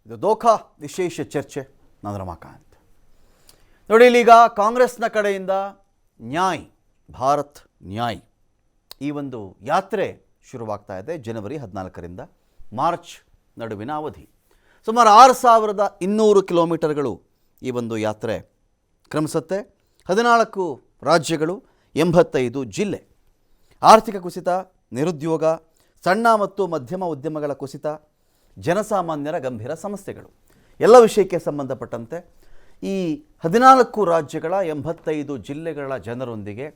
ಇದು ದೋಖಾ ವಿಶೇಷ ಚರ್ಚೆ. ನಾನು ರಮಾಕಾಂತ್. ನೋಡಿ, ಇಲ್ಲೀಗ ಕಾಂಗ್ರೆಸ್ನ ಕಡೆಯಿಂದ ನ್ಯಾಯ್ ಭಾರತ್ ನ್ಯಾಯ್ ಈ ಒಂದು ಯಾತ್ರೆ ಶುರುವಾಗ್ತಾ ಇದೆ. ಜನವರಿ 14ರಿಂದ ಮಾರ್ಚ್ ನಡುವಿನ ಅವಧಿ ಸುಮಾರು 6200 ಕಿಲೋಮೀಟರ್ಗಳು ಈ ಒಂದು ಯಾತ್ರೆ ಕ್ರಮಿಸುತ್ತೆ. 14 ರಾಜ್ಯಗಳು, 85 ಜಿಲ್ಲೆ. ಆರ್ಥಿಕ ಕುಸಿತ, ನಿರುದ್ಯೋಗ, ಸಣ್ಣ ಮತ್ತು ಮಧ್ಯಮ ಉದ್ಯಮಗಳ ಕುಸಿತ, ಜನಸಾಮಾನ್ಯರ ಗಂಭೀರ ಸಮಸ್ಯೆಗಳು ಎಲ್ಲ ವಿಷಯಕ್ಕೆ ಸಂಬಂಧಪಟ್ಟಂತೆ ಈ 14 ರಾಜ್ಯಗಳ 85 ಜಿಲ್ಲೆಗಳ ಜನರೊಂದಿಗೆ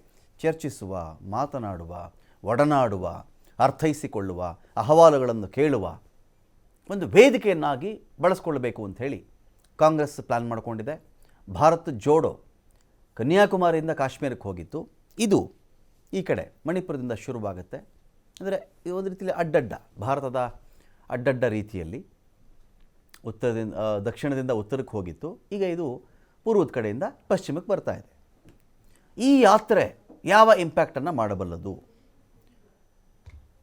ಚರ್ಚಿಸುವ, ಮಾತನಾಡುವ, ಒಡನಾಡುವ, ಅರ್ಥೈಸಿಕೊಳ್ಳುವ, ಅಹವಾಲುಗಳನ್ನು ಕೇಳುವ ಒಂದು ವೇದಿಕೆಯನ್ನಾಗಿ ಬಳಸ್ಕೊಳ್ಬೇಕು ಅಂಥೇಳಿ ಕಾಂಗ್ರೆಸ್ ಪ್ಲ್ಯಾನ್ ಮಾಡಿಕೊಂಡಿದೆ. ಭಾರತ್ ಜೋಡೋ ಕನ್ಯಾಕುಮಾರಿಯಿಂದ ಕಾಶ್ಮೀರಕ್ಕೆ ಹೋಗಿತ್ತು. ಇದು ಈ ಕಡೆ ಮಣಿಪುರದಿಂದ ಶುರುವಾಗುತ್ತೆ. ಅಂದರೆ ಇದು ಒಂದು ರೀತಿಯಲ್ಲಿ ಅಡ್ಡಡ್ಡ, ಭಾರತದ ಅಡ್ಡಡ್ಡ ರೀತಿಯಲ್ಲಿ ದಕ್ಷಿಣದಿಂದ ಉತ್ತರಕ್ಕೆ ಹೋಗಿತ್ತು. ಈಗ ಇದು ಪೂರ್ವದ ಕಡೆಯಿಂದ ಪಶ್ಚಿಮಕ್ಕೆ ಬರ್ತಾ ಇದೆ. ಈ ಯಾತ್ರೆ ಯಾವ ಇಂಪ್ಯಾಕ್ಟನ್ನು ಮಾಡಬಲ್ಲದು?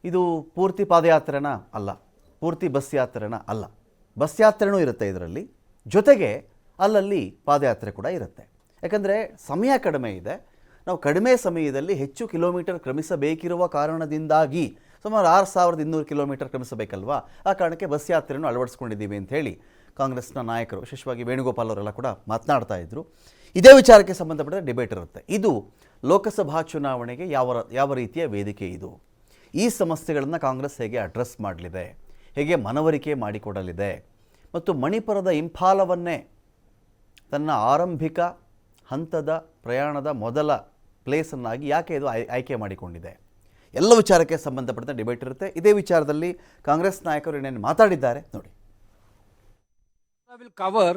ಇದು ಪೂರ್ತಿ ಪಾದಯಾತ್ರೆನ ಅಲ್ಲ, ಪೂರ್ತಿ ಬಸ್ ಯಾತ್ರೆನ ಅಲ್ಲ. ಬಸ್ ಯಾತ್ರೆನೂ ಇರುತ್ತೆ ಇದರಲ್ಲಿ, ಜೊತೆಗೆ ಅಲ್ಲಲ್ಲಿ ಪಾದಯಾತ್ರೆ ಕೂಡ ಇರುತ್ತೆ. ಯಾಕಂದರೆ ಸಮಯ ಕಡಿಮೆ ಇದೆ. ನಾವು ಕಡಿಮೆ ಸಮಯದಲ್ಲಿ ಹೆಚ್ಚು ಕಿಲೋಮೀಟರ್ ಕ್ರಮಿಸಬೇಕಿರುವ ಕಾರಣದಿಂದಾಗಿ ಸುಮಾರು 6200 ಕಿಲೋಮೀಟರ್ ಕ್ರಮಿಸಬೇಕಲ್ವಾ, ಆ ಕಾರಣಕ್ಕೆ ಬಸ್ ಯಾತ್ರೆಯನ್ನು ಅಳವಡಿಸ್ಕೊಂಡಿದ್ದೀವಿ ಅಂಥೇಳಿ ಕಾಂಗ್ರೆಸ್ನ ನಾಯಕರು, ವಿಶೇಷವಾಗಿ ವೇಣುಗೋಪಾಲ್ ಅವರೆಲ್ಲ ಕೂಡ ಮಾತನಾಡ್ತಾ ಇದ್ದರು. ಇದೇ ವಿಚಾರಕ್ಕೆ ಸಂಬಂಧಪಟ್ಟ ಡಿಬೇಟ್ ಇರುತ್ತೆ. ಇದು ಲೋಕಸಭಾ ಚುನಾವಣೆಗೆ ಯಾವ ರೀತಿಯ ವೇದಿಕೆ ಇದು? ಈ ಸಮಸ್ಯೆಗಳನ್ನು ಕಾಂಗ್ರೆಸ್ ಹೇಗೆ ಅಡ್ರೆಸ್ ಮಾಡಲಿದೆ, ಹೇಗೆ ಮನವರಿಕೆ ಮಾಡಿಕೊಡಲಿದೆ, ಮತ್ತು ಮಣಿಪುರದ ಇಂಫಾಲವನ್ನೇ ತನ್ನ ಆರಂಭಿಕ ಹಂತದ ಪ್ರಯಾಣದ ಮೊದಲ ಪ್ಲೇಸನ್ನಾಗಿ ಯಾಕೆ ಇದು ಆಯ್ಕೆ ಮಾಡಿಕೊಂಡಿದೆ? ಎಲ್ಲ ವಿಚಾರಕ್ಕೆ ಸಂಬಂಧಪಟ್ಟ ಡಿಬೇಟ್ ಇರುತ್ತೆ. ಇದೇ ವಿಚಾರದಲ್ಲಿ ಕಾಂಗ್ರೆಸ್ ನಾಯಕರು ಏನೇನು ಮಾತಾಡಿದ್ದಾರೆ ನೋಡಿ. will cover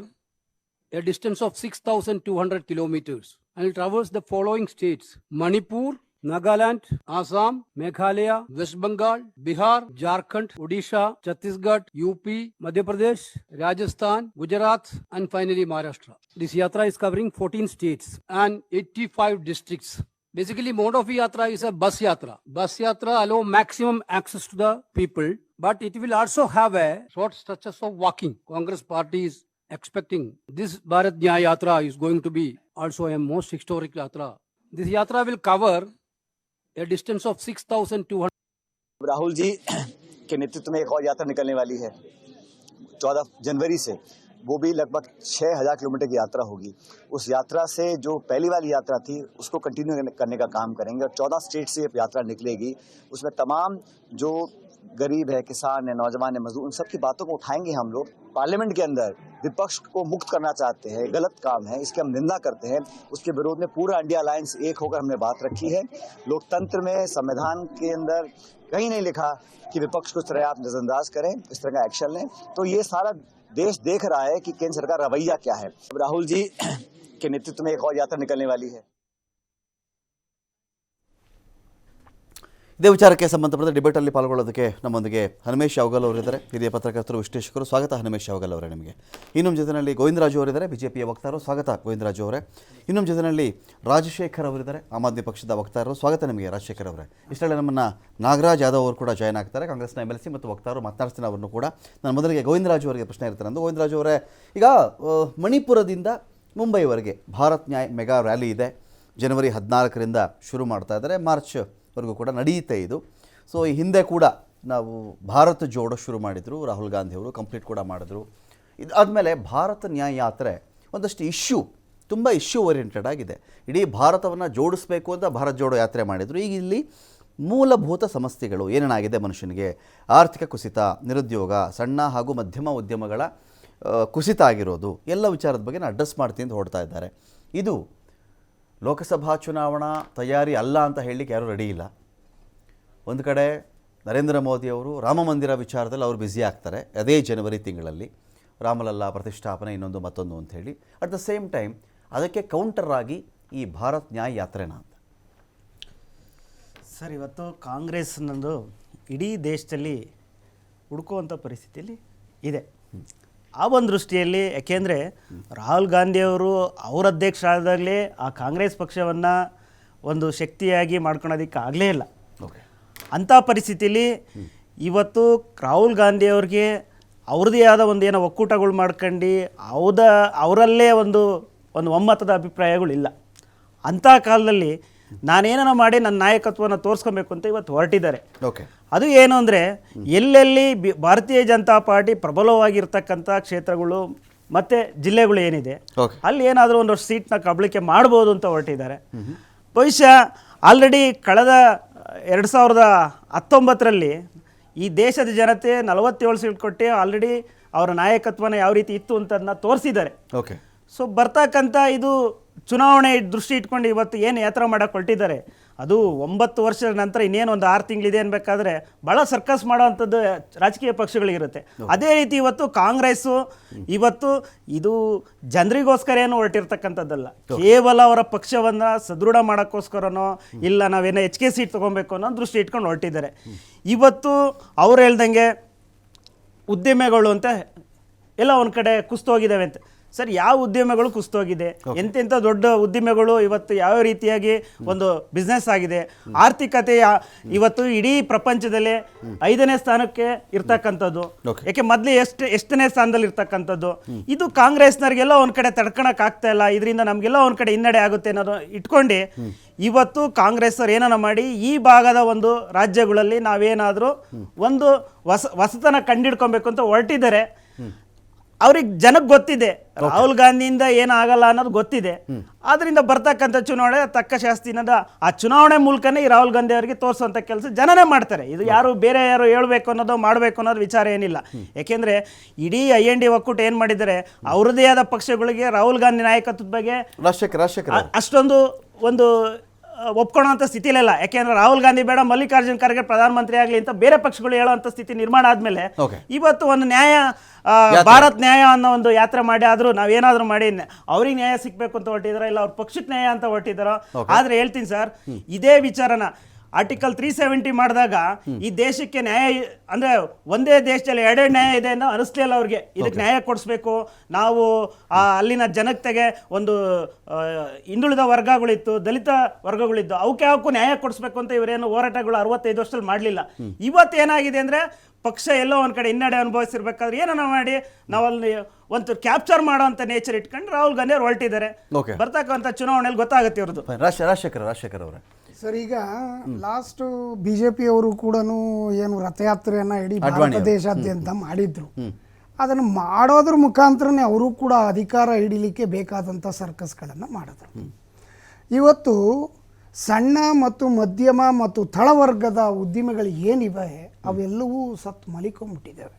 a distance of 6,200 kilometers and will traverse the following states: Manipur, Nagaland, Assam, Meghalaya, West Bengal, Bihar, Jharkhand, Odisha, Chhattisgarh, UP, Madhya Pradesh, Rajasthan, Gujarat, and finally Maharashtra. This yatra is covering 14 states and 85 districts. Basically, mode of yatra is a bus yatra. Bus yatra allow maximum access to the people, but it will also have a short stretches of walking. Congress party is expecting this Bharat Nyaya Yatra is going to be also a most historic yatra. This yatra will cover a distance of 6,200. Rahul ji के नेतृत्व में एक और यात्रा निकलने वाली है 14 जनवरी से। वो भी लगभग 6000 किलोमीटर की यात्रा होगी। उस यात्रा से जो पहली वाली यात्रा थी उसको कंटिन्यू करने का काम करेंगे और 14 स्टेट से ये यात्रा निकलेगी। उसमें तमाम जो गरीब है, किसान है, नौजवान है, मजदूर, उन सब की बातों को उठाएंगे हम लोग। पार्लियामेंट के अंदर विपक्ष को मुक्त करना चाहते हैं, गलत काम है, इसकी हम निंदा करते हैं। उसके विरोध में पूरा इंडिया अलायंस एक होकर हमने बात रखी है। लोकतंत्र में, संविधान के अंदर कहीं नहीं लिखा कि विपक्ष को इस तरह आप नजरअंदाज करें, इस तरह का एक्शन लें। तो ये सारा देश देख रहा है कि केंद्र सरकार रवैया क्या है। राहुल जी के नेतृत्व में एक और यात्रा निकलने वाली है। ಇದೇ ವಿಚಾರಕ್ಕೆ ಸಂಬಂಧಪಟ್ಟ ಡಿಬೇಟಲ್ಲಿ ಪಾಲ್ಗೊಳ್ಳೋದಕ್ಕೆ ನಮ್ಮೊಂದಿಗೆ ಹನುಮೇಶ್ ಯಾವಗಲ್ ಅವರಿದ್ದಾರೆ, ಹಿರಿಯ ಪತ್ರಕರ್ತರು, ವಿಶ್ಲೇಷಕರು. ಸ್ವಾಗತ ಹನುಮೇಶ್ ಯಾವಗಲ್ ಅವರೇ ನಿಮಗೆ. ಇನ್ನೊಂದು ಜೊತೆಯಲ್ಲಿ ಗೋವಿಂದರಾಜು ಅವರಿದ್ದಾರೆ, ಬಿಜೆಪಿಯ ವಕ್ತಾರರು. ಸ್ವಾಗತ ಗೋವಿಂದರಾಜು ಅವರೇ. ಇನ್ನೊಂದು ಜೊತೆಯಲ್ಲಿ ರಾಜಶೇಖರ್ ಅವರಿದ್ದಾರೆ, ಆಮ್ ಆದ್ಮಿ ಪಕ್ಷದ ವಕ್ತಾರರು. ಸ್ವಾಗತ ನಿಮಗೆ ರಾಜಶೇಖರ್ ಅವರೇ. ಇಷ್ಟರಲ್ಲಿ ನಮ್ಮನ್ನು ನಾಗರಾಜ್ ಯಾದವ್ ಅವರು ಕೂಡ ಜಾಯ್ನ್ ಆಗ್ತಾರೆ, ಕಾಂಗ್ರೆಸ್ನ MLC ಮತ್ತು ವಕ್ತಾರರು. ಮಾತನಾಡ್ತೀನಿ ಅವರನ್ನು ಕೂಡ. ನಾನು ಮೊದಲಿಗೆ ಗೋವಿಂದರಾಜು ಅವರಿಗೆ ಪ್ರಶ್ನೆ ಇರ್ತಾರೆ ಅಂದು. ಗೋವಿಂದರಾಜು ಅವರೇ, ಈಗ ಮಣಿಪುರದಿಂದ ಮುಂಬೈವರೆಗೆ ಭಾರತ್ ನ್ಯಾಯ್ ಮೆಗಾ ರ್ಯಾಲಿ ಇದೆ. ಜನವರಿ 14ರಿಂದ ಶುರು ಮಾಡ್ತಾ ಇದ್ದಾರೆ, ಮಾರ್ಚ್ ವರೆಗೂ ಕೂಡ ನಡೆಯುತ್ತೆ ಇದು. ಸೊ ಈ ಹಿಂದೆ ಕೂಡ ನಾವು ಭಾರತ್ ಜೋಡೋ ಶುರು ಮಾಡಿದರು, ರಾಹುಲ್ ಗಾಂಧಿ ಅವರು ಕಂಪ್ಲೀಟ್ ಕೂಡ ಮಾಡಿದ್ರು. ಇದಾದಮೇಲೆ ಭಾರತ ನ್ಯಾಯ ಯಾತ್ರೆ ಒಂದಷ್ಟು ತುಂಬ ಇಶ್ಯೂ ಓರಿಯೆಂಟೆಡ್ ಆಗಿದೆ. ಇಡೀ ಭಾರತವನ್ನು ಜೋಡಿಸಬೇಕು ಅಂತ ಭಾರತ್ ಜೋಡೋ ಯಾತ್ರೆ ಮಾಡಿದರು. ಈಗ ಇಲ್ಲಿ ಮೂಲಭೂತ ಸಮಸ್ಯೆಗಳು ಏನೇನಾಗಿದೆ ಮನುಷ್ಯನಿಗೆ, ಆರ್ಥಿಕ ಕುಸಿತ, ನಿರುದ್ಯೋಗ, ಸಣ್ಣ ಹಾಗೂ ಮಧ್ಯಮ ಉದ್ಯಮಗಳ ಕುಸಿತ ಆಗಿರೋದು, ಎಲ್ಲ ವಿಚಾರದ ಬಗ್ಗೆ ಅಡ್ರೆಸ್ ಮಾಡ್ತೀನಿ ಅಂತ ಹೊರಡ್ತಾ ಇದ್ದಾರೆ. ಇದು ಲೋಕಸಭಾ ಚುನಾವಣಾ ತಯಾರಿ ಅಲ್ಲ ಅಂತ ಹೇಳಲಿಕ್ಕೆ ಯಾರೂ ರೆಡಿ ಇಲ್ಲ. ಒಂದು ಕಡೆ ನರೇಂದ್ರ ಮೋದಿಯವರು ರಾಮ ಮಂದಿರ ವಿಚಾರದಲ್ಲಿ ಅವರು ಬ್ಯುಸಿ ಆಗ್ತಾರೆ ಅದೇ ಜನವರಿ ತಿಂಗಳಲ್ಲಿ, ರಾಮಲಲ್ಲಾ ಪ್ರತಿಷ್ಠಾಪನೆ ಇನ್ನೊಂದು ಮತ್ತೊಂದು ಅಂಥೇಳಿ. ಅಟ್ ದ ಸೇಮ್ ಟೈಮ್ ಅದಕ್ಕೆ ಕೌಂಟರ್ ಆಗಿ ಈ ಭಾರತ್ ನ್ಯಾಯ್ ಯಾತ್ರೆನ ಅಂತ ಸರ್, ಇವತ್ತು ಕಾಂಗ್ರೆಸ್ನದು ಇಡೀ ದೇಶದಲ್ಲಿ ಹುಡುಕುವಂಥ ಪರಿಸ್ಥಿತಿಯಲ್ಲಿ ಇದೆ. ಆ ಒಂದು ದೃಷ್ಟಿಯಲ್ಲಿ, ಯಾಕೆಂದರೆ ರಾಹುಲ್ ಗಾಂಧಿಯವರು ಅವರ ಅಧ್ಯಕ್ಷರಾದಾಗಲೇ ಆ ಕಾಂಗ್ರೆಸ್ ಪಕ್ಷವನ್ನು ಒಂದು ಶಕ್ತಿಯಾಗಿ ಮಾಡ್ಕೊಳೋದಕ್ಕೆ ಆಗಲೇ ಇಲ್ಲ. ಅಂಥ ಪರಿಸ್ಥಿತಿಯಲ್ಲಿ ಇವತ್ತು ರಾಹುಲ್ ಗಾಂಧಿಯವ್ರಿಗೆ ಅವ್ರದ್ದೇ ಆದ ಒಂದು ಏನೋ ಒಕ್ಕೂಟಗಳು ಮಾಡ್ಕೊಂಡು ಅವರಲ್ಲೇ ಒಂದು ಒಮ್ಮತದ ಅಭಿಪ್ರಾಯಗಳಿಲ್ಲ. ಅಂಥ ಕಾಲದಲ್ಲಿ ನಾನೇನ ಮಾಡಿ ನನ್ನ ನಾಯಕತ್ವನ ತೋರಿಸ್ಕೊಬೇಕು ಅಂತ ಇವತ್ತು ಹೊರಟಿದ್ದಾರೆ. ಓಕೆ, ಅದು ಏನು ಅಂದರೆ ಎಲ್ಲೆಲ್ಲಿ ಭಾರತೀಯ ಜನತಾ ಪಾರ್ಟಿ ಪ್ರಬಲವಾಗಿರ್ತಕ್ಕಂಥ ಕ್ಷೇತ್ರಗಳು ಮತ್ತು ಜಿಲ್ಲೆಗಳು ಏನಿದೆ ಓಕೆ, ಅಲ್ಲಿ ಏನಾದರೂ ಒಂದಷ್ಟು ಸೀಟ್ನ ಕಬಳಿಕೆ ಮಾಡ್ಬೋದು ಅಂತ ಹೊರಟಿದ್ದಾರೆ. ಬಹುಶಃ ಆಲ್ರೆಡಿ ಕಳೆದ 2019ರಲ್ಲಿ ಈ ದೇಶದ ಜನತೆ 47 ಸೀಟ್ ಕೊಟ್ಟು ಆಲ್ರೆಡಿ ಅವರ ನಾಯಕತ್ವನ ಯಾವ ರೀತಿ ಇತ್ತು ಅಂತದನ್ನ ತೋರಿಸಿದ್ದಾರೆ. ಓಕೆ. ಸೊ ಬರ್ತಕ್ಕಂಥ ಇದು ಚುನಾವಣೆ ದೃಷ್ಟಿ ಇಟ್ಕೊಂಡು ಇವತ್ತು ಏನು ಯಾತ್ರೆ ಮಾಡಕ್ಕೆ ಹೊರಟಿದ್ದಾರೆ, ಅದು 9 ವರ್ಷದ ನಂತರ ಇನ್ನೇನು ಒಂದು 6 ತಿಂಗಳಿದೆ ಅನ್ಬೇಕಾದ್ರೆ ಭಾಳ ಸರ್ಕಸ್ ಮಾಡೋವಂಥದ್ದು ರಾಜಕೀಯ ಪಕ್ಷಗಳಿಗಿರುತ್ತೆ. ಅದೇ ರೀತಿ ಇವತ್ತು ಕಾಂಗ್ರೆಸ್ಸು ಇವತ್ತು ಇದು ಜನರಿಗೋಸ್ಕರ ಏನು ಹೊರಟಿರ್ತಕ್ಕಂಥದ್ದಲ್ಲ, ಕೇವಲ ಅವರ ಪಕ್ಷವನ್ನು ಸದೃಢ ಮಾಡೋಕ್ಕೋಸ್ಕರನೋ ಇಲ್ಲ ನಾವೇನೋ ಹೆಚ್ಚಿಗೆ ಸೀಟ್ ತೊಗೊಬೇಕು ಅನ್ನೋ ದೃಷ್ಟಿ ಇಟ್ಕೊಂಡು ಹೊರಟಿದ್ದಾರೆ. ಇವತ್ತು ಅವ್ರು ಹೇಳ್ದಂಗೆ ಉದ್ಯಮಗಳು ಅಂತ ಎಲ್ಲ ಒಂದು ಕಡೆ ಕುಸ್ತೋಗಿದ್ದಾವೆ ಅಂತ. ಸರ್, ಯಾವ ಉದ್ಯಮಗಳು ಕುಸ್ತೋಗಿದೆ? ಎಂತೆಂಥ ದೊಡ್ಡ ಉದ್ಯಮಗಳು ಇವತ್ತು ಯಾವ ರೀತಿಯಾಗಿ ಒಂದು ಬಿಸ್ನೆಸ್ ಆಗಿದೆ, ಆರ್ಥಿಕತೆಯ ಇವತ್ತು ಇಡೀ ಪ್ರಪಂಚದಲ್ಲೇ 5ನೇ ಸ್ಥಾನಕ್ಕೆ ಇರ್ತಕ್ಕಂಥದ್ದು. ಯಾಕೆ ಮೊದಲು ಎಷ್ಟನೇ ಸ್ಥಾನದಲ್ಲಿ ಇರ್ತಕ್ಕಂಥದ್ದು. ಇದು ಕಾಂಗ್ರೆಸ್ನವ್ರಿಗೆಲ್ಲ ಒಂದು ಕಡೆ ತಡ್ಕೊಳಕ್ ಆಗ್ತಾ ಇಲ್ಲ, ಇದರಿಂದ ನಮಗೆಲ್ಲ ಒಂದು ಕಡೆ ಹಿನ್ನಡೆ ಆಗುತ್ತೆ ಅನ್ನೋದು ಇಟ್ಕೊಂಡು ಇವತ್ತು ಕಾಂಗ್ರೆಸ್ ಅವ್ರು ಏನಾನ ಮಾಡಿ ಈ ಭಾಗದ ಒಂದು ರಾಜ್ಯಗಳಲ್ಲಿ ನಾವೇನಾದರೂ ಒಂದು ಹೊಸತನ ಕಂಡಿಡ್ಕೊಬೇಕು ಅಂತ ಹೊರಟಿದ್ದಾರೆ. ಅವ್ರಿಗೆ ಜನಕ್ಕೆ ಗೊತ್ತಿದೆ ರಾಹುಲ್ ಗಾಂಧಿಯಿಂದ ಏನಾಗಲ್ಲ ಅನ್ನೋದು ಗೊತ್ತಿದೆ. ಆದ್ರಿಂದ ಬರ್ತಕ್ಕಂಥ ಚುನಾವಣೆ ತಕ್ಕ ಶಾಸ್ತಿನದ ಆ ಚುನಾವಣೆ ಮೂಲಕನೇ ಈ ರಾಹುಲ್ ಗಾಂಧಿ ಅವರಿಗೆ ತೋರಿಸುವಂಥ ಕೆಲಸ ಜನನೇ ಮಾಡ್ತಾರೆ. ಇದು ಯಾರು ಬೇರೆ ಯಾರು ಹೇಳ್ಬೇಕು ಅನ್ನೋದು ಮಾಡಬೇಕು ಅನ್ನೋದು ವಿಚಾರ ಏನಿಲ್ಲ. ಯಾಕೆಂದ್ರೆ ಇಡೀ IND ಒಕ್ಕೂಟ ಏನು ಮಾಡಿದ್ದಾರೆ, ಅವ್ರದ್ದೇ ಆದ ಪಕ್ಷಗಳಿಗೆ ರಾಹುಲ್ ಗಾಂಧಿ ನಾಯಕತ್ವದ ಬಗ್ಗೆ ಅಷ್ಟೊಂದು ಒಂದು ಒಪ್ಕೊಳ್ಳೋಂಥ ಸ್ಥಿತಿಲಿಲ್ಲ. ಯಾಕೆಂದ್ರೆ ರಾಹುಲ್ ಗಾಂಧಿ ಬೇಡ, ಮಲ್ಲಿಕಾರ್ಜುನ್ ಖರ್ಗೆ ಪ್ರಧಾನಮಂತ್ರಿ ಆಗಲಿ ಅಂತ ಬೇರೆ ಪಕ್ಷಗಳು ಹೇಳೋವಂಥ ಸ್ಥಿತಿ ನಿರ್ಮಾಣ ಆದಮೇಲೆ ಇವತ್ತು ಒಂದು ಭಾರತ್ ನ್ಯಾಯ ಅನ್ನೋ ಒಂದು ಯಾತ್ರೆ ಮಾಡಿ ಆದರೂ ನಾವೇನಾದರೂ ಮಾಡಿ ಅವ್ರಿಗೆ ನ್ಯಾಯ ಸಿಗಬೇಕು ಅಂತ ಹೊರಟಿದಾರೋ ಇಲ್ಲ ಅವ್ರ ಪಕ್ಷಕ್ಕೆ ನ್ಯಾಯ ಅಂತ ಹೊರಟಿದಾರೋ. ಆದರೆ ಹೇಳ್ತೀನಿ ಸರ್, ಇದೇ ವಿಚಾರನ ಆರ್ಟಿಕಲ್ 370 ಮಾಡಿದಾಗ ಈ ದೇಶಕ್ಕೆ ನ್ಯಾಯ ಅಂದರೆ ಒಂದೇ ದೇಶದಲ್ಲಿ ಎರಡೆರಡು ನ್ಯಾಯ ಇದೆ ಅನ್ನೋ ಅನಿಸ್ಲಿಲ್ಲ ಅವ್ರಿಗೆ. ಇದಕ್ಕೆ ನ್ಯಾಯ ಕೊಡಿಸ್ಬೇಕು ನಾವು, ಅಲ್ಲಿನ ಜನತೆಗೆ ಒಂದು ಹಿಂದುಳಿದ ವರ್ಗಗಳಿತ್ತು, ದಲಿತ ವರ್ಗಗಳಿದ್ದು, ಅವಕ್ಕೆ ಯಾವಕ್ಕೂ ನ್ಯಾಯ ಕೊಡಿಸ್ಬೇಕು ಅಂತ ಇವರೇನು ಹೋರಾಟಗಳು 65 ವರ್ಷದಲ್ಲಿ ಮಾಡಲಿಲ್ಲ. ಇವತ್ತು ಏನಾಗಿದೆ ಅಂದರೆ ಪಕ್ಷ ಎಲ್ಲೋ ಒಂದು ಕಡೆ ಹಿನ್ನಡೆ ಅನುಭವಿಸಿರ್ಬೇಕಾದ್ರೆ ಏನೋ ಮಾಡಿ ನಾವಲ್ಲಿ ಒಂದು ಕ್ಯಾಪ್ಚರ್ ಮಾಡೋಂಥ ನೇಚರ್ ಇಟ್ಕೊಂಡು ರಾಹುಲ್ ಗಾಂಧಿ ಅವ್ರು ಹೊರಟಿದ್ದಾರೆ. ಬರ್ತಕ್ಕಂಥ ಚುನಾವಣೆಯಲ್ಲಿ ಗೊತ್ತಾಗುತ್ತೆ ಇವ್ರದ್ದು. ರಾಜಶೇಖರ್ ಅವರೇ ಸರ್, ಈಗ ಲಾಸ್ಟ್ BJP ಅವರು ಕೂಡ ಏನು ರಥಯಾತ್ರೆಯನ್ನ ಇಡೀ ಭಾರತ ದೇಶಾದ್ಯಂತ ಮಾಡಿದ್ರು. ಅದನ್ನು ಮಾಡೋದ್ರ ಮುಖಾಂತರನೇ ಅವರು ಕೂಡ ಅಧಿಕಾರ ಹಿಡಿಲಿಕ್ಕೆ ಬೇಕಾದಂಥ ಸರ್ಕಸ್ಗಳನ್ನು ಮಾಡಿದ್ರು. ಇವತ್ತು ಸಣ್ಣ ಮತ್ತು ಮಧ್ಯಮ ಮತ್ತು ತಳವರ್ಗದ ಉದ್ದಿಮೆಗಳು ಏನಿವೆ ಅವೆಲ್ಲವೂ ಸತ್ತು ಮಲಿಕೊಂಡ್ಬಿಟ್ಟಿದ್ದಾವೆ.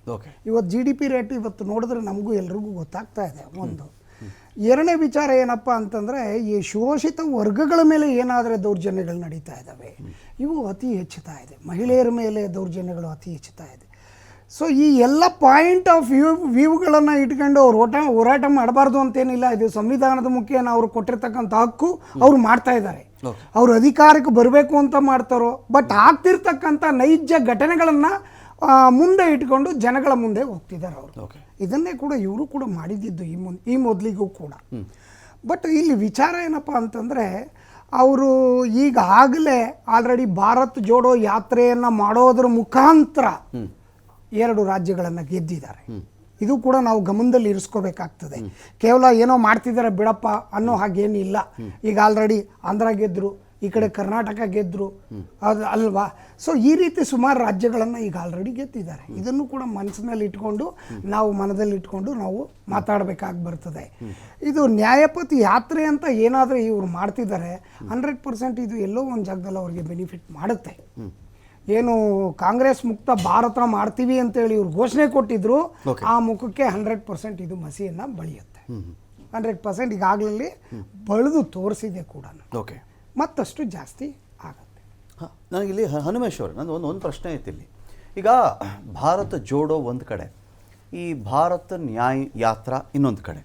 ಇವತ್ತು GDP ರೇಟ್ ಇವತ್ತು ನೋಡಿದ್ರೆ ನಮಗೂ ಎಲ್ರಿಗೂ ಗೊತ್ತಾಗ್ತಾ ಇದೆ. ಒಂದು ಎರಡನೇ ವಿಚಾರ ಏನಪ್ಪ ಅಂತಂದರೆ, ಈ ಶೋಷಿತ ವರ್ಗಗಳ ಮೇಲೆ ಏನಾದರೆ ದೌರ್ಜನ್ಯಗಳು ನಡೀತಾ ಇದ್ದಾವೆ, ಇವು ಅತಿ ಹೆಚ್ಚುತ್ತಾ ಇದೆ. ಮಹಿಳೆಯರ ಮೇಲೆ ದೌರ್ಜನ್ಯಗಳು ಅತಿ ಹೆಚ್ಚುತ್ತಾ ಇದೆ. ಸೊ ಈ ಎಲ್ಲ ಪಾಯಿಂಟ್ ಆಫ್ ವ್ಯೂಗಳನ್ನು ಇಟ್ಕೊಂಡು ಅವ್ರು ಹೋರಾಟ ಮಾಡಬಾರ್ದು ಅಂತೇನಿಲ್ಲ. ಇದು ಸಂವಿಧಾನದ ಮುಖೇನ ಅವ್ರು ಕೊಟ್ಟಿರ್ತಕ್ಕಂಥ ಹಕ್ಕು ಅವ್ರು ಮಾಡ್ತಾ ಇದ್ದಾರೆ. ಅವ್ರು ಅಧಿಕಾರಕ್ಕೆ ಬರಬೇಕು ಅಂತ ಮಾಡ್ತಾರೋ, ಬಟ್ ಆಗ್ತಿರ್ತಕ್ಕಂಥ ನೈಜ ಘಟನೆಗಳನ್ನು ಮುಂದೆ ಇಟ್ಕೊಂಡು ಜನಗಳ ಮುಂದೆ ಹೋಗ್ತಿದ್ದಾರೆ ಅವರು. ಇದನ್ನೇ ಕೂಡ ಇವರು ಕೂಡ ಮಾಡಿದ್ದು ಈ ಮೊದಲಿಗೂ ಕೂಡ. ಬಟ್ ಇಲ್ಲಿ ವಿಚಾರ ಏನಪ್ಪ ಅಂತಂದರೆ, ಅವರು ಈಗಾಗಲೇ ಆಲ್ರೆಡಿ ಭಾರತ್ ಜೋಡೋ ಯಾತ್ರೆಯನ್ನು ಮಾಡೋದ್ರ ಮುಖಾಂತರ 2 ರಾಜ್ಯಗಳನ್ನು ಗೆದ್ದಿದ್ದಾರೆ. ಇದು ಕೂಡ ನಾವು ಗಮನದಲ್ಲಿ ಇರಿಸ್ಕೋಬೇಕಾಗ್ತದೆ. ಕೇವಲ ಏನೋ ಮಾಡ್ತಿದ್ದಾರೆ ಬಿಡಪ್ಪ ಅನ್ನೋ ಹಾಗೇನಿಲ್ಲ. ಈಗ ಆಲ್ರೆಡಿ ಆಂಧ್ರ ಗೆದ್ದರು, ಈ ಕಡೆ ಕರ್ನಾಟಕ ಗೆದ್ದರು, ಅದು ಅಲ್ವಾ. ಸೊ ಈ ರೀತಿ ಸುಮಾರು ರಾಜ್ಯಗಳನ್ನು ಈಗ ಆಲ್ರೆಡಿ ಗೆದ್ದಿದ್ದಾರೆ. ಇದನ್ನು ಕೂಡ ಮನಸ್ಸಿನಲ್ಲಿ ಇಟ್ಕೊಂಡು ನಾವು ಮನದಲ್ಲಿ ಇಟ್ಕೊಂಡು ನಾವು ಮಾತಾಡಬೇಕಾಗಿ ಬರ್ತದೆ. ಇದು ನ್ಯಾಯಪತಿ ಯಾತ್ರೆ ಅಂತ ಏನಾದರೂ ಇವರು ಮಾಡ್ತಿದ್ದಾರೆ, 100% ಇದು ಎಲ್ಲೋ ಒಂದು ಜಾಗದಲ್ಲಿ ಅವ್ರಿಗೆ ಬೆನಿಫಿಟ್ ಮಾಡುತ್ತೆ. ಏನು ಕಾಂಗ್ರೆಸ್ ಮುಕ್ತ ಭಾರತ ಮಾಡ್ತೀವಿ ಅಂತೇಳಿ ಇವ್ರು ಘೋಷಣೆ ಕೊಟ್ಟಿದ್ರು, ಆ ಮುಖಕ್ಕೆ 100% ಇದು ಮಸಿಯನ್ನು ಬಳಿಯುತ್ತೆ. 100% ಈಗಾಗಲೇ ಬಳಿದು ತೋರಿಸಿದೆ ಕೂಡ. ಮತ್ತಷ್ಟು ಜಾಸ್ತಿ ಆಗುತ್ತೆ. ನನಗಿಲ್ಲಿ ಹನುಮೇಶ್ ಅವರು ನಂದು ಒಂದು ಪ್ರಶ್ನೆ ಐತಿ ಇಲ್ಲಿ. ಈಗ ಭಾರತ ಜೋಡೋ ಒಂದು ಕಡೆ, ಈ ಭಾರತ ನ್ಯಾಯ ಯಾತ್ರಾ ಇನ್ನೊಂದು ಕಡೆ.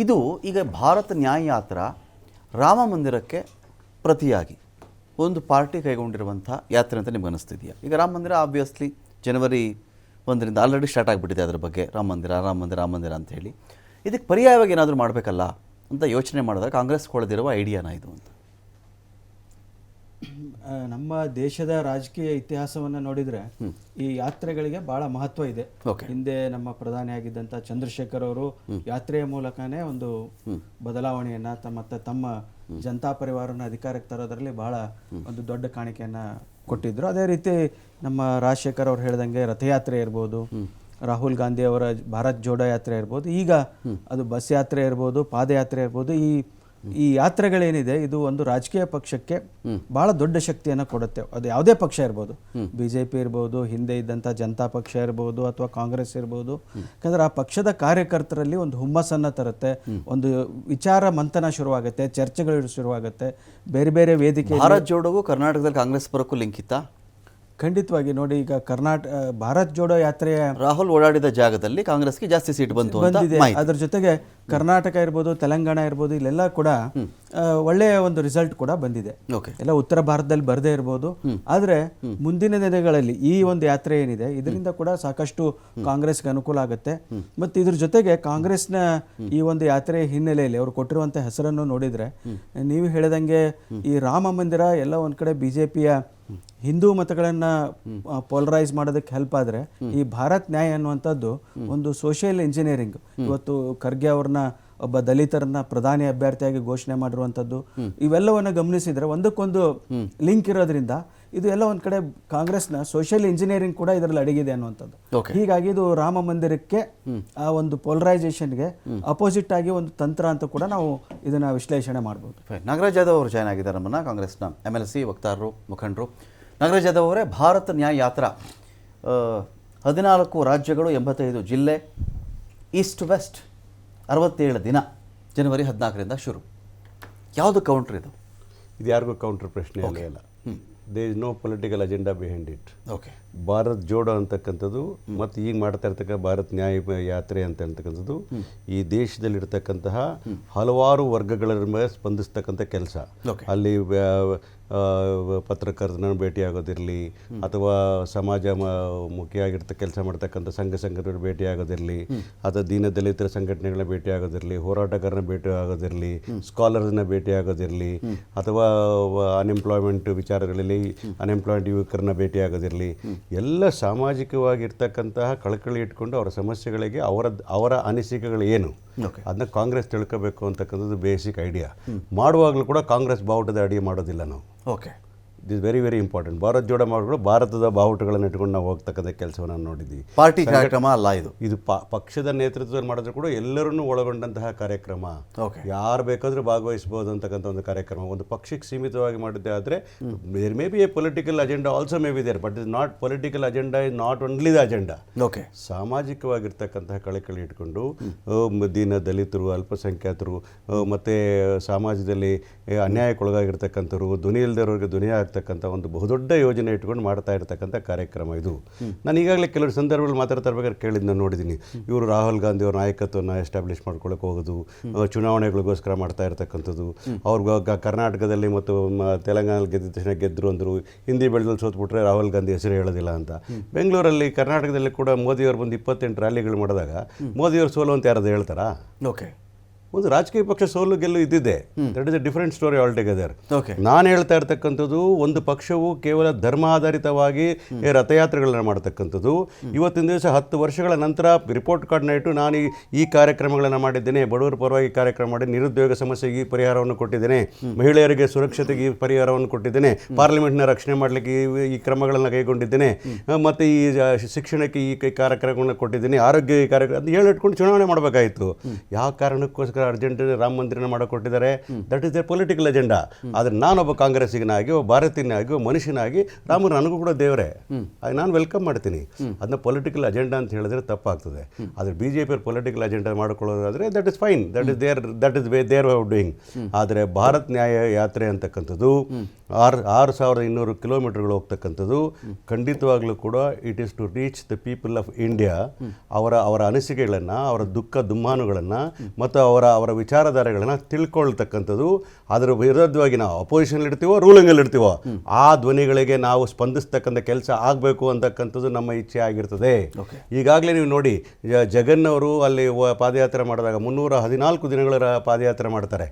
ಇದು ಈಗ ಭಾರತ ನ್ಯಾಯ ಯಾತ್ರಾ ರಾಮ ಮಂದಿರಕ್ಕೆ ಪ್ರತಿಯಾಗಿ ಒಂದು ಪಾರ್ಟಿ ಕೈಗೊಂಡಿರುವಂಥ ಯಾತ್ರೆ ಅಂತ ನಿಮ್ಗೆ ಅನಿಸ್ತಿದೆಯಾ? ಈಗ ರಾಮ ಮಂದಿರ ಆಬ್ವಿಯಸ್ಲಿ ಜನವರಿ 1ರಿಂದ ಆಲ್ರೆಡಿ ಸ್ಟಾರ್ಟ್ ಆಗಿಬಿಟ್ಟಿದೆ. ಅದ್ರ ಬಗ್ಗೆ ರಾಮ ಮಂದಿರ ಅಂತ ಹೇಳಿ ಇದಕ್ಕೆ ಪರ್ಯಾಯವಾಗಿ ಏನಾದರೂ ಮಾಡಬೇಕಲ್ಲ ಅಂತ ಯೋಚನೆ ಮಾಡಿದಾಗ ಕಾಂಗ್ರೆಸ್ ಕೊಡದಿರುವ ಐಡಿಯಾನ ಇದು ಅಂತ? ನಮ್ಮ ದೇಶದ ರಾಜಕೀಯ ಇತಿಹಾಸವನ್ನು ನೋಡಿದರೆ ಈ ಯಾತ್ರೆಗಳಿಗೆ ಬಹಳ ಮಹತ್ವ ಇದೆ. ಹಿಂದೆ ನಮ್ಮ ಪ್ರಧಾನಿ ಆಗಿದ್ದಂಥ ಚಂದ್ರಶೇಖರ್ ಅವರು ಯಾತ್ರೆಯ ಮೂಲಕನೇ ಒಂದು ಬದಲಾವಣೆಯನ್ನ ಮತ್ತೆ ತಮ್ಮ ಜನತಾ ಪರಿವಾರನ ಅಧಿಕಾರಕ್ಕೆ ತರೋದ್ರಲ್ಲಿ ಬಹಳ ಒಂದು ದೊಡ್ಡ ಕಾಣಿಕೆಯನ್ನ ಕೊಟ್ಟಿದ್ರು. ಅದೇ ರೀತಿ ನಮ್ಮ ರಾಜಶೇಖರ್ ಅವ್ರು ಹೇಳ್ದಂಗೆ ರಥಯಾತ್ರೆ ಇರ್ಬೋದು, ರಾಹುಲ್ ಗಾಂಧಿ ಅವರ ಭಾರತ್ ಜೋಡೋ ಯಾತ್ರೆ ಇರ್ಬೋದು, ಈಗ ಅದು ಬಸ್ ಯಾತ್ರೆ ಇರ್ಬೋದು, ಪಾದಯಾತ್ರೆ ಇರ್ಬೋದು, ಈ ಯಾತ್ರೆಗಳೇನಿದೆ ಇದು ಒಂದು ರಾಜಕೀಯ ಪಕ್ಷಕ್ಕೆ ಬಹಳ ದೊಡ್ಡ ಶಕ್ತಿಯನ್ನು ಕೊಡುತ್ತೆ. ಅದು ಯಾವುದೇ ಪಕ್ಷ ಇರ್ಬೋದು, ಬಿಜೆಪಿ ಇರ್ಬೋದು, ಹಿಂದೆ ಇದ್ದಂಥ ಜನತಾ ಪಕ್ಷ ಇರ್ಬೋದು ಅಥವಾ ಕಾಂಗ್ರೆಸ್ ಇರ್ಬೋದು. ಯಾಕಂದ್ರೆ ಆ ಪಕ್ಷದ ಕಾರ್ಯಕರ್ತರಲ್ಲಿ ಒಂದು ಹುಮ್ಮಸ್ಸನ್ನು ತರುತ್ತೆ, ಒಂದು ವಿಚಾರ ಮಂಥನ ಶುರುವಾಗುತ್ತೆ, ಚರ್ಚೆಗಳು ಶುರುವಾಗುತ್ತೆ, ಬೇರೆ ಬೇರೆ ವೇದಿಕೆ. ಭಾರತ್ ಜೋಡೋಗೂ ಕರ್ನಾಟಕದಲ್ಲಿ ಕಾಂಗ್ರೆಸ್ ಪರಕ್ಕೂ ಲಿಂಕ್ ಇತ್ತಾ? ಖಂಡಿತವಾಗಿ. ನೋಡಿ, ಈಗ ಭಾರತ್ ಜೋಡೋ ಯಾತ್ರೆಯ ರಾಹುಲ್ ಓಡಾಡಿದ ಜಾಗದಲ್ಲಿ ಕಾಂಗ್ರೆಸ್ಗೆ ಜಾಸ್ತಿ ಸೀಟ್ ಬಂದಿದೆ. ಅದ್ರ ಜೊತೆಗೆ ಕರ್ನಾಟಕ ಇರ್ಬೋದು, ತೆಲಂಗಾಣ ಇರ್ಬೋದು, ಇಲ್ಲೆಲ್ಲ ಕೂಡ ಒಳ್ಳೆಯ ಒಂದು ರಿಸಲ್ಟ್ ಕೂಡ ಬಂದಿದೆ. ಎಲ್ಲ ಉತ್ತರ ಭಾರತದಲ್ಲಿ ಬರದೇ ಇರ್ಬೋದು, ಆದ್ರೆ ಮುಂದಿನ ದಿನಗಳಲ್ಲಿ ಈ ಒಂದು ಯಾತ್ರೆ ಏನಿದೆ ಇದರಿಂದ ಕೂಡ ಸಾಕಷ್ಟು ಕಾಂಗ್ರೆಸ್ಗೆ ಅನುಕೂಲ ಆಗುತ್ತೆ. ಮತ್ತೆ ಇದ್ರ ಜೊತೆಗೆ ಕಾಂಗ್ರೆಸ್ನ ಈ ಒಂದು ಯಾತ್ರೆಯ ಹಿನ್ನೆಲೆಯಲ್ಲಿ ಅವರು ಕೊಟ್ಟಿರುವಂತ ಹೆಸರನ್ನು ನೋಡಿದ್ರೆ, ನೀವು ಹೇಳಿದಂಗೆ ಈ ರಾಮ ಮಂದಿರ ಎಲ್ಲ ಒಂದ್ ಕಡೆ ಬಿಜೆಪಿಯ ಹಿಂದೂ ಮತಗಳನ್ನ ಪೋಲರೈಸ್ ಮಾಡೋದಕ್ಕೆ ಹೆಲ್ಪ್ ಆದ್ರೆ, ಈ ಭಾರತ್ ನ್ಯಾಯ ಅನ್ನುವಂಥದ್ದು ಒಂದು ಸೋಷಿಯಲ್ ಇಂಜಿನಿಯರಿಂಗ್. ಇವತ್ತು ಖರ್ಗೆ ಅವ್ರನ್ನ ಒಬ್ಬ ದಲಿತರನ್ನ ಪ್ರಧಾನಿ ಅಭ್ಯರ್ಥಿಯಾಗಿ ಘೋಷಣೆ ಮಾಡಿರುವಂಥದ್ದು, ಇವೆಲ್ಲವನ್ನ ಗಮನಿಸಿದ್ರೆ ಒಂದಕ್ಕೊಂದು ಲಿಂಕ್ ಇರೋದ್ರಿಂದ ಇದು ಎಲ್ಲ ಒಂದ್ ಕಡೆ ಕಾಂಗ್ರೆಸ್ನ ಸೋಷಿಯಲ್ ಇಂಜಿನಿಯರಿಂಗ್ ಕೂಡ ಇದರಲ್ಲಿ ಅಡಗಿದೆ ಅನ್ನುವಂಥದ್ದು. ಹೀಗಾಗಿ ಇದು ರಾಮ ಮಂದಿರಕ್ಕೆ ಆ ಒಂದು ಪೋಲರೈಸೇಷನ್ಗೆ ಅಪೋಸಿಟ್ ಆಗಿ ಒಂದು ತಂತ್ರ ಅಂತ ಕೂಡ ನಾವು ಇದನ್ನ ವಿಶ್ಲೇಷಣೆ ಮಾಡ್ಬೋದು. ನಾಗರಾಜ್ ಯಾದವ್ ಅವರು ಜಾಯ್ನ್ ಆಗಿದ್ದಾರೆ ನಮ್ಮನ್ನ, ಕಾಂಗ್ರೆಸ್ನ MLC ವಕ್ತಾರರು, ಮುಖಂಡರು. ನಾಗರಾಜ್ ಯಾದವ್ ಅವರೇ, ಭಾರತ್ ನ್ಯಾಯ ಯಾತ್ರಾ 14 ರಾಜ್ಯಗಳು, 85 ಜಿಲ್ಲೆ, ಈಸ್ಟ್ ವೆಸ್ಟ್ 67 ದಿನ, ಜನವರಿ 14ರಿಂದ ಶುರು. ಯಾವುದು ಕೌಂಟ್ರ್ ಇದು? ಇದು ಯಾರಿಗೂ ಕೌಂಟರ್ ಪ್ರಶ್ನೆ ಇಲ್ಲ. There is no political agenda behind it. Okay. Bharat Jodo ಅಂತಕ್ಕಂಥದ್ದು ಮತ್ತು ಈಗ ಮಾಡ್ತಾ ಇರ್ತಕ್ಕ ಭಾರತ್ ನ್ಯಾಯ ಯಾತ್ರೆ ಅಂತಕ್ಕಂಥದ್ದು ಈ ದೇಶದಲ್ಲಿರ್ತಕ್ಕಂತಹ ಹಲವಾರು ವರ್ಗಗಳ ಮೇಲೆ ಸ್ಪಂದಿಸ್ತಕ್ಕಂಥ ಕೆಲಸ. ಅಲ್ಲಿ ಪತ್ರಕರ್ತರನ್ನು ಭೇಟಿಯಾಗೋದಿರಲಿ, ಅಥವಾ ಸಮಾಜ ಮುಖಿಯಾಗಿರ್ತ ಕೆಲಸ ಮಾಡ್ತಕ್ಕಂಥ ಸಂಘಟನೆಗಳು ಭೇಟಿಯಾಗೋದಿರಲಿ, ಅಥವಾ ದೀನ ದಲಿತರ ಸಂಘಟನೆಗಳನ್ನ ಭೇಟಿಯಾಗೋದಿರಲಿ, ಹೋರಾಟಗಾರನ ಭೇಟಿಯಾಗೋದಿರಲಿ, ಸ್ಕಾಲರ್ಸ್ನ ಭೇಟಿಯಾಗೋದಿರಲಿ, ಅಥವಾ ಅನ್ಎಂಪ್ಲಾಯ್ಮೆಂಟ್ ವಿಚಾರಗಳಲ್ಲಿ ಅನ್ಎಂಪ್ಲಾಯ್ಡ್ ಯುವಕರನ್ನ ಭೇಟಿಯಾಗೋದಿರಲಿ, ಎಲ್ಲ ಸಾಮಾಜಿಕವಾಗಿರ್ತಕ್ಕಂತಹ ಕಳಕಳಿ ಇಟ್ಕೊಂಡು ಅವರ ಸಮಸ್ಯೆಗಳಿಗೆ ಅವರ ಅನಿಸಿಕೆಗಳು ಏನು ಅದನ್ನ ಕಾಂಗ್ರೆಸ್ ತಿಳ್ಕೋಬೇಕು ಅಂತಕ್ಕಂಥದ್ದು ಬೇಸಿಕ್ ಐಡಿಯಾ. ಮಾಡುವಾಗಲೂ ಕೂಡ ಕಾಂಗ್ರೆಸ್ ಬಾವುಟದ ಅಡಿಗೆ ಮಾಡೋದಿಲ್ಲ ನಾವು. Okay. It is very very important. Bharat Jodo ಮಾಡಿಕೊಂಡು ಭಾರತದ ಬಾವುಟಗಳನ್ನು ಇಟ್ಕೊಂಡು ನಾವು ಹೋಗ್ತಕ್ಕಂಥ ಕೆಲಸವನ್ನು ನೋಡಿದ್ದೀವಿ. ಪಾರ್ಟಿ ಕಾರ್ಯಕ್ರಮ ಅಲ್ಲ ಇದು. ಇದು ಪಕ್ಷದ ನೇತೃತ್ವದಲ್ಲಿ ಮಾಡಿದ್ರು ಕೂಡ ಎಲ್ಲರನ್ನೂ ಒಳಗೊಂಡಂತಹ ಕಾರ್ಯಕ್ರಮ. ಯಾರು ಬೇಕಾದರೂ ಭಾಗವಹಿಸಬಹುದು ಅಂತಕ್ಕಂಥ ಒಂದು ಕಾರ್ಯಕ್ರಮ. ಒಂದು ಪಕ್ಷಕ್ಕೆ ಸೀಮಿತವಾಗಿ ಮಾಡಿದ್ದೆ ಆದರೆ there may be a political agenda also may be there, but is not political agenda is not only the agenda. Okay. ಸಾಮಾಜಿಕವಾಗಿರ್ತಕ್ಕಂತಹ ಕಳಕಳಿ ಇಟ್ಕೊಂಡು ದೀನ ದಲಿತರು, ಅಲ್ಪಸಂಖ್ಯಾತರು, ಮತ್ತು ಸಮಾಜದಲ್ಲಿ ಅನ್ಯಾಯಕ್ಕೊಳಗಾಗಿರ್ತಕ್ಕಂಥವ್ರು, ಧ್ವನಿ ಇಲ್ಲದವ್ರಿಗೆ ಧ್ವನಿ ಆಗ್ತಕ್ಕಂಥ ಒಂದು ಬಹುದೊಡ್ಡ ಯೋಜನೆ ಇಟ್ಕೊಂಡು ಮಾಡ್ತಾ ಇರ್ತಕ್ಕಂಥ ಕಾರ್ಯಕ್ರಮ ಇದು. ನಾನು ಈಗಾಗಲೇ ಕೆಲವು ಸಂದರ್ಭಗಳು ಮಾತಾಡ್ತಾ ಇರ್ಬೇಕಾದ್ರೆ ಕೇಳಿದ್ದು ನಾನು ನೋಡಿದ್ದೀನಿ. ಇವರು ರಾಹುಲ್ ಗಾಂಧಿ ಅವ್ರ ನಾಯಕತ್ವವನ್ನು ಎಸ್ಟಾಬ್ಲಿಷ್ ಮಾಡ್ಕೊಳ್ಳೋಕೆ ಹೋಗೋದು, ಚುನಾವಣೆಗಳಿಗೋಸ್ಕರ ಮಾಡ್ತಾ ಇರ್ತಕ್ಕಂಥದ್ದು. ಅವ್ರು ಕರ್ನಾಟಕದಲ್ಲಿ ಮತ್ತು ತೆಲಂಗಾಣದಲ್ಲಿ ಗೆದ್ದ ತಕ್ಷಣ ಗೆದ್ದರು ಅಂದರು, ಹಿಂದಿ ಬೆಳೆದಲ್ಲಿ ಸೋತ್ಬಿಟ್ರೆ ರಾಹುಲ್ ಗಾಂಧಿ ಹೆಸರು ಹೇಳೋದಿಲ್ಲ ಅಂತ. ಬೆಂಗಳೂರಲ್ಲಿ ಕರ್ನಾಟಕದಲ್ಲಿ ಕೂಡ ಮೋದಿಯವರು ಬಂದು 28 ರ್ಯಾಲಿಗಳು ಮಾಡಿದಾಗ ಮೋದಿಯವರು ಸೋಲು ಅಂತ ಯಾರಾದ್ರು ಹೇಳ್ತಾರಾ? ಓಕೆ. ಒಂದು ರಾಜಕೀಯ ಪಕ್ಷ ಸೋಲು ಗೆಲ್ಲು ಇದ್ದಿದೆ. That is a different story all together. ನಾನು ಹೇಳ್ತಾ ಇರ್ತಕ್ಕಂಥದ್ದು, ಒಂದು ಪಕ್ಷವು ಕೇವಲ ಧರ್ಮ ಆಧಾರಿತವಾಗಿ ರಥಯಾತ್ರೆಗಳನ್ನ ಮಾಡ್ತಕ್ಕಂಥದ್ದು. ಇವತ್ತಿನ ದಿವಸ 10 ವರ್ಷಗಳ ನಂತರ ರಿಪೋರ್ಟ್ ಕಾರ್ಡ್ನ ಇಟ್ಟು ನಾನು ಈ ಕಾರ್ಯಕ್ರಮಗಳನ್ನು ಮಾಡಿದ್ದೇನೆ, ಬಡವರ ಪರವಾಗಿ ಕಾರ್ಯಕ್ರಮ ಮಾಡಿ, ನಿರುದ್ಯೋಗ ಸಮಸ್ಯೆಗೆ ಈ ಪರಿಹಾರವನ್ನು ಕೊಟ್ಟಿದ್ದೇನೆ, ಮಹಿಳೆಯರಿಗೆ ಸುರಕ್ಷತೆಗೆ ಈ ಪರಿಹಾರವನ್ನು ಕೊಟ್ಟಿದ್ದೇನೆ, ಪಾರ್ಲಿಮೆಂಟ್ನ ರಕ್ಷಣೆ ಮಾಡಲಿಕ್ಕೆ ಈ ಕ್ರಮಗಳನ್ನು ಕೈಗೊಂಡಿದ್ದೇನೆ, ಮತ್ತು ಈ ಶಿಕ್ಷಣಕ್ಕೆ ಈ ಕಾರ್ಯಕ್ರಮಗಳನ್ನು ಕೊಟ್ಟಿದ್ದೇನೆ, ಆರೋಗ್ಯ ಈ ಕಾರ್ಯಕ್ರಮ ಅಂತ ಹೇಳಿಟ್ಕೊಂಡು ಚುನಾವಣೆ ಮಾಡಬೇಕಾಯಿತು. ಯಾವ ಕಾರಣಕ್ಕೋಸ್ಕರ ಅರ್ಜೆಂಟ್ ರಾಮ ಮಂದಿರನ ಮಾಡಿಕೊಟ್ಟಿದ್ದಾರೆ? That is A political agenda. ಆದರೆ ನಾನೊಬ್ಬ ಕಾಂಗ್ರೆಸ್ಸಿಗನಾಗಿ, ಒಬ್ಬ ಭಾರತೀಯನಾಗಿ, ಒಬ್ಬ ಮನುಷ್ಯನಾಗಿ ರಾಮರು ನನಗೂ ಕೂಡ ದೇವರೇ, ನಾನು ವೆಲ್ಕಮ್ ಮಾಡ್ತೀನಿ. ಅದನ್ನ ಪೊಲಿಟಿಕಲ್ ಅಜೆಂಡಾ ಅಂತ ಹೇಳಿದ್ರೆ ತಪ್ಪಾಗ್ತದೆ. ಆದರೆ BJP ಪೊಲಿಟಿಕಲ್ ಅಜೆಂಡಾ ಮಾಡ್ಕೊಳ್ಳೋದಾದರೆ that is fine, that is their way of doing. ಆದರೆ ಭಾರತ್ ನ್ಯಾಯ ಯಾತ್ರೆ ಅಂತಕ್ಕಂಥದ್ದು 6200 ಕಿಲೋಮೀಟರ್ಗಳು ಹೋಗ್ತಕ್ಕಂಥದ್ದು ಖಂಡಿತವಾಗ್ಲೂ ಕೂಡ it is to reach the people of India. ಅವರ ಅನಿಸಿಕೆಗಳನ್ನು, ಅವರ ದುಃಖ ದುಮ್ಮಾನುಗಳನ್ನು ಮತ್ತು ಅವರ ವಿಚಾರಧಾರೆಗಳನ್ನು ತಿಳ್ಕೊಳ್ತಕ್ಕಂಥದ್ದು. ಅದರ ವಿರುದ್ಧವಾಗಿ ನಾವು ಅಪೋಸಿಷನ್ ಇರ್ತೀವೋ, ರೂಲಿಂಗಲ್ಲಿ ಇರ್ತೀವೋ, ಆ ಧ್ವನಿಗಳಿಗೆ ನಾವು ಸ್ಪಂದಿಸ್ತಕ್ಕಂಥ ಕೆಲಸ ಆಗಬೇಕು ಅಂತಕ್ಕಂಥದ್ದು ನಮ್ಮ ಇಚ್ಛೆ ಆಗಿರ್ತದೆ. ಈಗಾಗಲೇ ನೀವು ನೋಡಿ, ಜಗನ್ ಅವರು ಅಲ್ಲಿ ಪಾದಯಾತ್ರೆ ಮಾಡಿದಾಗ 314 ದಿನಗಳ ಪಾದಯಾತ್ರೆ ಮಾಡ್ತಾರೆ.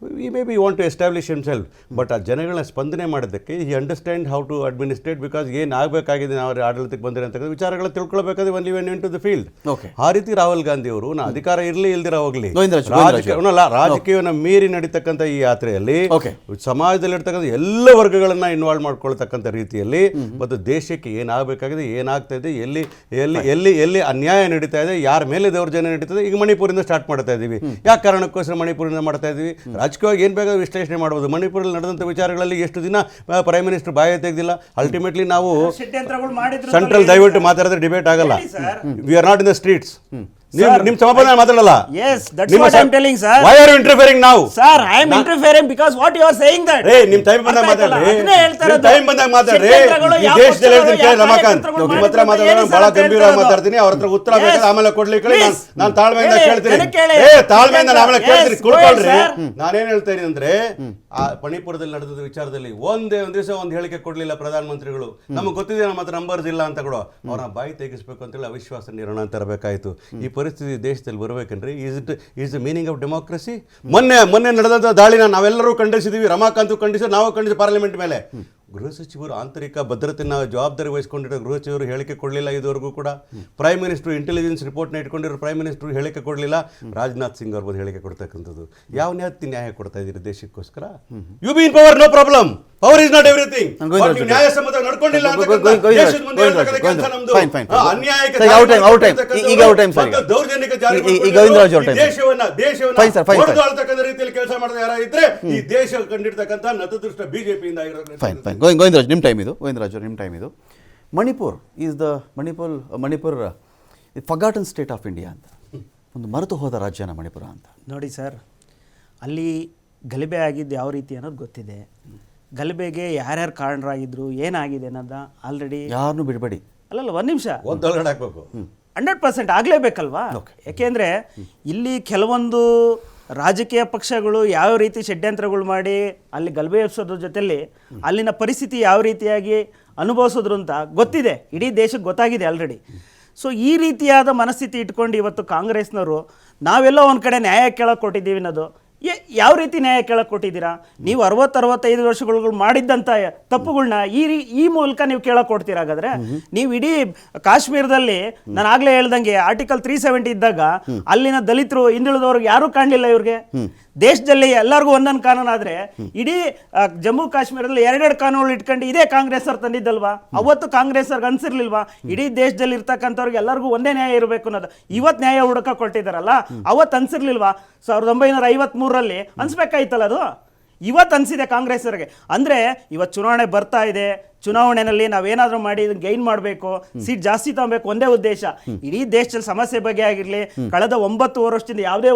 ಈ may be want to establish himself. But ಆ ಜನಗಳನ್ನ ಸ್ಪಂದನೆ ಮಾಡೋದಕ್ಕೆ ಈ understand how to administrate, because ಏನು ಆಗಬೇಕಾಗಿದೆ ನಾವು ಆಡಳಿತಕ್ಕೆ ಬಂದರೆ ಅಂತಕ್ಕಂಥ ವಿಚಾರಗಳ ತಿಳ್ಕೊಳ್ಬೇಕಾದ್ರೆ only when into the field. ಆ ರೀತಿ ರಾಹುಲ್ ಗಾಂಧಿ ಅವರು ಅಧಿಕಾರ ಇರಲಿ ಇಲ್ದಿರ ಹೋಗಲಿ, ರಾಜಕೀಯವನ್ನು ಮೀರಿ ನಡೀತಕ್ಕಂಥ ಈ ಯಾತ್ರೆಯಲ್ಲಿ ಸಮಾಜದಲ್ಲಿರ್ತಕ್ಕಂಥ ಎಲ್ಲ ವರ್ಗಗಳನ್ನ ಇನ್ವಾಲ್ವ್ ಮಾಡ್ಕೊಳ್ತಕ್ಕಂಥ ರೀತಿಯಲ್ಲಿ ಮತ್ತು ದೇಶಕ್ಕೆ ಏನಾಗಬೇಕಾಗಿದೆ, ಏನಾಗ್ತಾ ಇದೆ, ಎಲ್ಲಿ ಎಲ್ಲಿ ಎಲ್ಲಿ ಎಲ್ಲಿ ಅನ್ಯಾಯ ನಡೀತಾ ಇದೆ, ಯಾರ ಮೇಲೆ ದೌರ್ಜನ್ಯ ನಡೀತದೆ, ಈಗ ಮಣಿಪುರಿಂದ ಸ್ಟಾರ್ಟ್ ಮಾಡ್ತಾ ಇದ್ದೀವಿ. ಯಾಕೆ ಕಾರಣಕ್ಕೋಸ್ಕರ ಮಣಿಪುರಿಂದ ಮಾಡ್ತಾ ಇದ್ದೀವಿ? ರಾಜಕೀಯವಾಗಿ ಏನು ಬೇಕಾದ್ರೂ ವಿಶ್ಲೇಷಣೆ ಮಾಡ್ಬೋದು. ಮಣಿಪುರಲ್ಲಿ ನಡೆದಂಥ ವಿಚಾರಗಳಲ್ಲಿ ಎಷ್ಟು ದಿನ ಪ್ರೈಮ್ ಮಿನಿಸ್ಟರ್ ಬಾಯ ತೆಗೆದಿಲ್ಲ. ಅಲ್ಟಿಮೇಟ್ಲಿ ನಾವು ಸೆಂಟ್ರಲ್ ದಯವಿಟ್ಟು ಮಾತಾಡಿದ್ರೆ ಡಿಬೇಟ್ ಆಗಲ್ಲ. We are not in the streets. ನಿಮ್ಮ ಸಮಾಧಾನ ಮಾತಾಡಲ್ಲ. Yes, that's what I'm telling, sir. Why are you interfering now? Sir, I am interfering because what you are saying that. Hey, ನಿಮ್ಮ time ಬಂದಾಗ ಮಾತಾಡ್ರಿ. ನಿಮ್ಮ ಟೈಮ್ ಬಂದಾಗ ಮಾತಾಡ್ರಿ. ಈ ದೇಶದಲ್ಲಿ ಹೇಳ್ತೀನಿ ಕೇಳಿ ರಮಾಕಾಂತ್, ನಿಮ್ಮ ಹತ್ರ ಮಾತಾಡೋಣ, ಬಹಳ ಗಂಭೀರವಾಗಿ ಮಾತಾಡ್ತೀನಿ. ಅವ್ರ ಹತ್ರ ಉತ್ತರ ಬೇಕಾದ್ರೆ ಆಮೇಲೆ ಕೊಡ್ಲಿಕ್ಕೆ ನಾನು ತಾಳ್ಮೆಯಿಂದ ಕೇಳ್ತೀನಿ. ತಾಳ್ಮೆಯಿಂದ ಆಮೇಲೆ ಕೇಳ್ತೀನಿ, ಕುಳ್ಕೊಳ್ರಿ. ನಾನೇನ್ ಹೇಳ್ತಾ ಇದೀನಿ ಅಂದ್ರೆ, ಆ ಮಣಿಪುರದಲ್ಲಿ ನಡೆದ ವಿಚಾರದಲ್ಲಿ ಒಂದೇ ಒಂದ್ ದಿವಸ ಒಂದು ಹೇಳಿಕೆ ಕೊಡ್ಲಿಲ್ಲ ಪ್ರಧಾನಮಂತ್ರಿಗಳು. ನಮಗೆ ಗೊತ್ತಿದೆ ನಮ್ಮ ಹತ್ರ ನಂಬರ್ಸ್ ಇಲ್ಲ ಅಂತ ಕೂಡ ಅವ್ರನ್ನ ಬಾಯಿ ತೆಗಿಸ್ಬೇಕು ಅಂತೇಳಿ ಅವಿಶ್ವಾಸ ನಿರ್ಣಯ ತರಬೇಕಾಯ್ತು. ಈ ಪರಿಸ್ಥಿತಿ ದೇಶದಲ್ಲಿ ಬರಬೇಕಂದ್ರೆ is the meaning of democracy. ಮೊನ್ನೆ ನಡೆದಂಥ ದಾಳಿನ ನಾವೆಲ್ಲರೂ ಖಂಡಿಸಿದೀವಿ. ರಮಾಕಾಂತ್ ಖಂಡಿಸಿ, ನಾವು ಖಂಡಿಸಿ ಪಾರ್ಲಿಮೆಂಟ್ ಮೇಲೆ. ಗೃಹ ಸಚಿವರು ಆಂತರಿಕ ಭದ್ರತೆನ ಜವಾಬ್ದಾರಿ ವಹಿಸಿಕೊಂಡಿರೋ ಗೃಹ ಸಚಿವರು ಹೇಳಿಕೆ ಕೊಡಲಿಲ್ಲ ಇದುವರೆಗೂ ಕೂಡ. ಪ್ರೈಮ್ ಮಿನಿಸ್ಟರ್ ಇಂಟೆಲಿಜೆನ್ಸ್ ರಿಪೋರ್ಟ್ನ ಇಟ್ಕೊಂಡಿರೋ ಪ್ರೈಮ್ ಮಿನಿಸ್ಟರ್ ಹೇಳಿಕೆ ಕೊಡಲಿಲ್ಲ. ರಾಜನಾಥ್ ಸಿಂಗ್ ಅವ್ರ ಬಗ್ಗೆ ಹೇಳಿಕೆ ಕೊಡ್ತಕ್ಕಂಥದ್ದು ಯಾವ ನ್ಯಾಯ ಕೊಡ್ತಾ ಇದ್ದೀರಿ ದೇಶಕ್ಕೋಸ್ಕರ? You be in power, no problem. Power is not everything. ನ್ಯಾಯಸಮ್ಮತ ನಡ್ಕೊಂಡಿಲ್ಲ ರೀತಿಯಲ್ಲಿ ಕೆಲಸ ಮಾಡಿದ ಯಾರ ಇದ್ರೆ ಈ ದೇಶ ಕಂಡಿರ್ತಕ್ಕಂಥ ನತದೃಷ್ಟ ಬಿಜೆಪಿಯಿಂದ ಆಗಿರೋದು. ಗೋವಿಂದರಾಜ್ ನಿಮ್ಮ ಟೈಮ್ ಇದು. ಗೋವಿಂದರಾಜ್ ನಿಮ್ಮ ಟೈಮ್ ಇದು. Manipur is the Manipur forgotten state of India ಅಂತ, ಒಂದು ಮರೆತು ಹೋದ ರಾಜ್ಯನ ಮಣಿಪುರ ಅಂತ. ನೋಡಿ ಸರ್, ಅಲ್ಲಿ ಗಲಭೆ ಆಗಿದ್ದು ಯಾವ ರೀತಿ ಅನ್ನೋದು ಗೊತ್ತಿದೆ. ಗಲಭೆಗೆ ಯಾರ್ಯಾರು ಕಾರಣರಾಗಿದ್ರು, ಏನಾಗಿದೆ ಅನ್ನೋದ ಆಲ್ರೆಡಿ ಯಾರನ್ನೂ ಬಿಡಬೇಡಿ. ಅಲ್ಲಲ್ಲ, ಒಂದು ನಿಮಿಷ, ಒದ್ದೊಳಗಡೆ ಹಾಕ್ಬೇಕು. 100% ಆಗಲೇಬೇಕಲ್ವಾ? ಯಾಕೆಂದರೆ ಇಲ್ಲಿ ಕೆಲವೊಂದು ರಾಜಕೀಯ ಪಕ್ಷಗಳು ಯಾವ ರೀತಿ ಷಡ್ಯಂತ್ರಗಳು ಮಾಡಿ ಅಲ್ಲಿ ಗಲಭೆ ಎಬ್ಸೋದ್ರ ಜೊತೆಲಿ ಅಲ್ಲಿನ ಪರಿಸ್ಥಿತಿ ಯಾವ ರೀತಿಯಾಗಿ ಅನುಭವಿಸೋದ್ರು ಅಂತ ಗೊತ್ತಿದೆ, ಇಡೀ ದೇಶಕ್ಕೆ ಗೊತ್ತಾಗಿದೆ ಆಲ್ರೆಡಿ. ಸೊ ಈ ರೀತಿಯಾದ ಮನಸ್ಥಿತಿ ಇಟ್ಕೊಂಡು ಇವತ್ತು ಕಾಂಗ್ರೆಸ್ನವರು ನಾವೆಲ್ಲೋ ಒಂದು ಕಡೆ ನ್ಯಾಯ ಕೇಳಕ್ಕೆ ಕೊಟ್ಟಿದ್ದೀವಿ ಅನ್ನೋದು ಯಾವ ರೀತಿ ನ್ಯಾಯ ಕೇಳಕ್ಕೆ ಕೊಟ್ಟಿದ್ದೀರಾ? ನೀವು 60-65 ವರ್ಷಗಳು ಮಾಡಿದ್ದಂಥ ತಪ್ಪುಗಳನ್ನ ಈ ಮೂಲಕ ನೀವು ಕೇಳಕ್ಕೆ ಕೊಡ್ತೀರಾ? ಹಾಗಾದ್ರೆ ನೀವು ಇಡೀ ಕಾಶ್ಮೀರದಲ್ಲಿ ನಾನು ಆಗ್ಲೇ ಹೇಳ್ದಂಗೆ ಆರ್ಟಿಕಲ್ 370 ಇದ್ದಾಗ ಅಲ್ಲಿನ ದಲಿತರು, ಹಿಂದುಳಿದವ್ರಿಗೆ ಯಾರೂ ಕಾಣಲಿಲ್ಲ. ಇವ್ರಿಗೆ ದೇಶದಲ್ಲಿ ಎಲ್ಲರಿಗೂ ಒಂದೊಂದು ಕಾನೂನು ಆದ್ರೆ ಇಡೀ ಜಮ್ಮು ಕಾಶ್ಮೀರದಲ್ಲಿ 2 ಕಾನೂನುಗಳು ಇಟ್ಕೊಂಡು ಇದೇ ಕಾಂಗ್ರೆಸ್ ಅವ್ರು ತಂದಿದ್ದಲ್ವಾ? ಅವತ್ತು ಕಾಂಗ್ರೆಸ್ ಅವ್ರಿಗೆ ಅನ್ಸಿರ್ಲಿಲ್ವಾ ಇಡೀ ದೇಶದಲ್ಲಿ ಇರ್ತಕ್ಕಂಥವ್ರಿಗೆ ಎಲ್ಲರಿಗೂ ಒಂದೇ ನ್ಯಾಯ ಇರಬೇಕು ಅನ್ನೋದು? ಇವತ್ತು ನ್ಯಾಯ ಹುಡುಕ ಕೊಟ್ಟಿದ್ದಾರಲ್ಲ, ಅವತ್ತು ಅನ್ಸಿರ್ಲಿಲ್ವಾ? 1953ರಲ್ಲಿ ಅನ್ಸ್ಬೇಕಾಯ್ತಲ್ಲ ಅದು. ಇವತ್ತು ಅನಿಸಿದೆ ಕಾಂಗ್ರೆಸ್ ಅವರಿಗೆ. ಅಂದರೆ ಇವತ್ತು ಚುನಾವಣೆ ಬರ್ತಾ ಇದೆ, ಚುನಾವಣೆಯಲ್ಲಿ ನಾವೇನಾದರೂ ಮಾಡಿ ಗೈನ್ ಮಾಡಬೇಕು, ಸೀಟ್ ಜಾಸ್ತಿ ತಗೋಬೇಕು, ಒಂದೇ ಉದ್ದೇಶ. ಇಡೀ ದೇಶದಲ್ಲಿ ಸಮಸ್ಯೆ ಬಗ್ಗೆ ಆಗಿರಲಿ, ಕಳೆದ 9 ವರ್ಷದಿಂದ ಯಾವುದೇ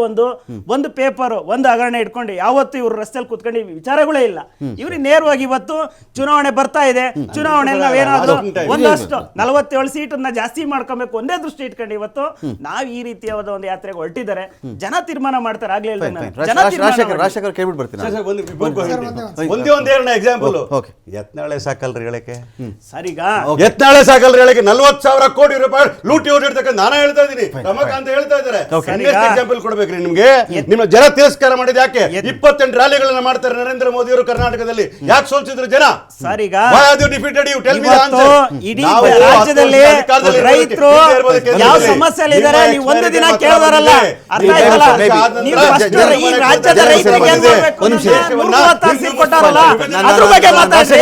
ಒಂದು ಪೇಪರ್, ಒಂದು ಹಗರಣ ಇಟ್ಕೊಂಡು ಯಾವತ್ತು ಇವರು ರಸ್ತೆಯಲ್ಲಿ ಕೂತ್ಕೊಂಡು ವಿಚಾರಗಳೇ ಇಲ್ಲ. ಇವ್ರಿಗೆ ನೇರವಾಗಿ ಇವತ್ತು ಚುನಾವಣೆ ಬರ್ತಾ ಇದೆ, ಚುನಾವಣೆಯಲ್ಲಿ ನಾವೇನಾದರೂ ಒಂದಷ್ಟು 47 ಸೀಟನ್ನ ಜಾಸ್ತಿ ಮಾಡ್ಕೊಬೇಕು ಒಂದೇ ದೃಷ್ಟಿ ಇಟ್ಕೊಂಡು ಇವತ್ತು ನಾವು ಈ ರೀತಿಯಾದ ಒಂದು ಯಾತ್ರೆಗೆ ಹೊರಟಿದ್ದಾರೆ. ಜನ ತೀರ್ಮಾನ ಮಾಡ್ತಾರೆ. ಆಗ್ಲೇ ರಾಜಶೇಖರ್ ಕೇಳ್ಬಿಟ್ಟು ಬರ್ತೀನಿ. ಒಂದೇ ಒಂದೇರನೇ ಎಕ್ಸಾಂಪಲ್. ಯತ್ನಾಳೆ ಸಾಕಲ್ರಿ ಹೇಳಕ್ಕೆ? ಸರಿಗ ಯತ್ನಾಳೆ ಸಾಕಲ್ರಿ ಹೇಳಕ್ಕೆ 40,000 ಕೋಟಿ ರೂಪಾಯಿ ಲೂಟಿ ಹೊಡಿರ್ತಕ್ಕಂಥ ನಾನೇ ಹೇಳ್ತಾ ಇದ್ದೀನಿ, ರಮಾಕಾಂತ್ ಹೇಳ್ತಾ ಇದ್ದಾರೆ. ಎಕ್ಸಾಂಪಲ್ ಕೊಡ್ಬೇಕ್ರಿ ನಿಮ್ಗೆ? ನಿಮ್ಮ ಜನ ತಿರಸ್ಕಾರ ಮಾಡಿದ ಯಾಕೆ? 28 ರ್ಯಾಲಿಗಳನ್ನ ಮಾಡ್ತಾರೆ ನರೇಂದ್ರ ಮೋದಿ ಅವರು ಕರ್ನಾಟಕದಲ್ಲಿ. ಯಾಕೆ ಸೋಲ್ಸಿದ್ರು ಜನ? ಸರಿಗ ಇಡೀ ರಾಜ್ಯದಲ್ಲಿ ರೈತರು ಯಾವ ಸಮಸ್ಯೆ ಇದ್ದಾರೆ ನೀವು ಒಂದು ದಿನ ಕೇಳಿದಾರಲ್ಲ, ಅರ್ಥ ಆಯ್ತಲ್ಲ? ನೀವು ಈ ರಾಜ್ಯದ ರೈತರಿಗೆ ಏನ್ ಮಾಡ್ಬೇಕು? 136 ಸೀಟ್ ಕೊಟ್ಟಾರಲ್ಲ, ಅದ್ರ ಬಗ್ಗೆ ಮಾತಾಡ್ರಿ.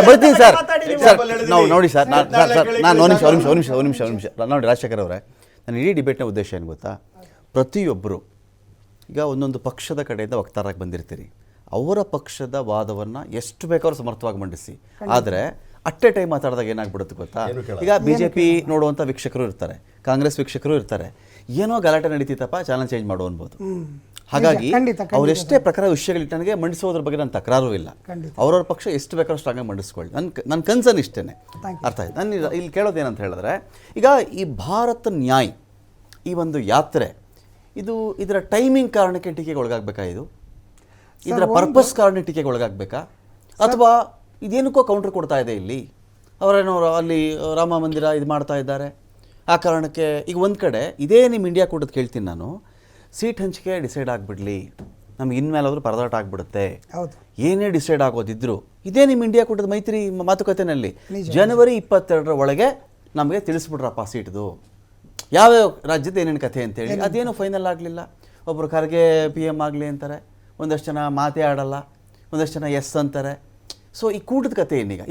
ಬರ್ತೀನಿ ಸರ್. ನಾವು ನೋಡಿ ಸರ್, ನಾನು ಒಂದು ನಿಮಿಷ ನೋಡಿ ರಾಜಶೇಖರ್ ಅವರೇ, ನಾನು ಇಡೀ ಡಿಬೇಟ್ನ ಉದ್ದೇಶ ಏನು ಗೊತ್ತಾ? ಪ್ರತಿಯೊಬ್ಬರು ಈಗ ಒಂದೊಂದು ಪಕ್ಷದ ಕಡೆಯಿಂದ ವಕ್ತಾರಾಗಿ ಬಂದಿರ್ತೀರಿ, ಅವರ ಪಕ್ಷದ ವಾದವನ್ನು ಎಷ್ಟು ಬೇಕಾದ್ರೂ ಸಮರ್ಥವಾಗಿ ಮಂಡಿಸಿ. ಆದರೆ ಅಟ್ ಎ ಟೈಮ್ ಮಾತಾಡಿದಾಗ ಏನಾಗ್ಬಿಡುತ್ತೆ ಗೊತ್ತಾ? ಈಗ BJP ನೋಡುವಂಥ ವೀಕ್ಷಕರು ಇರ್ತಾರೆ, ಕಾಂಗ್ರೆಸ್ ವೀಕ್ಷಕರು ಇರ್ತಾರೆ. ಏನೋ ಗಲಾಟೆ ನಡೀತಿತ್ತಪ್ಪ, ಚಾನಲ್ ಚೇಂಜ್ ಮಾಡು ಅನ್ಬೋದು. ಹಾಗಾಗಿ ಅವರೆಷ್ಟೇ ಪ್ರಕಾರ ವಿಷಯಗಳಿಟ್ಟನಿಗೆ ಮಂಡಿಸೋದ್ರ ಬಗ್ಗೆ ನನ್ನ ತಕರಾರು ಇಲ್ಲ. ಅವ್ರವ್ರ ಪಕ್ಷ ಎಷ್ಟು ಬೇಕಾದ್ರೂ ಸ್ಟ್ರಾಂಗಾಗಿ ಮಂಡಿಸ್ಕೊಳ್ಳಿ. ನನ್ನ ಕನ್ಸರ್ನ್ ಇಷ್ಟೇ. ಅರ್ಥ ಆಯ್ತು. ನಾನು ಇಲ್ಲಿ ಕೇಳೋದೇನಂತ ಹೇಳಿದ್ರೆ, ಈಗ ಈ ಭಾರತ ನ್ಯಾಯ್ ಈ ಒಂದು ಯಾತ್ರೆ ಇದರ ಟೈಮಿಂಗ್ ಕಾರಣಕ್ಕೆ ಟೀಕೆಗೆ ಒಳಗಾಗಬೇಕಾ? ಇದರ ಪರ್ಪಸ್ ಕಾರಣ ಟೀಕೆಗೆ ಒಳಗಾಗಬೇಕಾ? ಅಥವಾ ಇದೇನಕ್ಕೋ ಕೌಂಟರ್ ಕೊಡ್ತಾ ಇದೆ? ಇಲ್ಲಿ ಅವರೇನೋ ಅಲ್ಲಿ ರಾಮ ಮಂದಿರ ಇದು ಮಾಡ್ತಾ ಇದ್ದಾರೆ, ಆ ಕಾರಣಕ್ಕೆ ಈಗ ಒಂದು ಕಡೆ ಇದೇ ನಿಮ್ಮ ಇಂಡಿಯಾ ಕೂಟದ ಕೇಳ್ತೀನಿ ನಾನು, ಸೀಟ್ ಹಂಚಿಕೆ ಡಿಸೈಡ್ ಆಗಿಬಿಡ್ಲಿ, ನಮ್ಗೆ ಇನ್ಮೇಲಾದರೂ ಪರದಾಟ ಆಗಿಬಿಡುತ್ತೆ, ಹೌದು, ಏನೇ ಡಿಸೈಡ್ ಆಗೋದಿದ್ರು ಇದೇ ನಿಮ್ಮ ಇಂಡಿಯಾ ಕೂಟದ ಮೈತ್ರಿ ಮಾತುಕತೆಯಲ್ಲಿ ಜನವರಿ 22ರ ಒಳಗೆ ನಮಗೆ ತಿಳಿಸ್ಬಿಟ್ರಪ್ಪ ಸೀಟ್ದು ಯಾವ್ಯಾವ ರಾಜ್ಯದ ಏನೇನು ಕಥೆ ಅಂತೇಳಿ. ಅದೇನು ಫೈನಲ್ ಆಗಲಿಲ್ಲ. ಒಬ್ಬರು ಖರ್ಗೆ PM ಆಗಲಿ ಅಂತಾರೆ, ಒಂದಷ್ಟು ಜನ ಮಾತೇ ಆಡಲ್ಲ, ಒಂದಷ್ಟು ಜನ ಎಸ್ ಅಂತಾರೆ. ಸೊ ಈ ಕೂಟದ ಕಥೆ ಏನೀಗ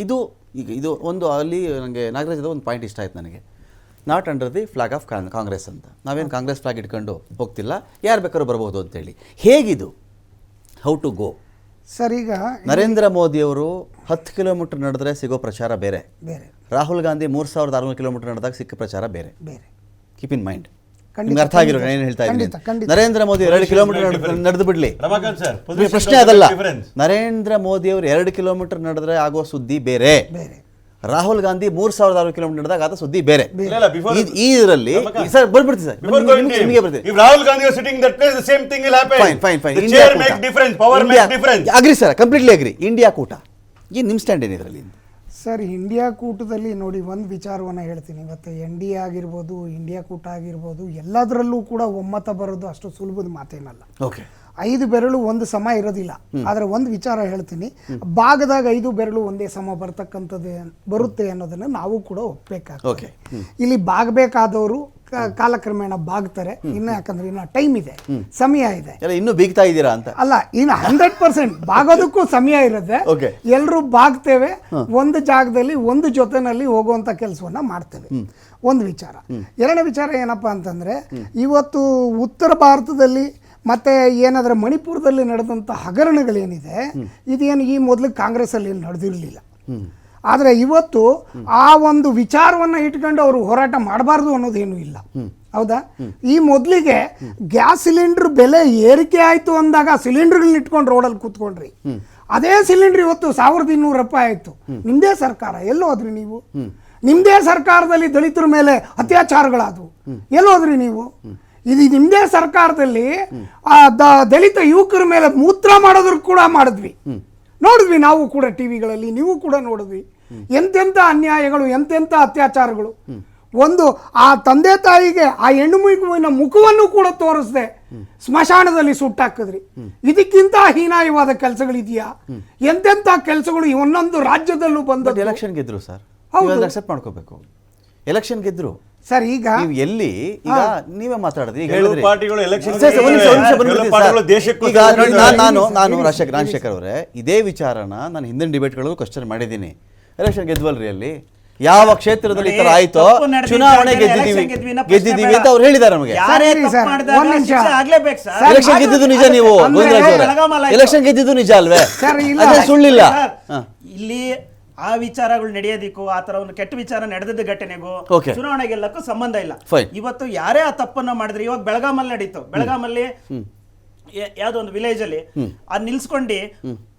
ಇದು ಒಂದು ಅಲ್ಲಿ ನನಗೆ ನಾಗರಾಜದ ಒಂದು ಪಾಯಿಂಟ್ ಇಷ್ಟ ಆಯ್ತು ನನಗೆ, not under the flag of Congress ಅಂತ. ನಾವೇನು ಕಾಂಗ್ರೆಸ್ ಫ್ಲಾಗ್ ಇಟ್ಕೊಂಡು ಹೋಗ್ತಿಲ್ಲ, ಯಾರು ಬೇಕಾದ್ರೂ ಬರ್ಬೋದು ಅಂತೇಳಿ. ಹೇಗಿದು, ಹೌ ಟು ಗೋ? ಸರ್ ಈಗ ನರೇಂದ್ರ ಮೋದಿಯವರು 10 ಕಿಲೋಮೀಟರ್ ನಡೆದ್ರೆ ಸಿಗೋ ಪ್ರಚಾರ ಬೇರೆ, ಬೇರೆ, ರಾಹುಲ್ ಗಾಂಧಿ 3600 ಕಿಲೋಮೀಟರ್ ನಡೆದಾಗ ಸಿಕ್ಕ ಪ್ರಚಾರ ಬೇರೆ. ಬೇರೆ ಕೀಪ್ ಇನ್ ಮೈಂಡ್, ಖಂಡಿತ, ನಿಮ್ಗೆ ಅರ್ಥ ಆಗಿರೋ ಏನು ಹೇಳ್ತಾ ಇದ್ದೀನಿ. ಖಂಡಿತ. ನರೇಂದ್ರ ಮೋದಿ 2 ಕಿಲೋಮೀಟರ್ ನಡೆದು ಬಿಡ್ಲಿ, ರಮಾಕಾಂತ್ ಸರ್, ಪ್ರಶ್ನೆ ಅದಲ್ಲ. ನರೇಂದ್ರ ಮೋದಿ ಅವರು 2 ಕಿಲೋಮೀಟರ್ ನಡೆದ್ರೆ ಆಗೋ ಸುದ್ದಿ ಬೇರೆ, ಬೇರೆ, ರಾಹುಲ್ ಗಾಂಧಿ 3600 ಕಿಲೋಮೀಟರ್ ನಡೆದಾಗ ಆದ ಸುದ್ದಿ ಬೇರೆ. ಈ ಇದರಲ್ಲಿ ಸರ್ ಬರ್ಬಿಡ್ತೀವಿ ಸರ್, ನಿಮಗೆ ಬರ್ತೀವಿ. If Rahul Gandhi was sitting in that place, the same thing will happen. Fine. The chair makes difference, power makes difference. Agri sir, completely agri. India ಕೂಟ ಏನು ನಿಮ್ಮ ಸ್ಟ್ಯಾಂಡ್ ಏನು ಇದರಲ್ಲಿ? ಸರ್ ಇಂಡಿಯಾ ಕೂಟದಲ್ಲಿ ನೋಡಿ ಒಂದು ವಿಚಾರವನ್ನು ಹೇಳ್ತೀನಿ. ಇವತ್ತು NDA ಆಗಿರ್ಬೋದು, ಇಂಡಿಯಾ ಕೂಟ ಆಗಿರ್ಬೋದು, ಎಲ್ಲದರಲ್ಲೂ ಕೂಡ ಒಮ್ಮತ ಬರೋದು ಅಷ್ಟು ಸುಲಭದ ಮಾತೇನಲ್ಲ. ಓಕೆ, 5 ಬೆರಳು ಒಂದು ಸಮ ಇರೋದಿಲ್ಲ. ಆದರೆ ಒಂದು ವಿಚಾರ ಹೇಳ್ತೀನಿ, ಭಾಗದಾಗ 5 ಬೆರಳು ಒಂದೇ ಸಮ ಬರುತ್ತೆ ಅನ್ನೋದನ್ನು ನಾವು ಕೂಡ ಒಪ್ಪಬೇಕಾಗ್ತದೆ. ಇಲ್ಲಿ ಬಾಗಬೇಕಾದವರು ಕಾಲಕ್ರಮೇಣ ಬಾಗ್ತಾರೆ. ಇನ್ನು ಯಾಕಂದ್ರೆ ಇನ್ನು ಟೈಮ್ ಇದೆ, ಸಮಯ ಇದೆ. ಇನ್ನೂ ಬೀಗ್ತಾ ಇದ್ದೀರಾ ಅಂತ ಅಲ್ಲ, ಇನ್ನು 100% ಬಾಗೋದಕ್ಕೂ ಸಮಯ ಇರುತ್ತೆ. ಎಲ್ಲರೂ ಬಾಗ್ತೇವೆ, ಒಂದು ಜಾಗದಲ್ಲಿ ಒಂದು ಜೊತೆನಲ್ಲಿ ಹೋಗುವಂತ ಕೆಲಸವನ್ನ ಮಾಡ್ತೇವೆ. ಒಂದು ವಿಚಾರ. ಎರಡನೇ ವಿಚಾರ ಏನಪ್ಪಾ ಅಂತಂದ್ರೆ, ಇವತ್ತು ಉತ್ತರ ಭಾರತದಲ್ಲಿ ಮತ್ತೆ ಏನಾದ್ರೆ ಮಣಿಪುರದಲ್ಲಿ ನಡೆದಂಥ ಹಗರಣಗಳೇನಿದೆ, ಇದೇನು ಈ ಮೊದಲು ಕಾಂಗ್ರೆಸ್ ಅಲ್ಲಿ ನಡೆದಿರಲಿಲ್ಲ. ಆದರೆ ಇವತ್ತು ಆ ಒಂದು ವಿಚಾರವನ್ನು ಇಟ್ಕೊಂಡು ಅವರು ಹೋರಾಟ ಮಾಡಬಾರ್ದು ಅನ್ನೋದೇನು ಇಲ್ಲ. ಹೌದಾ? ಈ ಮೊದಲಿಗೆ ಗ್ಯಾಸ್ ಸಿಲಿಂಡರ್ ಬೆಲೆ ಏರಿಕೆ ಆಯ್ತು ಅಂದಾಗ ಸಿಲಿಂಡರ್ಗಳನ್ನ ಇಟ್ಕೊಂಡು ರೋಡಲ್ಲಿ ಕೂತ್ಕೊಂಡ್ರಿ. ಅದೇ ಸಿಲಿಂಡರ್ ಇವತ್ತು 1200 ರೂಪಾಯಿ ಆಯ್ತು. ನಿಮ್ದೇ ಸರ್ಕಾರ, ಎಲ್ಲೋದ್ರಿ ನೀವು? ನಿಮ್ದೇ ಸರ್ಕಾರದಲ್ಲಿ ದಲಿತರ ಮೇಲೆ ಅತ್ಯಾಚಾರಗಳಾದವು, ಎಲ್ಲೋದ್ರಿ ನೀವು? ಇದು ನಿಮ್ದೇ ಸರ್ಕಾರದಲ್ಲಿ ದಲಿತ ಯುವಕರ ಮೇಲೆ ಮೂತ್ರ ಮಾಡೋದ್ರ ಕೂಡ ನೋಡಿದ್ವಿ ನಾವು ಕೂಡ ಟಿವಿಗಳಲ್ಲಿ, ನೀವು ಕೂಡ ನೋಡಿದ್ವಿ. ಎಂತೆಂಥ ಅನ್ಯಾಯಗಳು, ಎಂತೆಂಥ ಅತ್ಯಾಚಾರಗಳು. ಒಂದು ಆ ತಂದೆ ತಾಯಿಗೆ ಆ ಹೆಣ್ಣು ಮಗುವಿನ ಮುಖವನ್ನು ಕೂಡ ತೋರಿಸದೆ ಸ್ಮಶಾನದಲ್ಲಿ ಸುಟ್ಟಾಕಿದ್ರಿ. ಇದಕ್ಕಿಂತ ಹೀನಾಯವಾದ ಕೆಲಸಗಳಿದೆಯಾ? ಎಂತೆಂಥ ಕೆಲಸಗಳು ಒಂದೊಂದು ರಾಜ್ಯದಲ್ಲೂ ಬಂದ. ಎಲೆಕ್ಷನ್ ಗೆದ್ರು ಸರ್, ಅಕ್ಸೆಪ್ಟ್ ಮಾಡ್ಕೋಬೇಕು. ಎಲೆಕ್ಷನ್ ಗೆದ್ರು ಸರ್. ಈಗ ನೀವು ಎಲ್ಲಿ ಈಗ ನೀವೇ ಮಾತಾಡೋದು, ಈಗ ನಾನು ರಾಜಶೇಖರ್ ಅವರೇ ಇದೇ ವಿಚಾರನ ನಾನು ಹಿಂದಿನ ಡಿಬೇಟ್ಗಳಲ್ಲೂ ಕ್ವಶನ್ ಮಾಡಿದ್ದೀನಿ. ಎಲೆಕ್ಷನ್ ಗೆದ್ವಲ್ರಿ, ಅಲ್ಲಿ ಯಾವ ಕ್ಷೇತ್ರದಲ್ಲಿ ಈ ತರ ಆಯ್ತೋ ಚುನಾವಣೆ ಗೆದ್ದಿದ್ದೀವಿ ಅಂತ ಅವ್ರು ಹೇಳಿದ್ದಾರೆ ನಮಗೆ. ಎಲೆಕ್ಷನ್ ಗೆದ್ದಿದ್ದು ನಿಜ, ನೀವು ಎಲೆಕ್ಷನ್ ಗೆದ್ದಿದ್ದು ನಿಜ ಅಲ್ವೇ? ಸುಳ್ಳಿಲ್ಲ. ಇಲ್ಲಿ ಆ ವಿಚಾರಗಳು ನಡೆಯೋದಿಕ್ಕೂ ಆ ತರ ಒಂದು ಕೆಟ್ಟ ವಿಚಾರ ನಡೆದಿದ್ದ ಘಟನೆಗೂ ಚುನಾವಣೆ ಗೆಲ್ಲಕ್ಕೂ ಸಂಬಂಧ ಇಲ್ಲ. ಇವತ್ತು ಯಾರೇ ಆ ತಪ್ಪನ್ನ ಮಾಡಿದ್ರೆ, ಇವಾಗ ಬೆಳಗಾಮಲ್ಲಿ ನಡೀತು. ಬೆಳಗಾಮಲ್ಲಿ ಯಾವ್ದೋ ಒಂದು ವಿಲೇಜ್ ಅಲ್ಲಿ ಅದ್ ನಿಲ್ಸ್ಕೊಂಡು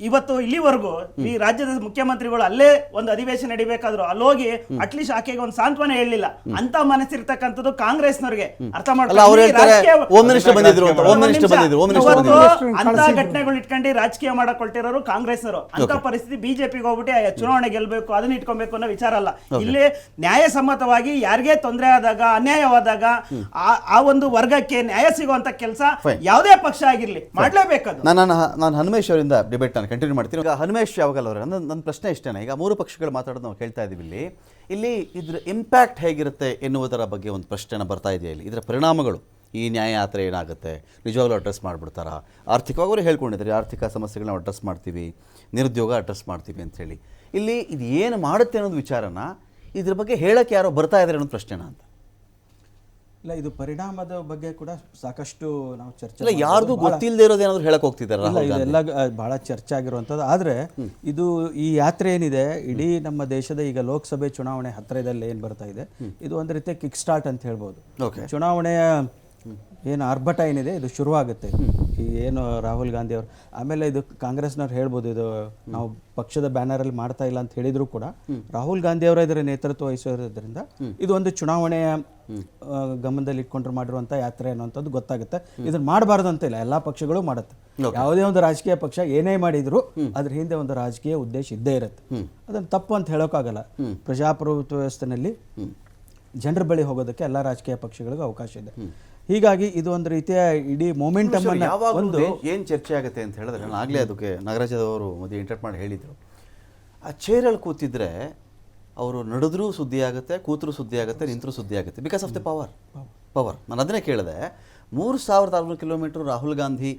ಇವತ್ತು ಇಲ್ಲಿವರೆಗೂ ಈ ರಾಜ್ಯದ ಮುಖ್ಯಮಂತ್ರಿಗಳು ಅಲ್ಲೇ ಒಂದು ಅಧಿವೇಶನ ನಡಿಬೇಕಾದ್ರು ಅಲ್ಲೋಗಿ ಅಟ್ಲೀಸ್ಟ್ ಆಕೆಗೆ ಒಂದು ಸಾಂತ್ವನ ಹೇಳಲಿಲ್ಲ. ಅಂತ ಮನಸ್ಸಿರ್ತಕ್ಕಂಥದ್ದು ಕಾಂಗ್ರೆಸ್ನವ್ರಿಗೆ ಅರ್ಥ ಮಾಡ್ತಾರೆ. ಅಂತ ಘಟನೆಗಳು ಇಟ್ಕೊಂಡು ರಾಜಕೀಯ ಮಾಡಕೊಳ್ತಿರೋರು ಕಾಂಗ್ರೆಸ್ನವರು. ಅಂತ ಪರಿಸ್ಥಿತಿ ಬಿಜೆಪಿಗೆ ಹೋಗ್ಬಿಟ್ಟು ಚುನಾವಣೆ ಗೆಲ್ಬೇಕು, ಅದನ್ನ ಇಟ್ಕೊಬೇಕು ಅನ್ನೋ ವಿಚಾರ ಅಲ್ಲ. ಇಲ್ಲಿ ನ್ಯಾಯಸಮ್ಮತವಾಗಿ ಯಾರಿಗೆ ತೊಂದರೆ ಆದಾಗ, ಅನ್ಯಾಯವಾದಾಗ ಆ ಒಂದು ವರ್ಗಕ್ಕೆ ನ್ಯಾಯ ಸಿಗುವಂತ ಕೆಲಸ ಯಾವುದೇ ಪಕ್ಷ ಆಗಿರ್ಲಿ ಮಾಡ್ಲೇಬೇಕು. ನಾನು ಹನುಮೇಶ್ ಅವರಿಂದ ಡಿಬೇಟ್ ನಾನು ಕಂಟಿನ್ಯೂ ಮಾಡ್ತೀನಿ. ಈಗ ಹನುಮೇಶ್ ಯಾವಾಗಲ್ಲ ಅವರೇ, ನನ್ನ ಪ್ರಶ್ನೆ ಇಷ್ಟೇನೆ. ಈಗ 3 ಪಕ್ಷಗಳು ಮಾತಾಡೋದು ನಾವು ಕೇಳ್ತಾ ಇದ್ದೀವಿ. ಇಲ್ಲಿ ಇದ್ರ ಇಂಪ್ಯಾಕ್ಟ್ ಹೇಗಿರುತ್ತೆ ಎನ್ನುವುದರ ಬಗ್ಗೆ ಒಂದು ಪ್ರಶ್ನೆ ಬರ್ತಾ ಇದೆ. ಇಲ್ಲಿ ಇದರ ಪರಿಣಾಮಗಳು, ಈ ನ್ಯಾಯಯಾತ್ರೆ ಏನಾಗುತ್ತೆ, ನಿಜವಾಗ್ಲೂ ಅಡ್ರೆಸ್ ಮಾಡಿಬಿಡ್ತಾರಾ? ಆರ್ಥಿಕವಾಗಿ ಅವರು ಹೇಳ್ಕೊಂಡಿದ್ದಾರೆ, ಆರ್ಥಿಕ ಸಮಸ್ಯೆಗಳನ್ನ ಅಡ್ರೆಸ್ ಮಾಡ್ತೀವಿ, ನಿರುದ್ಯೋಗ ಅಡ್ರೆಸ್ ಮಾಡ್ತೀವಿ ಅಂಥೇಳಿ. ಇಲ್ಲಿ ಇದು ಏನು ಮಾಡುತ್ತೆ ಅನ್ನೋದು ವಿಚಾರನ ಇದ್ರ ಬಗ್ಗೆ ಹೇಳಕ್ಕೆ ಯಾರೋ ಬರ್ತಾ ಇದ್ದಾರೆ ಅನ್ನೋದು ಪ್ರಶ್ನೆನಾ ಅಂತ? ಇಲ್ಲ, ಇದು ಪರಿಣಾಮದ ಬಗ್ಗೆ ಕೂಡ ಸಾಕಷ್ಟು ನಾವು ಚರ್ಚೆ, ಯಾರ್ದು ಗೊತ್ತಿಲ್ಲದೆ ಇರೋದೇನಾದ್ರು ಹೇಳಕ್ ಹೋಗ್ತಿದ್ದಾರೆ. ಇದೆಲ್ಲ ಬಹಳ ಚರ್ಚೆ ಆಗಿರುವಂಥದ್ದು. ಆದರೆ ಇದು ಈ ಯಾತ್ರೆ ಏನಿದೆ, ಇಡೀ ನಮ್ಮ ದೇಶದ ಈಗ ಲೋಕಸಭೆ ಚುನಾವಣೆ ಹತ್ತಿರದಲ್ಲಿ ಏನು ಬರ್ತಾ ಇದೆ, ಇದು ಒಂದು ರೀತಿಯ ಕಿಕ್ ಸ್ಟಾರ್ಟ್ ಅಂತ ಹೇಳ್ಬೋದು. ಚುನಾವಣೆಯ ಏನು ಆರ್ಭಟ ಏನಿದೆ ಇದು ಶುರುವಾಗುತ್ತೆ. ಈ ಏನು ರಾಹುಲ್ ಗಾಂಧಿ ಅವರು, ಆಮೇಲೆ ಇದು ಕಾಂಗ್ರೆಸ್ನವ್ರು ಹೇಳ್ಬೋದು, ಇದು ನಾವು ಪಕ್ಷದ ಬ್ಯಾನರಲ್ಲಿ ಮಾಡ್ತಾ ಇಲ್ಲ ಅಂತ ಹೇಳಿದ್ರು ಕೂಡ ರಾಹುಲ್ ಗಾಂಧಿ ಅವರ ಇದರ ನೇತೃತ್ವ ವಹಿಸೋದ್ರಿಂದ ಇದು ಒಂದು ಚುನಾವಣೆಯ ಗಮನದಲ್ಲಿ ಇಟ್ಕೊಂಡ್ರು ಮಾಡಿರುವಂಥ ಯಾತ್ರೆ ಅನ್ನುವಂಥದ್ದು ಗೊತ್ತಾಗುತ್ತೆ. ಇದನ್ನ ಮಾಡಬಾರ್ದು ಅಂತ ಇಲ್ಲ, ಎಲ್ಲ ಪಕ್ಷಗಳು ಮಾಡುತ್ತೆ. ಯಾವುದೇ ಒಂದು ರಾಜಕೀಯ ಪಕ್ಷ ಏನೇ ಮಾಡಿದ್ರು ಅದ್ರ ಹಿಂದೆ ಒಂದು ರಾಜಕೀಯ ಉದ್ದೇಶ ಇದ್ದೇ ಇರುತ್ತೆ. ಅದನ್ನು ತಪ್ಪು ಅಂತ ಹೇಳೋಕ್ಕಾಗಲ್ಲ. ಪ್ರಜಾಪ್ರಭುತ್ವ ವ್ಯವಸ್ಥೆನಲ್ಲಿ ಜನರ ಬಳಿ ಹೋಗೋದಕ್ಕೆ ಎಲ್ಲ ರಾಜಕೀಯ ಪಕ್ಷಗಳಿಗೂ ಅವಕಾಶ ಇದೆ. ಹೀಗಾಗಿ ಇದು ಒಂದು ರೀತಿಯ ಇಡೀ ಮೊಮೆಂಟಮ್ ಅನ್ನ ಒಂದು ಏನು ಚರ್ಚೆ ಆಗುತ್ತೆ ಅಂತ ಹೇಳಿದ್ರೆ, ನಾನು ಆಗಲೇ ಅದಕ್ಕೆ ನಾಗರಾಜದವರು ಮಧ್ಯೆ ಇಂಟರ್ಪ್ಟ್ ಮಾಡಿ ಹೇಳಿದರು, ಆ ಚೇರಲ್ಲಿ ಕೂತಿದ್ರೆ ಅವರು ನಡೆದ್ರೂ ಸುದ್ದಿ ಆಗುತ್ತೆ, ಕೂತರೂ ಸುದ್ದಿ ಆಗುತ್ತೆ, ನಿಂತರೂ ಸುದ್ದಿ ಆಗುತ್ತೆ, ಬಿಕಾಸ್ ಆಫ್ ದ ಪವರ್. ನಾನು ಅದನ್ನೇ ಕೇಳಿದೆ, 3600 ಕಿಲೋಮೀಟರ್ ರಾಹುಲ್ ಗಾಂಧಿ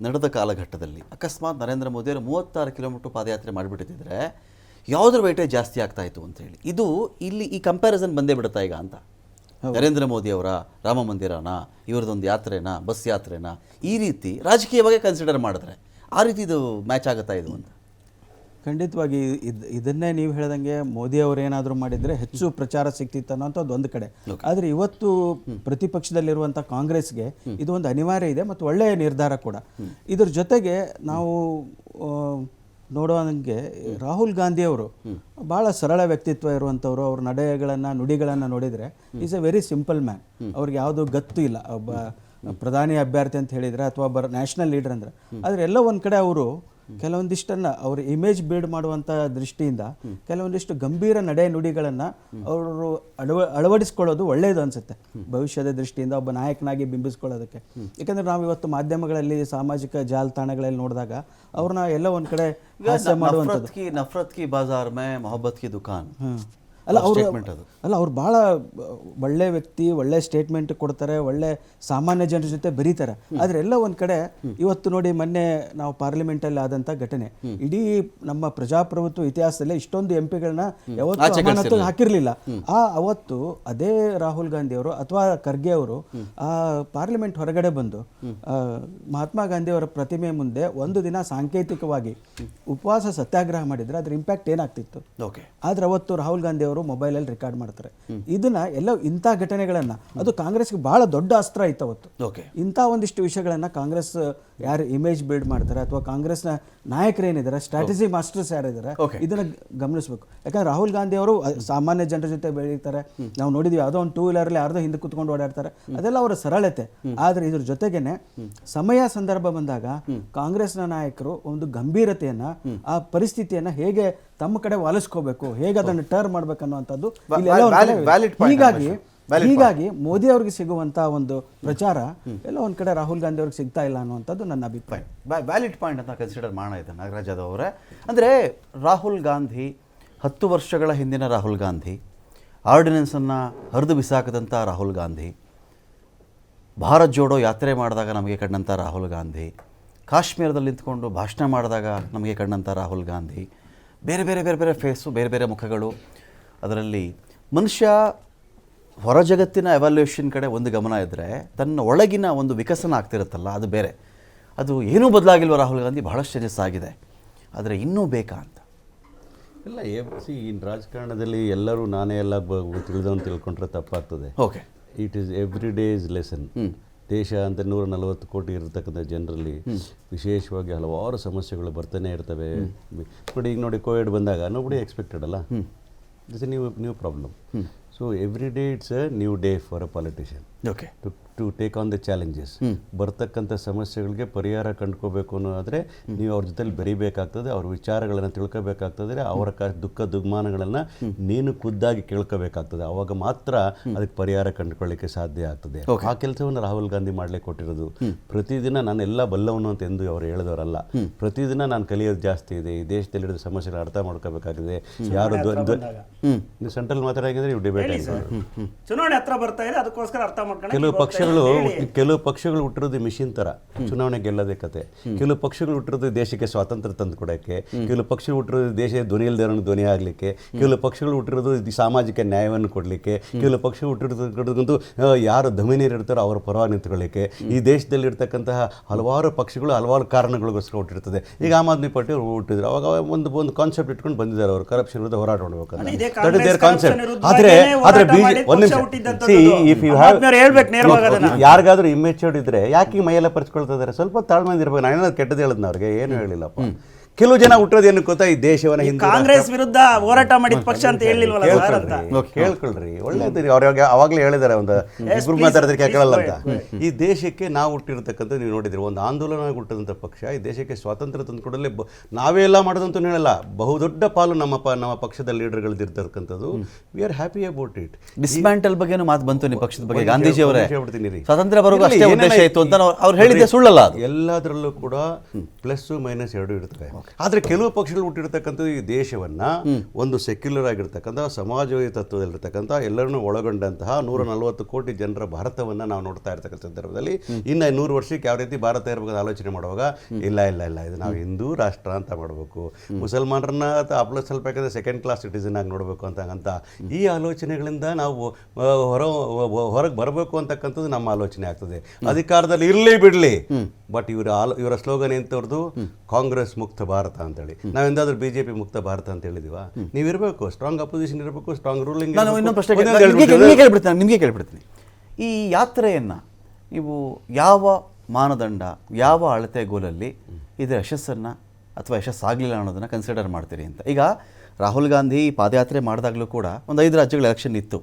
ನಡೆದ ಕಾಲಘಟ್ಟದಲ್ಲಿ ಅಕಸ್ಮಾತ್ ನರೇಂದ್ರ ಮೋದಿಯವರು 36 ಕಿಲೋಮೀಟರ್ ಪಾದಯಾತ್ರೆ ಮಾಡಿಬಿಟ್ಟಿದ್ರೆ ಯಾವುದ್ರ ವೇಟೇಜ್ ಜಾಸ್ತಿ ಆಗ್ತಾ ಇತ್ತು ಅಂತ ಹೇಳಿ, ಇದು ಇಲ್ಲಿ ಈ ಕಂಪ್ಯಾರಿಸನ್ ಬಂದೇ ಬಿಡುತ್ತಾ ಈಗ ಅಂತ. ನರೇಂದ್ರ ಮೋದಿಯವರ ರಾಮ ಮಂದಿರನ, ಇವ್ರದ್ದೊಂದು ಯಾತ್ರೆನಾ, ಬಸ್ ಯಾತ್ರೆನಾ, ಈ ರೀತಿ ರಾಜಕೀಯವಾಗಿ ಕನ್ಸಿಡರ್ ಮಾಡಿದ್ರೆ ಆ ರೀತಿ ಇದು ಮ್ಯಾಚ್ ಆಗುತ್ತಾ ಇದು ಅಂತ? ಖಂಡಿತವಾಗಿ ಇದನ್ನೇ ನೀವು ಹೇಳ್ದಂಗೆ ಮೋದಿ ಅವರು ಏನಾದರೂ ಮಾಡಿದರೆ ಹೆಚ್ಚು ಪ್ರಚಾರ ಸಿಗ್ತಿತ್ತು ಅನ್ನೋಂಥದ್ದು ಒಂದು ಕಡೆ. ಆದರೆ ಇವತ್ತು ಪ್ರತಿಪಕ್ಷದಲ್ಲಿರುವಂಥ ಕಾಂಗ್ರೆಸ್ಗೆ ಇದು ಒಂದು ಅನಿವಾರ್ಯ ಇದೆ ಮತ್ತು ಒಳ್ಳೆಯ ನಿರ್ಧಾರ ಕೂಡ. ಇದ್ರ ಜೊತೆಗೆ ನಾವು ನೋಡುವಂಗೆ ರಾಹುಲ್ ಗಾಂಧಿಯವರು ಭಾಳ ಸರಳ ವ್ಯಕ್ತಿತ್ವ ಇರುವಂಥವ್ರು. ಅವ್ರ ನಡೆಗಳನ್ನು ನುಡಿಗಳನ್ನು ನೋಡಿದರೆ is A very simple man. ಅವ್ರಿಗೆ ಯಾವುದೂ ಗತ್ತು ಇಲ್ಲ. ಒಬ್ಬ ಪ್ರಧಾನಿ ಅಭ್ಯರ್ಥಿ ಅಂತ ಹೇಳಿದರೆ ಅಥವಾ ಒಬ್ಬ ನ್ಯಾಷನಲ್ ಲೀಡರ್ ಅಂದರೆ, ಆದರೆ ಎಲ್ಲ ಒಂದು ಕಡೆ ಅವರು ಕೆಲವೊಂದಿಷ್ಟನ್ನು ಅವ್ರ ಇಮೇಜ್ ಬಿಲ್ಡ್ ಮಾಡುವಂಥ ದೃಷ್ಟಿಯಿಂದ ಕೆಲವೊಂದಿಷ್ಟು ಗಂಭೀರ ನಡೆ ನುಡಿಗಳನ್ನು ಅವರು ಅಳವಡಿಸ್ಕೊಳ್ಳೋದು ಒಳ್ಳೆಯದು ಅನಿಸುತ್ತೆ ಭವಿಷ್ಯದ ದೃಷ್ಟಿಯಿಂದ ಒಬ್ಬ ನಾಯಕನಾಗಿ ಬಿಂಬಿಸ್ಕೊಳ್ಳೋದಕ್ಕೆ. ಯಾಕಂದರೆ ನಾವು ಇವತ್ತು ಮಾಧ್ಯಮಗಳಲ್ಲಿ ಸಾಮಾಜಿಕ ಜಾಲತಾಣಗಳಲ್ಲಿ ನೋಡಿದಾಗ ಅವ್ರನ್ನ ಎಲ್ಲ ಒಂದು ಕಡೆ ಹಾಸ್ಯ ಮಾಡುವಂಥದ್ದು. ನಫರತ್ ಕಿ ಬಾಜಾರ್ ಮೇ ಮೊಹಬ್ಬತ್ ಕಿ ದುಕಾನ್ ಅವ್ರು ಭಾಳ ಒಳ್ಳೆ ವ್ಯಕ್ತಿ, ಒಳ್ಳೆ ಸ್ಟೇಟ್ಮೆಂಟ್ ಕೊಡ್ತಾರೆ, ಒಳ್ಳೆ ಸಾಮಾನ್ಯ ಜನರ ಜೊತೆ ಬರೀತಾರೆ. ಆದರೆ ಎಲ್ಲ ಒಂದು ಕಡೆ ಇವತ್ತು ನೋಡಿ, ಮೊನ್ನೆ ನಾವು ಪಾರ್ಲಿಮೆಂಟಲ್ಲಿ ಆದಂಥ ಘಟನೆ, ಇಡೀ ನಮ್ಮ ಪ್ರಜಾಪ್ರಭುತ್ವ ಇತಿಹಾಸದಲ್ಲೇ ಇಷ್ಟೊಂದು ಎಂಪಿಗಳನ್ನ ಯಾವತ್ತೂ ಅಮಾನತು ಹಾಕಿರಲಿಲ್ಲ. ಅವತ್ತು ಅದೇ ರಾಹುಲ್ ಗಾಂಧಿ ಅವರು ಅಥವಾ ಖರ್ಗೆ ಅವರು ಆ ಪಾರ್ಲಿಮೆಂಟ್ ಹೊರಗಡೆ ಬಂದು ಮಹಾತ್ಮ ಗಾಂಧಿ ಅವರ ಪ್ರತಿಮೆ ಮುಂದೆ ಒಂದು ದಿನ ಸಾಂಕೇತಿಕವಾಗಿ ಉಪವಾಸ ಸತ್ಯಾಗ್ರಹ ಮಾಡಿದ್ರೆ ಅದ್ರ ಇಂಪ್ಯಾಕ್ಟ್ ಏನಾಗ್ತಿತ್ತು. ಆದ್ರೆ ಅವತ್ತು ರಾಹುಲ್ ಗಾಂಧಿ ಅವರು ಮೊಬೈಲಲ್ಲಿ ರೆಕಾರ್ಡ್ ಮಾಡ್ತಾರೆ. ಇದನ್ನ ಎಲ್ಲ ಇಂಥ ಘಟನೆಗಳನ್ನ, ಅದು ಕಾಂಗ್ರೆಸ್ಗೆ ಬಹಳ ದೊಡ್ಡ ಅಸ್ತ್ರ ಇತ್ತು ಅವತ್ತು. ಇಂಥ ಒಂದಿಷ್ಟು ವಿಷಯಗಳನ್ನ ಕಾಂಗ್ರೆಸ್ ಯಾರು ಇಮೇಜ್ ಬಿಲ್ಡ್ ಮಾಡ್ತಾರೆ ಅಥವಾ ಕಾಂಗ್ರೆಸ್ನ ನಾಯಕರೇನಿದ್ದಾರೆ, ಸ್ಟ್ರಾಟಜಿ ಮಾಸ್ಟರ್ಸ್ ಯಾರಿದ್ದಾರೆ, ಇದನ್ನ ಗಮನಿಸಬೇಕು. ಯಾಕಂದ್ರೆ ರಾಹುಲ್ ಗಾಂಧಿ ಅವರು ಸಾಮಾನ್ಯ ಜನರ ಜೊತೆ ಬೆಳೀತಾರೆ. ನಾವು ನೋಡಿದ್ವಿ, ಯಾವುದೋ ಒಂದು 2 ವೀಲರ್ಲಿ ಯಾರ್ದೋ ಹಿಂದೆ ಕುತ್ಕೊಂಡು ಓಡಾಡ್ತಾರೆ, ಅದೆಲ್ಲ ಅವರ ಸರಳತೆ. ಆದ್ರೆ ಇದ್ರ ಜೊತೆಗೇನೆ ಸಮಯ ಸಂದರ್ಭ ಬಂದಾಗ ಕಾಂಗ್ರೆಸ್ನ ನಾಯಕರು ಒಂದು ಗಂಭೀರತೆಯನ್ನ, ಆ ಪರಿಸ್ಥಿತಿಯನ್ನ ಹೇಗೆ ತಮ್ಮ ಕಡೆ ವಾಲಿಸ್ಕೋಬೇಕು, ಹೇಗೆ ಅದನ್ನು ಟರ್ನ್ ಮಾಡ್ಬೇಕನ್ನುವಂಥದ್ದು. ಹೀಗಾಗಿ ಮೋದಿ ಅವ್ರಿಗೆ ಸಿಗುವಂತ ಒಂದು ಪ್ರಚಾರ ಎಲ್ಲ ಒಂದ್ ಕಡೆ ರಾಹುಲ್ ಗಾಂಧಿ ಅವ್ರಿಗೆ ಸಿಗ್ತಾ ಇಲ್ಲ ಅನ್ನುವಂಥದ್ದು ನನ್ನ ಅಭಿಪ್ರಾಯ. ವ್ಯಾಲಿಡ್ ಪಾಯಿಂಟ್ ಅಂತ ಕನ್ಸಿಡರ್ ಮಾಡೋಣ ಇದೆ ನಾಗರಾಜ್ ಯಾದವ್ ಅವರೇ. ಅಂದರೆ ರಾಹುಲ್ ಗಾಂಧಿ 10 ವರ್ಷಗಳ ಹಿಂದಿನ ರಾಹುಲ್ ಗಾಂಧಿ, ಆರ್ಡಿನೆನ್ಸನ್ನು ಹರಿದು ಬಿಸಾಕದಂಥ ರಾಹುಲ್ ಗಾಂಧಿ, ಭಾರತ್ ಜೋಡೋ ಯಾತ್ರೆ ಮಾಡಿದಾಗ ನಮಗೆ ಕಂಡಂಥ ರಾಹುಲ್ ಗಾಂಧಿ, ಕಾಶ್ಮೀರದಲ್ಲಿ ನಿಂತ್ಕೊಂಡು ಭಾಷಣ ಮಾಡಿದಾಗ ನಮಗೆ ಕಂಡಂಥ ರಾಹುಲ್ ಗಾಂಧಿ, ಬೇರೆ ಬೇರೆ ಬೇರೆ ಬೇರೆ ಫೇಸು, ಬೇರೆ ಬೇರೆ ಮುಖಗಳು. ಅದರಲ್ಲಿ ಮನುಷ್ಯ ಹೊರ ಜಗತ್ತಿನ ಎವ್ಯಾಲ್ಯೂಯೇಷನ್ ಕಡೆ ಒಂದು ಗಮನ ಇದ್ದರೆ ತನ್ನ ಒಳಗಿನ ಒಂದು ವಿಕಸನ ಆಗ್ತಿರುತ್ತಲ್ಲ, ಅದು ಬೇರೆ. ಅದು ಏನೂ ಬದಲಾಗಿಲ್ವ ರಾಹುಲ್ ಗಾಂಧಿ? ಬಹಳಷ್ಟು ಚೇಂಜಸ್ ಆಗಿದೆ, ಆದರೆ ಇನ್ನೂ ಬೇಕಾ ಅಂತ. ಇಲ್ಲ, ಇನ್ನು ರಾಜಕಾರಣದಲ್ಲಿ ಎಲ್ಲರೂ ನಾನೇ ಎಲ್ಲ ತಿಳಿದವನು ತಿಳ್ಕೊಂಡ್ರೆ ತಪ್ಪಾಗ್ತದೆ. Okay, it is every day is lesson. ದೇಶ ಅಂತ 140 ಕೋಟಿ ಇರತಕ್ಕಂಥ ಜನರಲ್ಲಿ ವಿಶೇಷವಾಗಿ ಹಲವಾರು ಸಮಸ್ಯೆಗಳು ಬರ್ತಾನೆ ಇರ್ತವೆ. ನೋಡಿ, ಈಗ ನೋಡಿ, ಕೋವಿಡ್ ಬಂದಾಗ ನೋಬಡಿ ಎಕ್ಸ್ಪೆಕ್ಟೆಡ್ ಅಲ್ಲ, it's a new problem. So every day it's a new day for a politician to take on the challenges. ಬರ್ತಕ್ಕಂಥ ಸಮಸ್ಯೆಗಳಿಗೆ ಪರಿಹಾರ ಕಂಡುಕೋಬೇಕು ಅನ್ನೋದಾದರೆ ನೀವು ಅವ್ರ ಜೊತೆಲಿ ಬೆರೀಬೇಕಾಗ್ತದೆ, ಅವ್ರ ವಿಚಾರಗಳನ್ನು ತಿಳ್ಕೋಬೇಕಾಗ್ತದೆ, ಅವರ ದುಃಖ ದುಗ್ಮಾನಗಳನ್ನು ನೀನು ಖುದ್ದಾಗಿ ಕೇಳ್ಕೋಬೇಕಾಗ್ತದೆ. ಆವಾಗ ಮಾತ್ರ ಅದಕ್ಕೆ ಪರಿಹಾರ ಕಂಡುಕೊಳ್ಳಿಕ್ಕೆ ಸಾಧ್ಯ ಆಗ್ತದೆ. ಆ ಕೆಲಸವನ್ನು ರಾಹುಲ್ ಗಾಂಧಿ ಮಾಡಲಿಕ್ಕೆ ಕೊಟ್ಟಿರೋದು. ಪ್ರತಿದಿನ ನಾನು ಎಲ್ಲ ಬಲ್ಲವನು ಅಂತ ಎಂದು ಅವರು ಹೇಳಿದವರಲ್ಲ. ಪ್ರತಿದಿನ ನಾನು ಕಲಿಯೋದು ಜಾಸ್ತಿ ಇದೆ, ಈ ದೇಶದಲ್ಲಿರೋ ಸಮಸ್ಯೆಗಳು ಅರ್ಥ ಮಾಡ್ಕೋಬೇಕಾಗಿದೆ. ಯಾರು ನೀವು ಸೆಂಟ್ರಲ್ ಮಾತಾಡಿದ್ರೆ ನೀವು ಡಿಬೇಟ್ ಚುನಾವಣೆ ಹತ್ರ ಬರ್ತಾ ಇದೆ, ಅದಕ್ಕೋಸ್ಕರ ಅರ್ಥ ಮಾಡ್ಕೊಂಡು ಕೆಲವು ಪಕ್ಷಗಳು ಹುಟ್ಟಿರೋದು ಮಿಷಿನ್ ತರ ಚುನಾವಣೆ ಗೆಲ್ಲದೆ ಕತೆ. ಕೆಲವು ಪಕ್ಷಗಳು ಹುಟ್ಟಿರೋದು ದೇಶಕ್ಕೆ ಸ್ವಾತಂತ್ರ್ಯ ತಂದು ಕೊಡೋಕ್ಕೆ, ಕೆಲವು ಪಕ್ಷಗಳು ಹುಟ್ಟಿರೋದು ದೇಶದ ಧ್ವನಿ ಇಲ್ದೇರೋನಿಗೆ ಧ್ವನಿ ಆಗಲಿಕ್ಕೆ, ಕೆಲವು ಪಕ್ಷಗಳು ಹುಟ್ಟಿರೋದು ಸಾಮಾಜಿಕ ನ್ಯಾಯವನ್ನು ಕೊಡಲಿಕ್ಕೆ, ಕೆಲವು ಪಕ್ಷಗಳು ಹುಟ್ಟಿರೋದು ಯಾರು ಧಮಿನೀರು ಇರ್ತಾರೋ ಅವರ ಪರವಾಗಿ ನಿಂತ್ಕೊಳ್ಳಿಕ್ಕೆ. ಈ ದೇಶದಲ್ಲಿ ಇರ್ತಕ್ಕಂತಹ ಹಲವಾರು ಪಕ್ಷಗಳು ಹಲವಾರು ಕಾರಣಗಳಿಗೋಸ್ಕರ ಹುಟ್ಟಿರ್ತದೆ. ಈಗ ಆಮ್ ಆದ್ಮಿ ಪಾರ್ಟಿ ಅವರು ಹುಟ್ಟಿದ್ರು, ಅವಾಗ ಒಂದು ಕಾನ್ಸೆಪ್ಟ್ ಇಟ್ಕೊಂಡು ಬಂದಿದ್ದಾರೆ, ಅವರು ಕರಪ್ಷನ್ ವಿರುದ್ಧ ಹೋರಾಟ ಮಾಡಬೇಕಂತ ಕಾನ್ಸೆಪ್ಟ್. ಆದ್ರೆ ಯಾರಿಗಾದ್ರೂ ಇಮ್ಮೆಚ್ಯೂರ್ಡ್ ಇದ್ರೆ ಯಾಕೆ ಮೈಯೆಲ್ಲ ಪರಿಸ್ಕೊಳ್ತಾ ಇದ್ದಾರೆ? ಸ್ವಲ್ಪ ತಾಳ್ಮೆಯಿಂದ ಇರ್ಬೇಕು. ನಾನೇನೋ ಕೆಟ್ಟದ್ದು ಹೇಳಿದ್ನ ಅವ್ರಿಗೆ, ಏನು ಹೇಳಿಲ್ಲಪ್ಪ. ಕೆಲವು ಜನ ಹುಟ್ಟೋದು ಏನು ಗೊತ್ತಾ, ಈ ದೇಶವನ್ನ ಹಿಂದೂ ಕಾಂಗ್ರೆಸ್ ವಿರುದ್ಧ ಹೋರಾಟ ಮಾಡಿದ ಪಕ್ಷ ಅಂತ ಹೇಳಿಲ್ವಲ್ಲ ಸರ್ ಅಂತ. ಕೇಳ್ಕೊಳ್ರಿ, ಒಳ್ಳೇದ್ರಿ. ಅವ್ರಿಗೆ ಅವಾಗಲೇ ಹೇಳಿದಾರೆ, ಒಂದು ಇಬ್ರು ಮಾತಾಡಿದ್ರೆ ಕೇಳಲ್ಲ ಅಂತ. ಈ ದೇಶಕ್ಕೆ ನಾವು ಹುಟ್ಟಿರ್ತಕ್ಕಂಥ, ನೀವು ನೋಡಿದ್ರಿ, ಒಂದು ಆಂದೋಲನ ಹುಟ್ಟಿದಂಥ ಪಕ್ಷ. ಈ ದೇಶಕ್ಕೆ ಸ್ವಾತಂತ್ರ್ಯ ತಂದು ಕೊಡಲೇ ನಾವೇ ಎಲ್ಲ ಮಾಡೋದಂತೂ ಹೇಳಲ್ಲ, ಬಹುದೊಡ್ಡ ಪಾಲು ನಮ್ಮ ಪಕ್ಷದ ಲೀಡರ್ಗಳದ್ದು ಇರ್ತಕ್ಕಂಥದ್ದು. We are happy about it. Dismantle ಬಗ್ಗೆನೂ ಮಾತು ಬಂತು ನಿಮ್ಮ ಪಕ್ಷದ ಬಗ್ಗೆ. ಗಾಂಧೀಜಿ ಅವರೇ ಹೇಳ್ಬಿಡ್ತೀನಿ ರೀ, ಸ್ವಾತಂತ್ರ್ಯ ಬರೋದು ಅಷ್ಟೇ ಉದ್ದೇಶ ಇತ್ತು ಅಂತ ಅವ್ರು ಹೇಳಿದ್ದೆ ಸುಳ್ಳಲ್ಲ. ಎಲ್ಲದರಲ್ಲೂ ಕೂಡ ಪ್ಲಸ್ ಮೈನಸ್ ಎರಡು ಇರ್ತವೆ. ಆದ್ರೆ ಕೆಲವು ಪಕ್ಷಗಳು ಹುಟ್ಟಿರ್ತಕ್ಕಂಥದ್ದು ಈ ದೇಶವನ್ನ ಒಂದು ಸೆಕ್ಯುಲರ್ ಆಗಿರ್ತಕ್ಕಂಥ, ಸಮಾಜವಾದಿ ತತ್ವದಲ್ಲಿರ್ತಕ್ಕಂಥ, ಎಲ್ಲರನ್ನೂ ಒಳಗೊಂಡಂತಹ 140 ಕೋಟಿ ಜನರ ಭಾರತವನ್ನ ನಾವು ನೋಡ್ತಾ ಇರ್ತಕ್ಕಂಥ ಸಂದರ್ಭದಲ್ಲಿ ಇನ್ನು 100 ವರ್ಷಕ್ಕೆ ಯಾವ ರೀತಿ ಭಾರತ ಇರಬೇಕು ಆಲೋಚನೆ ಮಾಡುವಾಗ ಇಲ್ಲ ಇದು ನಾವು ಹಿಂದೂ ರಾಷ್ಟ್ರ ಅಂತ ಮಾಡಬೇಕು, ಮುಸಲ್ಮಾನರನ್ನ ಸ್ವಲ್ಪ ಯಾಕಂದ್ರೆ ಸೆಕೆಂಡ್ ಕ್ಲಾಸ್ ಸಿಟಿಸನ್ ಆಗಿ ನೋಡಬೇಕು ಅಂತ ಈ ಆಲೋಚನೆಗಳಿಂದ ನಾವು ಹೊರಗೆ ಬರಬೇಕು ಅಂತಕ್ಕಂಥದ್ದು ನಮ್ಮ ಆಲೋಚನೆ ಆಗ್ತದೆ. ಅಧಿಕಾರದಲ್ಲಿ ಇರಲಿ ಬಿಡಲಿ, ಬಟ್ ಇವರ ಸ್ಲೋಗನ್ ಎಂತವ್ರದ್ದು, ಕಾಂಗ್ರೆಸ್ ಮುಕ್ತ ಭಾರತ ಅಂತೇಳಿ. ನಾವೆಂದಾದ್ರೂ ಬಿಜೆಪಿ ಮುಕ್ತ ಭಾರತ ಅಂತ ಹೇಳಿದೀವಾ? ನೀವಿರಬೇಕು, ಸ್ಟ್ರಾಂಗ್ ಅಪೋಸಿಷನ್ ಇರಬೇಕು, ಸ್ಟ್ರಾಂಗ್ ರೂಲಿಂಗ್. ನಾನು ಇನ್ನೊಂದು ಪ್ರಶ್ನೆ ನಿಮಗೆ ಕೇಳ್ಬಿಡ್ತೀನಿ. ಈ ಯಾತ್ರೆಯನ್ನು ನೀವು ಯಾವ ಮಾನದಂಡ, ಯಾವ ಅಳತೆಗೋಲಲ್ಲಿ ಇದರ ಯಶಸ್ಸನ್ನು ಅಥವಾ ಯಶಸ್ಸಾಗಲಿಲ್ಲ ಅನ್ನೋದನ್ನು ಕನ್ಸಿಡರ್ ಮಾಡ್ತೀರಿ ಅಂತ? ಈಗ ರಾಹುಲ್ ಗಾಂಧಿ ಪಾದಯಾತ್ರೆ ಮಾಡಿದಾಗಲೂ ಕೂಡ ಒಂದು 5 ರಾಜ್ಯಗಳ ಎಲೆಕ್ಷನ್ ಇತ್ತು.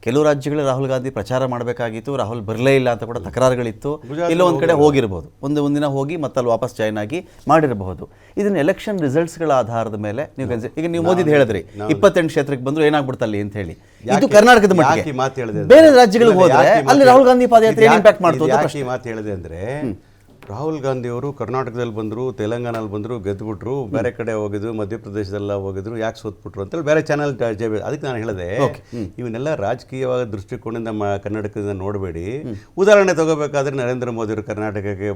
ಕೆಲವು ರಾಜ್ಯಗಳಲ್ಲಿ ರಾಹುಲ್ ಗಾಂಧಿ ಪ್ರಚಾರ ಮಾಡಬೇಕಾಗಿತ್ತು, ರಾಹುಲ್ ಬರಲೇ ಇಲ್ಲ ಅಂತ ಕೂಡ ತಕರಾರುಗಳಿತ್ತು. ಎಲ್ಲೋ ಒಂದು ಕಡೆ ಹೋಗಿರ್ಬೋದು, ಒಂದಿನ ಹೋಗಿ ಮತ್ತೆ ಅಲ್ಲಿ ವಾಪಸ್ ಜಾಯ್ನ್ ಆಗಿ ಮಾಡಿರಬಹುದು. ಇದನ್ನ ಎಲೆಕ್ಷನ್ ರಿಸಲ್ಟ್ಸ್ಗಳ ಆಧಾರದ ಮೇಲೆ ನೀವು ಈಗ ನೀವು ಮೋದಿದು ಹೇಳಿದ್ರಿ 28 ಕ್ಷೇತ್ರಕ್ಕೆ ಬಂದ್ರು ಏನಾಗ್ಬಿಡ್ತಲ್ಲಿ ಅಂತ ಹೇಳಿ. ಇದು ಕರ್ನಾಟಕದ ಮಟ್ಟಿಗೆ. ಬೇರೆ ರಾಜ್ಯಗಳಿಗೆ ಹೋದ್ರೆ ಅಲ್ಲಿ ರಾಹುಲ್ ಗಾಂಧಿ ಪಾದಯಾತ್ರೆ ಏನು ಇಂಪ್ಯಾಕ್ಟ್ ಮಾಡ್ತು ಅಂತ ಮಾತು ಹೇಳಿದೆ ಅಂದ್ರೆ, ರಾಹುಲ್ ಗಾಂಧಿ ಅವರು ಕರ್ನಾಟಕದಲ್ಲಿ ಬಂದರು, ತೆಲಂಗಾಣಲ್ಲಿ ಬಂದರು, ಗೆದ್ದುಬಿಟ್ರು, ಬೇರೆ ಕಡೆ ಹೋಗಿದ್ರು, ಮಧ್ಯಪ್ರದೇಶದಲ್ಲ ಹೋಗಿದ್ರು, ಯಾಕೆ ಸೋತ್ಬಿಟ್ರು ಅಂತೇಳಿ ಬೇರೆ ಚಾನಲ್. ಅದಕ್ಕೆ ನಾನು ಹೇಳಿದೆ, ಇವನ್ನೆಲ್ಲ ರಾಜಕೀಯವಾದ ದೃಷ್ಟಿಕೋನದಿಂದ ಕರ್ನಾಟಕದಿಂದ ನೋಡಬೇಡಿ. ಉದಾಹರಣೆ ತಗೋಬೇಕಾದ್ರೆ ನರೇಂದ್ರ ಮೋದಿ ಅವರು ಕರ್ನಾಟಕಕ್ಕೆ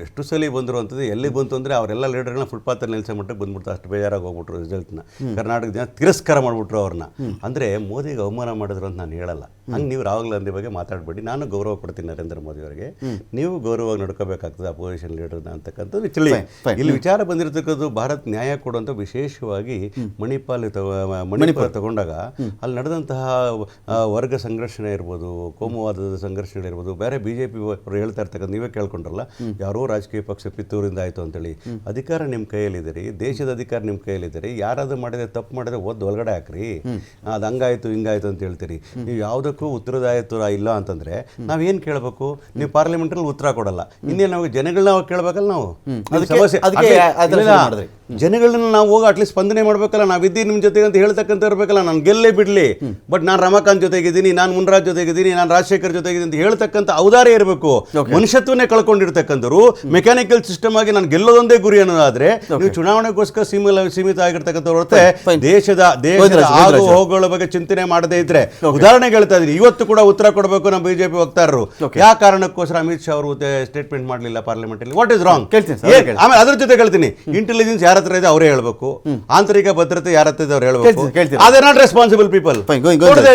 ಎಷ್ಟು ಸಲ ಬಂದರು ಅಂತಂದ್ರೆ, ಎಲ್ಲಿ ಬಂತು ಅಂದರೆ ಅವರೆಲ್ಲ ಲೀಡರ್ಗಳನ್ನ ಫುಟ್ಪಾತಲ್ಲಿ ನಿಲ್ಸೋ ಮಟ್ಟಕ್ಕೆ ಬಂದ್ಬಿಡ್ತು. ಅಷ್ಟು ಬೇಜಾರಾಗಿ ಹೋಗ್ಬಿಟ್ರು ರಿಸಲ್ಟ್ನ. ಕರ್ನಾಟಕ ಜನ ತಿರಸ್ಕಾರ ಮಾಡಿಬಿಟ್ರು ಅವ್ರನ್ನ. ಅಂದರೆ ಮೋದಿಗೆ ಅವಮಾನ ಮಾಡಿದ್ರು ಅಂತ ನಾನು ಹೇಳಲ್ಲ. ಹಂಗೆ ನೀವು ರಾಹುಲ್ ಗಾಂಧಿ ಬಗ್ಗೆ ಮಾತಾಡಬೇಡಿ. ನಾನು ಗೌರವ ಕೊಡ್ತೀನಿ ನರೇಂದ್ರ ಮೋದಿ ಅವರಿಗೆ, ನೀವು ಗೌರವವಾಗಿ ನಡ್ಕೋಬೇಕಾಗ್ತದೆ ಅಪೋಸಿಷನ್ ಲೀಡರ್ನ ಅಂತಕ್ಕಂಥದ್ದು ತಿಳಿ. ಇಲ್ಲಿ ವಿಚಾರ ಬಂದಿರತಕ್ಕದ್ದು ಭಾರತ್ ನ್ಯಾಯ ಕೊಡುವಂಥ, ವಿಶೇಷವಾಗಿ ಮಣಿಪಾಲ ತಗೊಂಡಾಗ ಅಲ್ಲಿ ನಡೆದಂತಹ ವರ್ಗ ಸಂಘರ್ಷಣೆ ಇರ್ಬೋದು, ಕೋಮುವಾದದ ಸಂಘರ್ಷಣೆಗಳಿರ್ಬೋದು, ಬೇರೆ ಬಿಜೆಪಿ ಅವರು ಹೇಳ್ತಾ ಇರ್ತಕ್ಕಂಥ, ನೀವೇ ಕೇಳ್ಕೊಂಡ್ರಲ್ಲ, ಯಾರೋ ರಾಜಕೀಯ ಪಕ್ಷ ಪಿತ್ತೂರಿಂದ ಆಯಿತು ಅಂತೇಳಿ. ಅಧಿಕಾರ ನಿಮ್ಮ ಕೈಯಲ್ಲಿದ್ದೀರಿ, ದೇಶದ ಅಧಿಕಾರ ನಿಮ್ಮ ಕೈಯಲ್ಲಿದ್ದೀರಿ. ಯಾರಾದರೂ ಮಾಡಿದ್ರೆ ತಪ್ಪು ಮಾಡಿದ್ರೆ ಒಳಗಡೆ ಹಾಕ್ರಿ, ಅದು ಹಂಗಾಯ್ತು ಹಿಂಗಾಯ್ತು ಅಂತ ಹೇಳ್ತೀರಿ. ನೀವು ಯಾವುದಕ್ಕೂ ಉತ್ತರದಾಯಿತ್ವ ಇಲ್ಲ ಅಂತಂದ್ರೆ ನಾವೇನು ಕೇಳಬೇಕು? ನೀವು ಪಾರ್ಲಿಮೆಂಟಲ್ಲಿ ಉತ್ತರ ಕೊಡಲ್ಲ, ಇನ್ನೇನು ನಾವು ಜನಗಳನ್ನ ಕೇಳಬೇಕಲ್ಲ? ನಾವು ಜನಗಳನ್ನ ನಾವು ಹೋಗಿ ಅಟ್ಲೀಸ್ಟ್ ಸ್ಪಂದನೆ ಮಾಡ್ಬೇಕಲ್ಲ, ನಾವಿದ್ದೀವಿ ನಿಮ್ಮ ಜೊತೆಗೆ ಅಂತ ಹೇಳ್ತಕ್ಕಂಥ ಇರಬೇಕಲ್ಲ. ನಾನು ಗೆಲ್ಲೇ ಬಿಡಲಿ, ಬಟ್ ನಾನು ರಮಾಕಾಂತ್ ಜೊತೆಗಿದ್ದೀನಿ, ನಾನು ಮುನ್ರಾಜ್ ಜೊತೆಗಿದ್ದೀನಿ, ನಾನು ರಾಜಶೇಖರ್ ಜೊತೆಗಿದ್ದೀನಿ ಅಂತ ಹೇಳ್ತಕ್ಕಂಥ ಔದಾರ್ಯ ಇರಬೇಕು. ಮನುಷ್ಯತ್ವನೇ ಕಳ್ಕೊಂಡಿರ್ತಕ್ಕಂಥವ್ರು ಮೆಕ್ಯಾನಿಕಲ್ ಸಿಸ್ಟಮ್ ಆಗಿ ನಾನು ಗೆಲ್ಲೋದೊಂದೇ ಗುರಿ ಅನ್ನೋದಾದ್ರೆ, ನೀವು ಚುನಾವಣೆಗೋಸ್ಕರ ಸೀಮಿತ ಆಗಿರ್ತಕ್ಕಂಥವ್ರ ಹೊರತೆ ದೇಶದ ಆಗು ಹೋಗುಗಳ ಬಗ್ಗೆ ಚಿಂತನೆ ಮಾಡದೇ ಇದ್ರೆ, ಉದಾಹರಣೆಗೆ ಹೇಳ್ತಾ ಇದ್ದೀನಿ, ಇವತ್ತು ಕೂಡ ಉತ್ತರ ಕೊಡಬೇಕು ನಮ್ಮ ಬಿಜೆಪಿ ವಕ್ತಾರರು. ಯಾವ ಕಾರಣಕ್ಕೋಸ್ಕರ ಅಮಿತ್ ಶಾ ಅವರು ಸ್ಟೇಟ್ಮೆಂಟ್ ಮಾಡಲಿಲ್ಲ ಪಾರ್ಲಿಮೆಂಟ್ ಅಲ್ಲಿ? What is wrong? ಆಮೇಲೆ ಅದ್ರ ಜೊತೆ ಹೇಳ್ತೀನಿ, ಇಂಟೆಲಿಜೆನ್ಸ್ ಯಾರ ಹತ್ರ ಇದೆ ಅವರೇ ಹೇಳ್ಬೇಕು, ಆಂತರಿಕ ಭದ್ರತೆ ಯಾರ ಹತ್ರ ಇದೆ ಅವ್ರು ಹೇಳ್ಬೇಕು. ಅದೇ ನಾಟ್ ರೆಸ್ಪಾನ್ಸಿಬಲ್ ಪೀಪಲ್.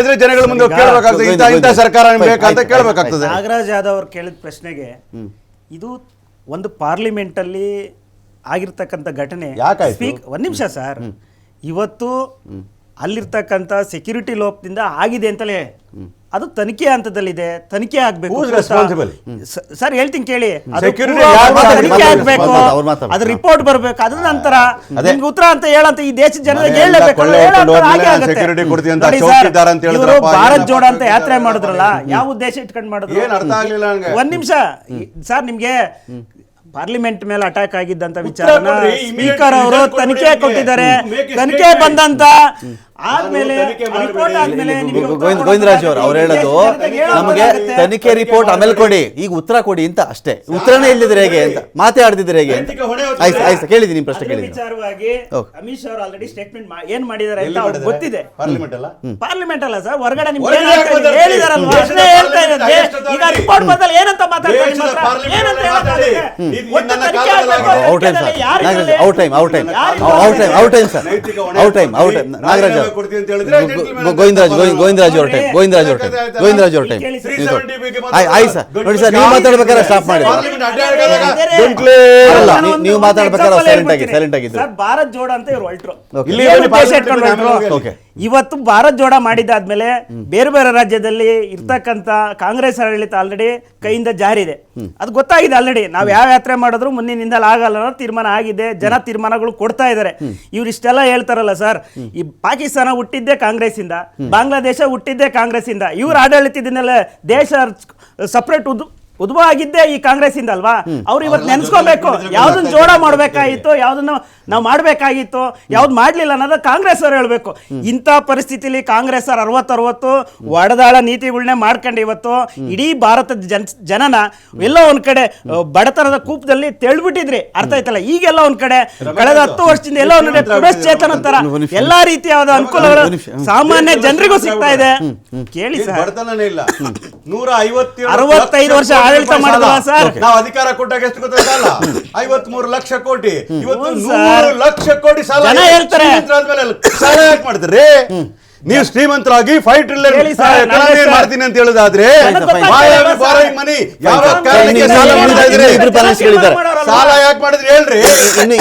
ಇದ್ರೆ ಜನಗಳ ಮುಂದೆ ಕೇಳಬೇಕಾಗ್ತದೆ, ಇಂಥ ಸರ್ಕಾರ ಬೇಕಂತ ಕೇಳಬೇಕಾಗ್ತದೆ. ನಾಗರಾಜ್ ಯಾದವ್ ಅವ್ರು ಕೇಳಿದ ಪ್ರಶ್ನೆಗೆ, ಇದು ಒಂದು ಪಾರ್ಲಿಮೆಂಟ್ ಅಲ್ಲಿ ಆಗಿರ್ತಕ್ಕಂಥ ಘಟನೆ. ಒಂದ್ ನಿಮಿಷ ಸರ್, ಇವತ್ತು ಅಲ್ಲಿರ್ತಕ್ಕಂಥ ಸೆಕ್ಯೂರಿಟಿ ಲೋಪದಿಂದ ಆಗಿದೆ ಅಂತಲೇ ಅದು ತನಿಖೆ ಹಂತದಲ್ಲಿದೆ, ತನಿಖೆ ಆಗ್ಬೇಕು ಸರ್. ಹೇಳ್ತೀನಿ ಕೇಳಿ, ತನಿಖೆ ಆಗ್ಬೇಕು, ಅದ್ರ ರಿಪೋರ್ಟ್ ಬರ್ಬೇಕು, ಅದ್ರ ನಂತರ ನಿಮ್ಗೆ ಉತ್ತರ ಅಂತ ಹೇಳಂತ ಈ ದೇಶದ ಜನರಿಗೆ ಹೇಳಬೇಕು. ಭಾರತ್ ಜೋಡ ಅಂತ ಯಾತ್ರೆ ಮಾಡಿದ್ರಲ್ಲ, ಯಾವ ಉದ್ದೇಶ ಇಟ್ಕೊಂಡು ಮಾಡಿದ್ರು? ಒಂದ್ ನಿಮಿಷ ಸರ್, ನಿಮ್ಗೆ ಪಾರ್ಲಿಮೆಂಟ್ ಮೇಲೆ ಅಟ್ಯಾಕ್ ಆಗಿದ್ದಂತ ವಿಚಾರನ ಸ್ಪೀಕರ್ ಅವರು ತನಿಖೆ ಕೊಟ್ಟಿದ್ದಾರೆ. ತನಿಖೆ ಬಂದಂತ ಆದ್ಮೇಲೆ ಗೋವಿಂದರಾಜ್ ಅವ್ರು ಹೇಳೋದು, ನಮಗೆ ತನಿಖೆ ರಿಪೋರ್ಟ್ ಆಮೇಲೆ ಕೊಡಿ, ಈಗ ಉತ್ತರ ಕೊಡಿ ಅಂತ ಅಷ್ಟೇ. ಉತ್ತರನೇ ಇಲ್ಲದಿದ್ರೆ ಹೇಗೆ ಅಂತ ಮಾತಾಡ್ದಿದ್ರೆ ಹೇಗೆ ಅಂತ ಆಯ್ತು ಕೇಳಿದೀನಿ, ಪ್ರಶ್ನೆ ಕೇಳಿದ್ದೀನಿ. ವಿಚಾರವಾಗಿ ಅಮಿತ್ ಶಾ ಆಲ್ರೆಡಿ ಸ್ಟೇಟ್ಮೆಂಟ್ ಏನ್ ಮಾಡಿದ್ದಾರೆ ಅಂತ ಅವ್ರಿಗೆ ಗೊತ್ತಿದೆ. ಪಾರ್ಲಿಮೆಂಟ್ ಅಲ್ಲ ಸರ್, ಹೊರಗಡೆ ನಿಮ್ಗೆ ಹೇಳಿದಾರಲ್ವಾ, ಅಷ್ಟೇ ಹೇಳ್ತಾ ಇದ್ದಾರೆ. ಈಗ ರಿಪೋರ್ಟ್ ಬದಲು ಏನಂತ ಮಾತಾಡ್ತಾರೆ? ಗೋವಿಂದರಾಜ್ ಅವ್ರ ಟೈಮ್. ಆಯ್ತು ಸರ್, ನೋಡಿ ಸರ್, ನೀವು ಮಾತಾಡ್ಬೇಕಾದ್ರೆ ಸ್ಟಾಪ್ ಮಾಡಿ. ನೀವು ಮಾತಾಡ್ಬೇಕಾದ್ರೆ ಸೈಲೆಂಟ್ ಆಗಿದ್ರು. ಭಾರತ್ ಜೋಡ ಅಂತ ಇವ್ರು ಹೊರಟ್ರು. ಇವತ್ತು ಭಾರತ್ ಜೋಡ ಮಾಡಿದಾದ್ಮೇಲೆ ಬೇರೆ ಬೇರೆ ರಾಜ್ಯದಲ್ಲಿ ಇರ್ತಕ್ಕಂಥ ಕಾಂಗ್ರೆಸ್ ಆಡಳಿತ ಆಲ್ರೆಡಿ ಕೈಯಿಂದ ಜಾರಿದೆ. ಅದು ಗೊತ್ತಾಗಿದೆ ಆಲ್ರೆಡಿ. ನಾವು ಯಾವ ಯಾತ್ರೆ ಮಾಡಿದ್ರು ಮುಂದಿನಿಂದಲೇ ಆಗಲ್ಲ ಅನ್ನೋ ತೀರ್ಮಾನ ಆಗಿದೆ. ಜನ ತೀರ್ಮಾನಗಳು ಕೊಡ್ತಾ ಇದ್ದಾರೆ. ಇವ್ರು ಇಷ್ಟೆಲ್ಲ ಹೇಳ್ತಾರಲ್ಲ ಸರ್, ಈ ಪಾಕಿಸ್ತಾನ ಹುಟ್ಟಿದ್ದೇ ಕಾಂಗ್ರೆಸ್ ಇಂದ, ಬಾಂಗ್ಲಾದೇಶ ಹುಟ್ಟಿದ್ದೇ ಕಾಂಗ್ರೆಸ್ ಇಂದ. ಇವ್ರ ಆಡಳಿತದಿಂದಲೇ ದೇಶ ಸಪ್ರೇಟ್ ಉದ್ಭವ ಆಗಿದ್ದೇ ಈ ಕಾಂಗ್ರೆಸ್ ಇಂದ ಅಲ್ವಾ? ಅವ್ರು ಇವತ್ತು ನೆನ್ಸ್ಕೋಬೇಕು, ಯಾವ್ದನ್ನ ಜೋಡ ಮಾಡ್ಬೇಕಾಗಿತ್ತು, ಯಾವ್ದನ್ನ ನಾವು ಮಾಡ್ಬೇಕಾಗಿತ್ತು, ಯಾವ್ದು ಮಾಡ್ಲಿಲ್ಲ ಅನ್ನೋದು ಕಾಂಗ್ರೆಸ್ ಅವ್ರು ಹೇಳ್ಬೇಕು. ಇಂಥ ಪರಿಸ್ಥಿತಿಲಿ ಕಾಂಗ್ರೆಸ್ ಅವ್ರು 60 ಒಡೆದಾಳ ನೀತಿಗಳನ್ನೇ ಮಾಡ್ಕೊಂಡು ಇವತ್ತು ಇಡೀ ಭಾರತದ ಜನನ ಎಲ್ಲೋ ಒಂದ್ ಕಡೆ ಬಡತನದ ಕೂಪದಲ್ಲಿ ತೆಳ್ಬಿಟ್ಟಿದ್ರಿ. ಅರ್ಥ ಆಯ್ತಲ್ಲ? ಈಗೆಲ್ಲ ಒಂದ್ ಕಡೆ ಕಳೆದ 10 ವರ್ಷದಿಂದ ಎಲ್ಲ ಒಂದ್ ಕಡೆ ಪುನಶ್ಚೇತನ ತರ ಎಲ್ಲಾ ರೀತಿಯಾದ ಅನುಕೂಲಗಳು ಸಾಮಾನ್ಯ ಜನರಿಗೂ ಸಿಗ್ತಾ ಇದೆ. ಕೇಳಿ ಸರ್, ಬಡತನನೇ ಇಲ್ಲ. 157 65 ವರ್ಷ ಆಡಳಿತ ಮಾಡಿದ್ವಾ ಸರ್? ನಾವು ಅಧಿಕಾರ ಕೊಟ್ಟಾಗ ಎಷ್ಟು ಗೊತ್ತಾಯ್ತಲ್ಲ, 53 ಲಕ್ಷ ಕೋಟಿ. ಇವತ್ತು 100 ಲಕ್ಷ ಕೋಟಿ ಸಾಲ. ಜನ ಹೇಳ್ತಾರೆ ಸಾಲ ಯಾಕೆ ಮಾಡ್ತೀರಿ? ನೀವು ಶ್ರೀಮಂತರಾಗಿ 5 ಟ್ರಿಲಿಯನ್ ಮಾಡ್ತೀನಿ ಅಂತ ಹೇಳೋದಾದ್ರೆ ಮನಿ ಸಾಲ ಯಾಕೆ ಮಾಡಿದ್ರಿ ಹೇಳ್ರಿ?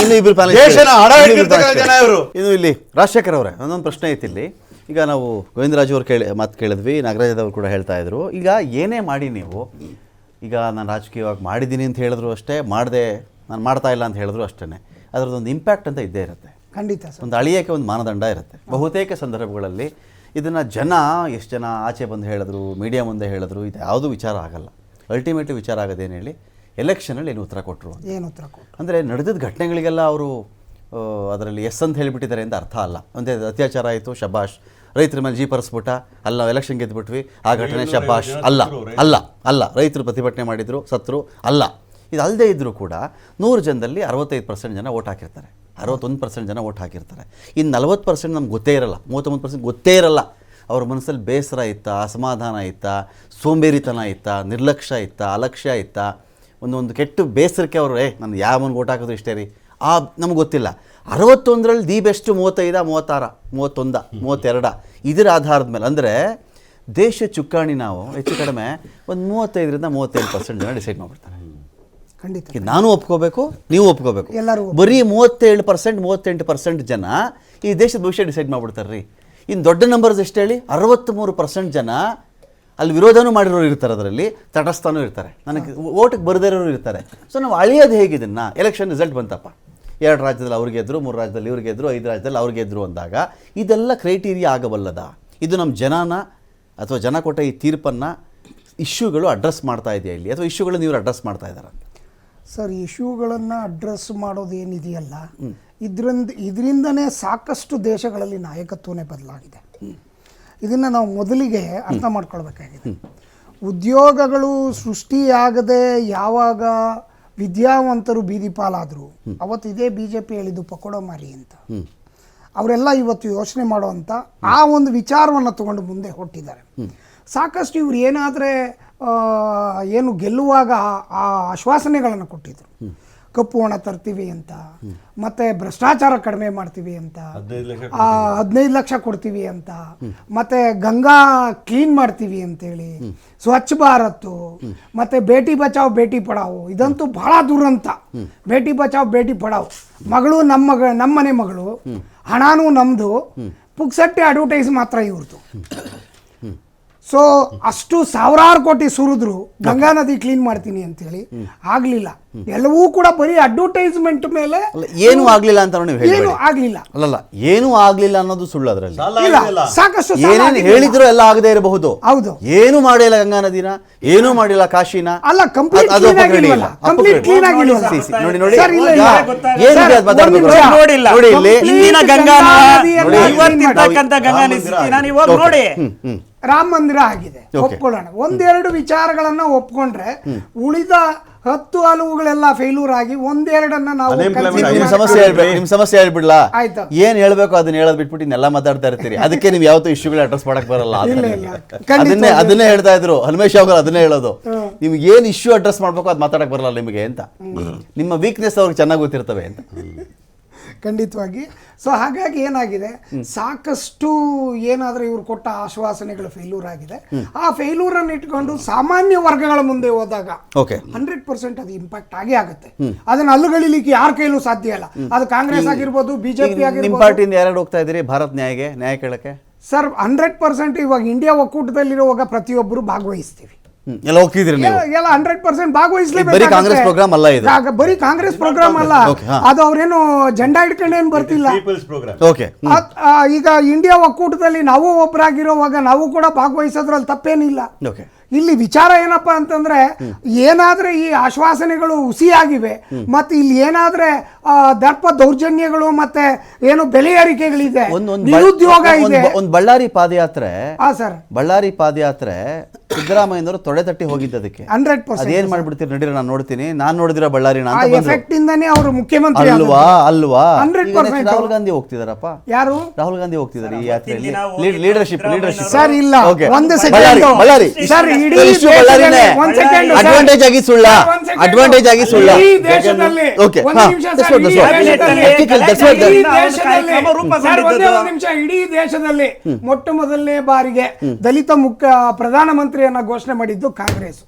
ಇನ್ನು ಇಬ್ರು ದೇಶನ ಹಣ ಹಿಡಿದಿರ್ತಕ್ಕಂಥ ಜನ ಇವರು. ಇನ್ನು ಇಲ್ಲಿ ರಾಜಶೇಖರ್ ಅವರೇ, ಒಂದೊಂದು ಪ್ರಶ್ನೆ ಐತಿ ಇಲ್ಲಿ. ಈಗ ನಾವು ಗೋವಿಂದರಾಜು ಅವ್ರು ಮಾತು ಕೇಳಿದ್ವಿ, ನಾಗರಾಜದವ್ರು ಕೂಡ ಹೇಳ್ತಾ ಇದ್ರು. ಈಗ ಏನೇ ಮಾಡಿ ನೀವು, ಈಗ ನಾನು ರಾಜಕೀಯವಾಗಿ ಮಾಡಿದ್ದೀನಿ ಅಂತ ಹೇಳಿದ್ರು ಅಷ್ಟೇ, ನಾನು ಮಾಡ್ತಾ ಇಲ್ಲ ಅಂತ ಹೇಳಿದ್ರು ಅಷ್ಟೇ, ಅದರದ್ದೊಂದು ಇಂಪ್ಯಾಕ್ಟ್ ಅಂತ ಇದ್ದೇ ಇರುತ್ತೆ. ಖಂಡಿತ ಸರ್. ಒಂದು ಅಳಿಯೋಕ್ಕೆ ಒಂದು ಮಾನದಂಡ ಇರುತ್ತೆ. ಬಹುತೇಕ ಸಂದರ್ಭಗಳಲ್ಲಿ ಇದನ್ನು ಎಷ್ಟು ಜನ ಆಚೆ ಬಂದು ಹೇಳಿದ್ರು, ಮೀಡಿಯಾ ಮುಂದೆ ಹೇಳಿದ್ರು, ಇದು ಯಾವುದೂ ವಿಚಾರ ಆಗಲ್ಲ. ಅಲ್ಟಿಮೇಟ್ಲಿ ವಿಚಾರ ಆಗೋದೇನು ಹೇಳಿ, ಎಲೆಕ್ಷನಲ್ಲಿ ಏನು ಉತ್ತರ ಕೊಟ್ಟರು ಅಂದರೆ ನಡೆದಿದ್ದ ಘಟನೆಗಳಿಗೆಲ್ಲ ಅವರು ಅದರಲ್ಲಿ ಎಸ್ ಅಂತ ಹೇಳಿಬಿಟ್ಟಿದ್ದಾರೆ ಅಂತ ಅರ್ಥ ಅಲ್ಲ. ಒಂದೇ ಅತ್ಯಾಚಾರ ಆಯಿತು, ಶಬಾಷ್. ರೈತರ ಮೇಲೆ ಜೀಪರಿಸ್ಬಿಟ್ಟ, ಅಲ್ಲ ಎಲೆಕ್ಷನ್ ಗೆದ್ದುಬಿಟ್ವಿ, ಆ ಘಟನೆ ಶಬಾಷ್. ಅಲ್ಲ ರೈತರು ಪ್ರತಿಭಟನೆ ಮಾಡಿದರು, ಸತ್ರು, ಅಲ್ಲ. ಇದು ಅಲ್ಲದೆ ಇದ್ದರೂ ಕೂಡ 100 ಜನದಲ್ಲಿ 65% ಜನ ಓಟ್ ಹಾಕಿರ್ತಾರೆ, 61% ಜನ ಓಟ್ ಹಾಕಿರ್ತಾರೆ. ಇನ್ನು 40% ನಮ್ಗೆ ಗೊತ್ತೇ ಇರಲ್ಲ, 31% ಗೊತ್ತೇ ಇರಲ್ಲ. ಅವ್ರ ಮನಸ್ಸಲ್ಲಿ ಬೇಸರ ಇತ್ತಾ, ಅಸಮಾಧಾನ ಇತ್ತಾ, ಸೋಂಬೇರಿತನ ಇತ್ತಾ, ನಿರ್ಲಕ್ಷ್ಯ ಇತ್ತಾ, ಅಲಕ್ಷ್ಯ ಇತ್ತಾ, ಒಂದೊಂದು ಕೆಟ್ಟು ಬೇಸರಕ್ಕೆ ಅವರು ನಾನು ಯಾವನಿಗೆ ಓಟ್ ಹಾಕಿದ್ರು ಇಷ್ಟೇ ರೀ, ನಮ್ಗೆ ಗೊತ್ತಿಲ್ಲ. 61ರಲ್ಲಿ ದಿ ಬೆಸ್ಟ್ 35, 36, 31, 32 ಇದರ ಆಧಾರದ ಮೇಲೆ ಅಂದರೆ ದೇಶ ಚುಕ್ಕಾಣಿ ನಾವು ಹೆಚ್ಚು ಕಡಿಮೆ ಒಂದು 35ರಿಂದ 37% ಜನ ಡಿಸೈಡ್ ಮಾಡಿಬಿಡ್ತಾರೆ. ಖಂಡಿತ ನಾನು ಒಪ್ಕೋಬೇಕು, ನೀವು ಒಪ್ಕೋಬೇಕು. ಬರೀ 37%, 38% ಜನ ಈ ದೇಶದ ಭವಿಷ್ಯ ಡಿಸೈಡ್ ಮಾಡಿಬಿಡ್ತಾರೆ ರೀ. ಇನ್ನು ದೊಡ್ಡ ನಂಬರ್ಸ್ ಎಷ್ಟು ಹೇಳಿ, 63% ಜನ ಅಲ್ಲಿ ವಿರೋಧನೂ ಮಾಡಿರೋರು ಇರ್ತಾರೆ, ಅದರಲ್ಲಿ ತಟಸ್ಥನೂ ಇರ್ತಾರೆ, ನನಗೆ ಓಟಿಗೆ ಬರದೇ ಇರೋರು ಇರ್ತಾರೆ. ಸೊ ನಾವು ಅಳಿಯೋದು ಹೇಗಿದನ್ನು? ಎಲೆಕ್ಷನ್ ರಿಸಲ್ಟ್ ಬಂತಪ್ಪ, 2 ರಾಜ್ಯದಲ್ಲಿ ಅವ್ರಿಗೆ ಗೆದ್ರು, 3 ರಾಜ್ಯದಲ್ಲಿ ಇವ್ರಿಗೆ ಗೆದ್ರು, 5 ರಾಜ್ಯದಲ್ಲಿ ಅವ್ರಿಗೆ ಗೆದ್ರು ಅಂದಾಗ ಇದೆಲ್ಲ ಕ್ರೈಟೀರಿಯಾ ಆಗಬಲ್ಲದ? ಇದು ನಮ್ಮ ಜನನ ಅಥವಾ ಜನ ಕೊಟ್ಟ ಈ ತೀರ್ಪನ್ನು ಇಶ್ಯೂಗಳು ಅಡ್ರೆಸ್ ಮಾಡ್ತಾ ಇದೆಯಾ ಇಲ್ಲಿ, ಅಥವಾ ಇಶ್ಯೂಗಳನ್ನು ಇವರು ಅಡ್ರೆಸ್ ಮಾಡ್ತಾ ಇದ್ದಾರೆ? ಸರ್, ಇಶ್ಯೂಗಳನ್ನು ಅಡ್ರೆಸ್ ಮಾಡೋದು ಏನಿದೆಯಲ್ಲ, ಇದರಿಂದನೇ ಸಾಕಷ್ಟು ದೇಶಗಳಲ್ಲಿ ನಾಯಕತ್ವನೇ ಬದಲಾಗಿದೆ. ಇದನ್ನು ನಾವು ಮೊದಲಿಗೆ ಅರ್ಥ ಮಾಡ್ಕೊಳ್ಬೇಕಾಗಿದೆ. ಉದ್ಯೋಗಗಳು ಸೃಷ್ಟಿಯಾಗದೆ ಯಾವಾಗ ವಿದ್ಯಾವಂತರು ಬೀದಿ ಪಾಲಾದರು, ಅವತ್ತು ಇದೇ BJP ಹೇಳಿದ್ದು ಪಕೋಡ ಮಾರಿ ಅಂತ. ಅವರೆಲ್ಲ ಇವತ್ತು ಯೋಚನೆ ಮಾಡುವಂಥ ಆ ಒಂದು ವಿಚಾರವನ್ನು ತಗೊಂಡು ಮುಂದೆ ಹೊಟ್ಟಿದ್ದಾರೆ. ಸಾಕಷ್ಟು ಇವ್ರು ಏನಾದರೆ ಏನು ಗೆಲ್ಲುವಾಗ ಆ ಆಶ್ವಾಸನೆಗಳನ್ನು ಕೊಟ್ಟಿದ್ರು. ಕಪ್ಪು ಹಣ ತರ್ತೀವಿ ಅಂತ, ಮತ್ತು ಭ್ರಷ್ಟಾಚಾರ ಕಡಿಮೆ ಮಾಡ್ತೀವಿ ಅಂತ, 15 ಲಕ್ಷ ಕೊಡ್ತೀವಿ ಅಂತ, ಮತ್ತು ಗಂಗಾ ಕ್ಲೀನ್ ಮಾಡ್ತೀವಿ ಅಂತೇಳಿ, ಸ್ವಚ್ಛ ಭಾರತ್, ಮತ್ತು ಬೇಟಿ ಬಚಾವ್ ಬೇಟಿ ಪಡಾವು, ಇದಂತೂ ಬಹಳ ದುರಂತ. ಬೇಟಿ ಬಚಾವ್ ಬೇಟಿ ಪಡಾವು, ಮಗಳು ನಮ್ಮನೆ ಮಗಳು, ಹಣನೂ ನಮ್ಮದು, ಪುಕ್ಸಟ್ಟೆ ಅಡ್ವರ್ಟೈಸ್ ಮಾತ್ರ ಇವ್ರದ್ದು. ಸೊ ಅಷ್ಟು ಸಾವಿರಾರು ಕೋಟಿ ಸುರಿದ್ರು ಗಂಗಾ ನದಿ ಕ್ಲೀನ್ ಮಾಡ್ತೀನಿ ಅಂತೇಳಿ, ಆಗ್ಲಿಲ್ಲ. ಎಲ್ಲವೂ ಕೂಡ ಬರೀ ಅಡ್ವರ್ಟೈಸ್ಮೆಂಟ್ ಮೇಲೆ. ಏನು ಆಗ್ಲಿಲ್ಲ ಅಂತ ನೀವು ಹೇಳಿ, ಏನು ಆಗ್ಲಿಲ್ಲ ಅಲ್ಲಲ್ಲ, ಏನು ಆಗ್ಲಿಲ್ಲ ಅನ್ನೋದು ಸುಳ್ಳು. ಅದರಲ್ಲಿ ಸಾಕಷ್ಟು ಏನೇನು ಹೇಳಿದ್ರು ಎಲ್ಲ ಆಗದೆ ಇರಬಹುದು. ಹೌದು, ಏನು ಮಾಡಿಲ್ಲ ಗಂಗಾ ನದಿನ, ಏನು ಮಾಡಿಲ್ಲ ಕಾಶಿನ, ಅಲ್ಲ ಕಂಪ್ಲೀಟ್ ಕ್ಲೀನ್ ಆಗಿಲ್ವಲ್ಲ. ನೋಡಿ ನೋಡಿ ಇಂದಿನ ಗಂಗಾ ನೋಡಿ, ರಾಮ ಮಂದಿರ ಆಗಿದೆ, ಒಪ್ಕೊಳ್ಳೋಣ. 1-2 ವಿಚಾರಗಳನ್ನ ಒಪ್ಕೊಂಡ್ರೆ ಉಳಿದ 10 ಹಲವುಗಳೆಲ್ಲ ಫೇಲ್ಯೂರ್ ಆಗಿ 1-2 ನಾವು ನಿಮ್ ಸಮಸ್ಯೆ ಹೇಳ್ಬಿಡ್ಲಾ? ಏನ್ ಹೇಳ್ಬೇಕು ಅದನ್ನ ಹೇಳೋದ್ ಬಿಟ್ಬಿಟ್ಟು ಇನ್ನೆಲ್ಲ ಮಾತಾಡ್ತಾ ಇರ್ತೀರಿ. ಅದಕ್ಕೆ ನೀವು ಯಾವತ್ತೂ ಇಶ್ಯೂಗಳು ಅಡ್ರೆಸ್ ಮಾಡಕ್ ಬರಲ್ಲ. ಅದನ್ನೇ ಹೇಳ್ತಾ ಇದ್ರು ಹನುಮೇಶ್ ಅವರು, ಅದನ್ನೇ ಹೇಳೋದು. ನಿಮ್ಗೆ ಏನ್ ಇಶ್ಯೂ ಅಡ್ರೆಸ್ ಮಾಡ್ಬೇಕು ಅದ್ ಮಾತಾಡಕ್ ಬರಲ್ಲ ನಿಮಗೆ ಅಂತ. ನಿಮ್ಮ ವೀಕ್ನೆಸ್ ಅವ್ರಿಗೆ ಚೆನ್ನಾಗಿ ಗೊತ್ತಿರ್ತವೆ ಅಂತ. ಖಂಡಿತವಾಗಿ. ಸೊ ಹಾಗಾಗಿ ಏನಾಗಿದೆ, ಸಾಕಷ್ಟು ಏನಾದರೂ ಇವರು ಕೊಟ್ಟ ಆಶ್ವಾಸನೆಗಳು ಫೇಲ್ಯೂರ್ ಆಗಿದೆ. ಆ ಫೇಲ್ಯೂರನ್ನು ಇಟ್ಕೊಂಡು ಸಾಮಾನ್ಯ ವರ್ಗಗಳ ಮುಂದೆ ಹೋದಾಗ 100% ಅದು ಇಂಪ್ಯಾಕ್ಟ್ ಆಗೇ ಆಗುತ್ತೆ. ಅದನ್ನ ಅಲ್ಲುಗಳಿಲಿಕ್ಕೆ ಯಾರ ಕೈಲೂ ಸಾಧ್ಯ ಇಲ್ಲ. ಅದು ಕಾಂಗ್ರೆಸ್ ಆಗಿರ್ಬೋದು, BJP ಆಗಿರ್ಬೋದು. ನಿಮ್ಮ ಪಾರ್ಟಿಯಿಂದ ಯಾರು ಹೋಗ್ತಾ ಇದ್ದೀರಿ ಭಾರತ್ ನ್ಯಾಯ ಕೇಳಕ್ಕೆ? ಸರ್ 100% ಇವಾಗ ಇಂಡಿಯಾ ಒಕ್ಕೂಟದಲ್ಲಿರುವಾಗ ಪ್ರತಿಯೊಬ್ಬರು ಭಾಗವಹಿಸ್ತೀವಿ, ಎಲ್ಲ ಹೋಗ್ತಿದ್ರಿ ನೀವು? ಎಲ್ಲ 100% ಭಾಗವಹಿಸಲೇಬೇಕು. ಬರೀ ಕಾಂಗ್ರೆಸ್ ಪ್ರೋಗ್ರಾಮ್ ಅಲ್ಲ ಇದು? ಬರೀ ಕಾಂಗ್ರೆಸ್ ಪ್ರೋಗ್ರಾಮ್ ಅಲ್ಲ, ಅದು ಅವ್ರೇನು ಜೆಂಡಾ ಇಟ್ಕೊಂಡು ಏನು ಬರ್ತಿಲ್ಲ. ಓಕೆ. ಈಗ ಇಂಡಿಯಾ ಒಕ್ಕೂಟದಲ್ಲಿ ನಾವು ಒಬ್ಬರಾಗಿರೋವಾಗ ನಾವು ಕೂಡ ಭಾಗವಹಿಸೋದ್ರಲ್ಲಿ ತಪ್ಪೇನಿಲ್ಲ. ಓಕೆ. ಇಲ್ಲಿ ವಿಚಾರ ಏನಪ್ಪಾ ಅಂತಂದ್ರೆ, ಏನಾದ್ರೆ ಈ ಆಶ್ವಾಸನೆಗಳು ಹುಸಿಯಾಗಿವೆ, ಮತ್ತೆ ಇಲ್ಲಿ ಏನಾದ್ರೆ ದರ್ಪ ದೌರ್ಜನ್ಯಗಳು ಮತ್ತೆ ಏನು ಬೆಲೆ ಏರಿಕೆಗಳಿದೆ, ನಿರುದ್ಯೋಗ ಇದೆ. ಒಂದು ಬಳ್ಳಾರಿ ಪಾದಯಾತ್ರೆ, ಸರ್ ಬಳ್ಳಾರಿ ಪಾದಯಾತ್ರೆ ಸಿದ್ದರಾಮಯ್ಯನವರು ತೊಡೆ ತಟ್ಟಿ ಹೋಗಿದ್ದದಕ್ಕೆ 100% ಅದೇನ್ ಮಾಡ್ಬಿಡ್ತೀರಿ ನಡೀರಿ, ನಾನು ನೋಡ್ತೀನಿ, ನಾನು ನೋಡಿದಿರ ಬಳ್ಳಾರಿ ಎಫೆಕ್ಟ್ ಇಂದಾನೆ ಅವರು ಮುಖ್ಯಮಂತ್ರಿ ಅಲ್ವಾ? ಅಲ್ವಾ? 100% ರಾಹುಲ್ ಗಾಂಧಿ ಹೋಗ್ತಿದಾರಪ್ಪ. ಯಾರು? ರಾಹುಲ್ ಗಾಂಧಿ ಹೋಗ್ತಿದ್ದಾರೆ ಈ ಯಾತ್ರೆಯಲ್ಲಿ. ಲೀಡರ್ಶಿಪ್ ಸರ್ ಇಲ್ಲ, ಒಂದು ಬಳ್ಳಾರಿ ಸರ್ ಇಡೀ ಅಡ್ವಾಂಟೇಜ್ ಆಗಿ ಸುಳ್ಳ, ಅಡ್ವಾಂಟೇಜ್ ಆಗಿ ಸುಳ್ಳ. ಈ ದೇಶದಲ್ಲಿ ಓಕೆ, ಒಂದು ನಿಮಿಷ ಸರ್, ಇಡೀ ದೇಶದಲ್ಲಿ ಮೊಟ್ಟ ಮೊದಲನೇ ಬಾರಿಗೆ ದಲಿತ ಮುಖ್ಯ ಪ್ರಧಾನಮಂತ್ರಿಯನ್ನ ಘೋಷಣೆ ಮಾಡಿದ್ದು ಕಾಂಗ್ರೆಸ್.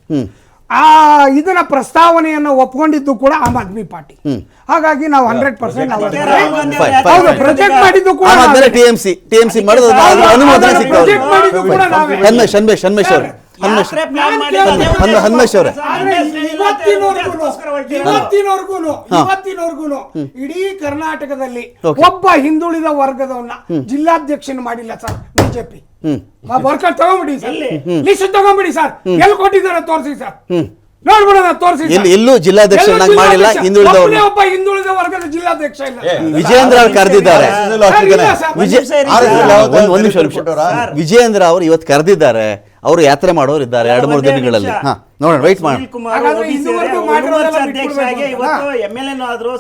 ಇದನ್ನ ಪ್ರಸ್ತಾವನೆಯನ್ನು ಒಪ್ಕೊಂಡಿದ್ದು ಕೂಡ ಆಮ್ ಆದ್ಮಿ ಪಾರ್ಟಿ. ಹಾಗಾಗಿ ನಾವು 100% ಪ್ರೊಜೆಕ್ಟ್ ಮಾಡಿದ್ದು ಕೂಡ ಟಿಎಂಸಿ ಮಾಡೋದು ಅನುಮೋದನೆ ಸಿಗ್ತದೆ. ಹನ್ಮೇಶ್ ಅವರೇ, ಹನ್ಮೇಶ್ ಅವರೇ, ಇವತ್ತಿನವರೆಗೂ ಇಡೀ ಕರ್ನಾಟಕದಲ್ಲಿ ಒಬ್ಬ ಹಿಂದುಳಿದ ವರ್ಗದವನ್ನ ಜಿಲ್ಲಾಧ್ಯಕ್ಷನ ಮಾಡಿಲ್ಲ ಸರ್ ಬಿಜೆಪಿ. ವರ್ಕರ್ ತಗೊಂಬಿಡಿ ಸರ್, ಲಿಸ್ಟ್ ತಗೊಂಬಿಡಿ ಸರ್, ಎಲ್ಲಿ ಕೊಟ್ಟಿದ್ದಾರೆ ತೋರಿಸಿ ಸರ್, ನೋಡ್ಬಿಡೋಣ ತೋರಿಸಿ. ಎಲ್ಲೂ ಜಿಲ್ಲಾಧ್ಯಕ್ಷರನ್ನಾಗಿ ಮಾಡಿಲ್ಲ. ಒಬ್ಬ ಹಿಂದುಳಿದ ವರ್ಗದ ಜಿಲ್ಲಾಧ್ಯಕ್ಷ ಇಲ್ಲ. ವಿಜಯೇಂದ್ರ ಅವರು ಕರೆದಿದ್ದಾರೆ. ವಿಜಯೇಂದ್ರ ಅವರು ಇವತ್ತು ಕರೆದಿದ್ದಾರೆ. ಅವರು ಯಾತ್ರೆ ಮಾಡೋರು ಇದ್ದಾರೆ 2-3 ದಿನಗಳಲ್ಲಿ. ನೋಡೋಣ, ವೈಟ್ ಮಾಡೋಣ.